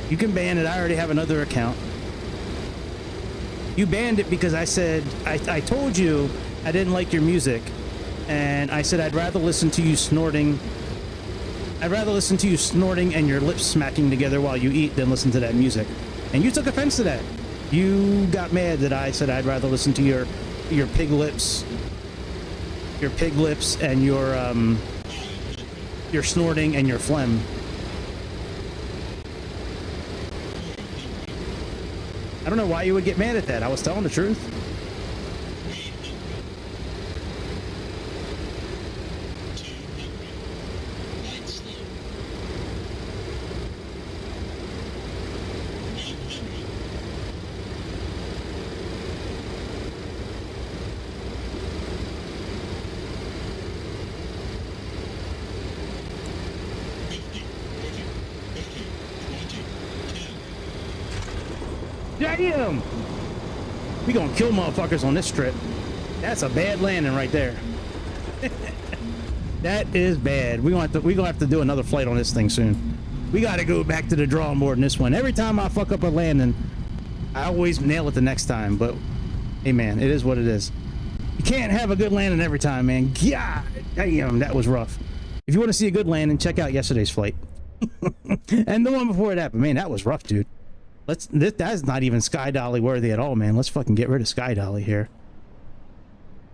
You can ban it. I already have another account. You banned it because I said I told you I didn't like your music, and I said I'd rather listen to you snorting. I'd rather listen to you snorting and your lips smacking together while you eat than listen to that music. And you took offense to that. You got mad that I said I'd rather listen to your pig lips and your snorting and your phlegm. I don't know why you would get mad at that. I was telling the truth. Damn. We gonna kill motherfuckers on this strip. That's a bad landing right there. That is bad. We gonna have to do another flight on this thing soon. We gotta go back to the drawing board in this one. Every time I fuck up a landing, I always nail it the next time. But hey, man, it is what it is. You can't have a good landing every time, man. God damn, that was rough. If you want to see a good landing, check out yesterday's flight. And the one before it happened, man, that was rough, dude. That's not even Sky Dolly worthy at all, man. Let's fucking get rid of Sky Dolly here.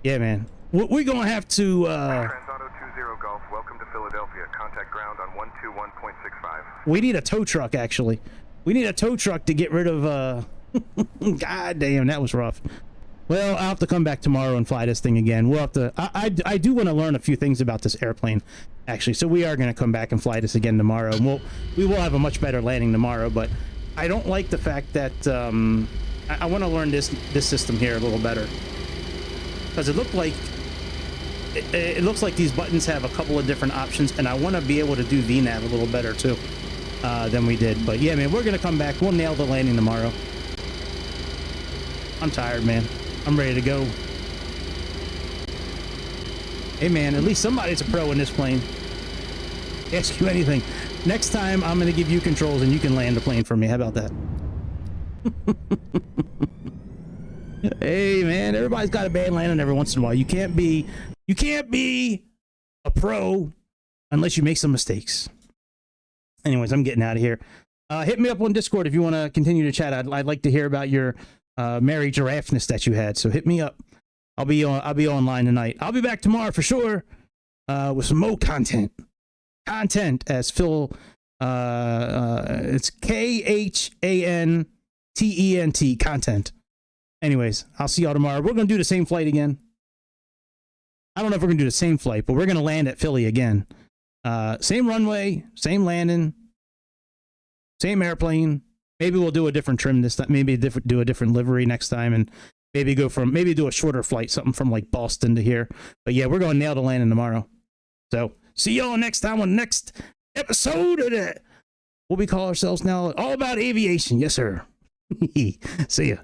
Yeah, man. We're gonna have to. Transauto 20 Golf, welcome to Philadelphia. Contact ground on 121.65. We need a tow truck, actually. We need a tow truck to get rid of. God damn, that was rough. Well, I'll have to come back tomorrow and fly this thing again. We'll have to. I do want to learn a few things about this airplane, actually. So we are going to come back and fly this again tomorrow. And we will have a much better landing tomorrow. But I don't like the fact that I want to learn this system here a little better, because it looks like these buttons have a couple of different options, and I want to be able to do VNAV a little better too than we did. But yeah, man, we're going to come back. We'll nail the landing tomorrow. I'm tired, man. I'm ready to go. Hey, man, at least somebody's a pro in this plane. Ask you anything. Next time, I'm going to give you controls and you can land the plane for me. How about that? Hey, man, everybody's got a bad landing every once in a while. You can't be a pro unless you make some mistakes. Anyways, I'm getting out of here. Hit me up on Discord if you want to continue to chat. I'd like to hear about your merry giraffeness that you had. So hit me up. I'll be online tonight. I'll be back tomorrow for sure with some more content. As Phil, it's KHANTENT content. Anyways, I'll see y'all tomorrow. We're gonna do the same flight again. I don't know if we're gonna do the same flight, but we're gonna land at Philly again. Same runway, same landing, same airplane. Maybe we'll do a different trim this time. Maybe do a different livery next time, and maybe do a shorter flight, something from like Boston to here. But yeah, we're going to nail the landing tomorrow. So see y'all next time on the next episode of that. What we call ourselves now, all about aviation. Yes, sir. See ya.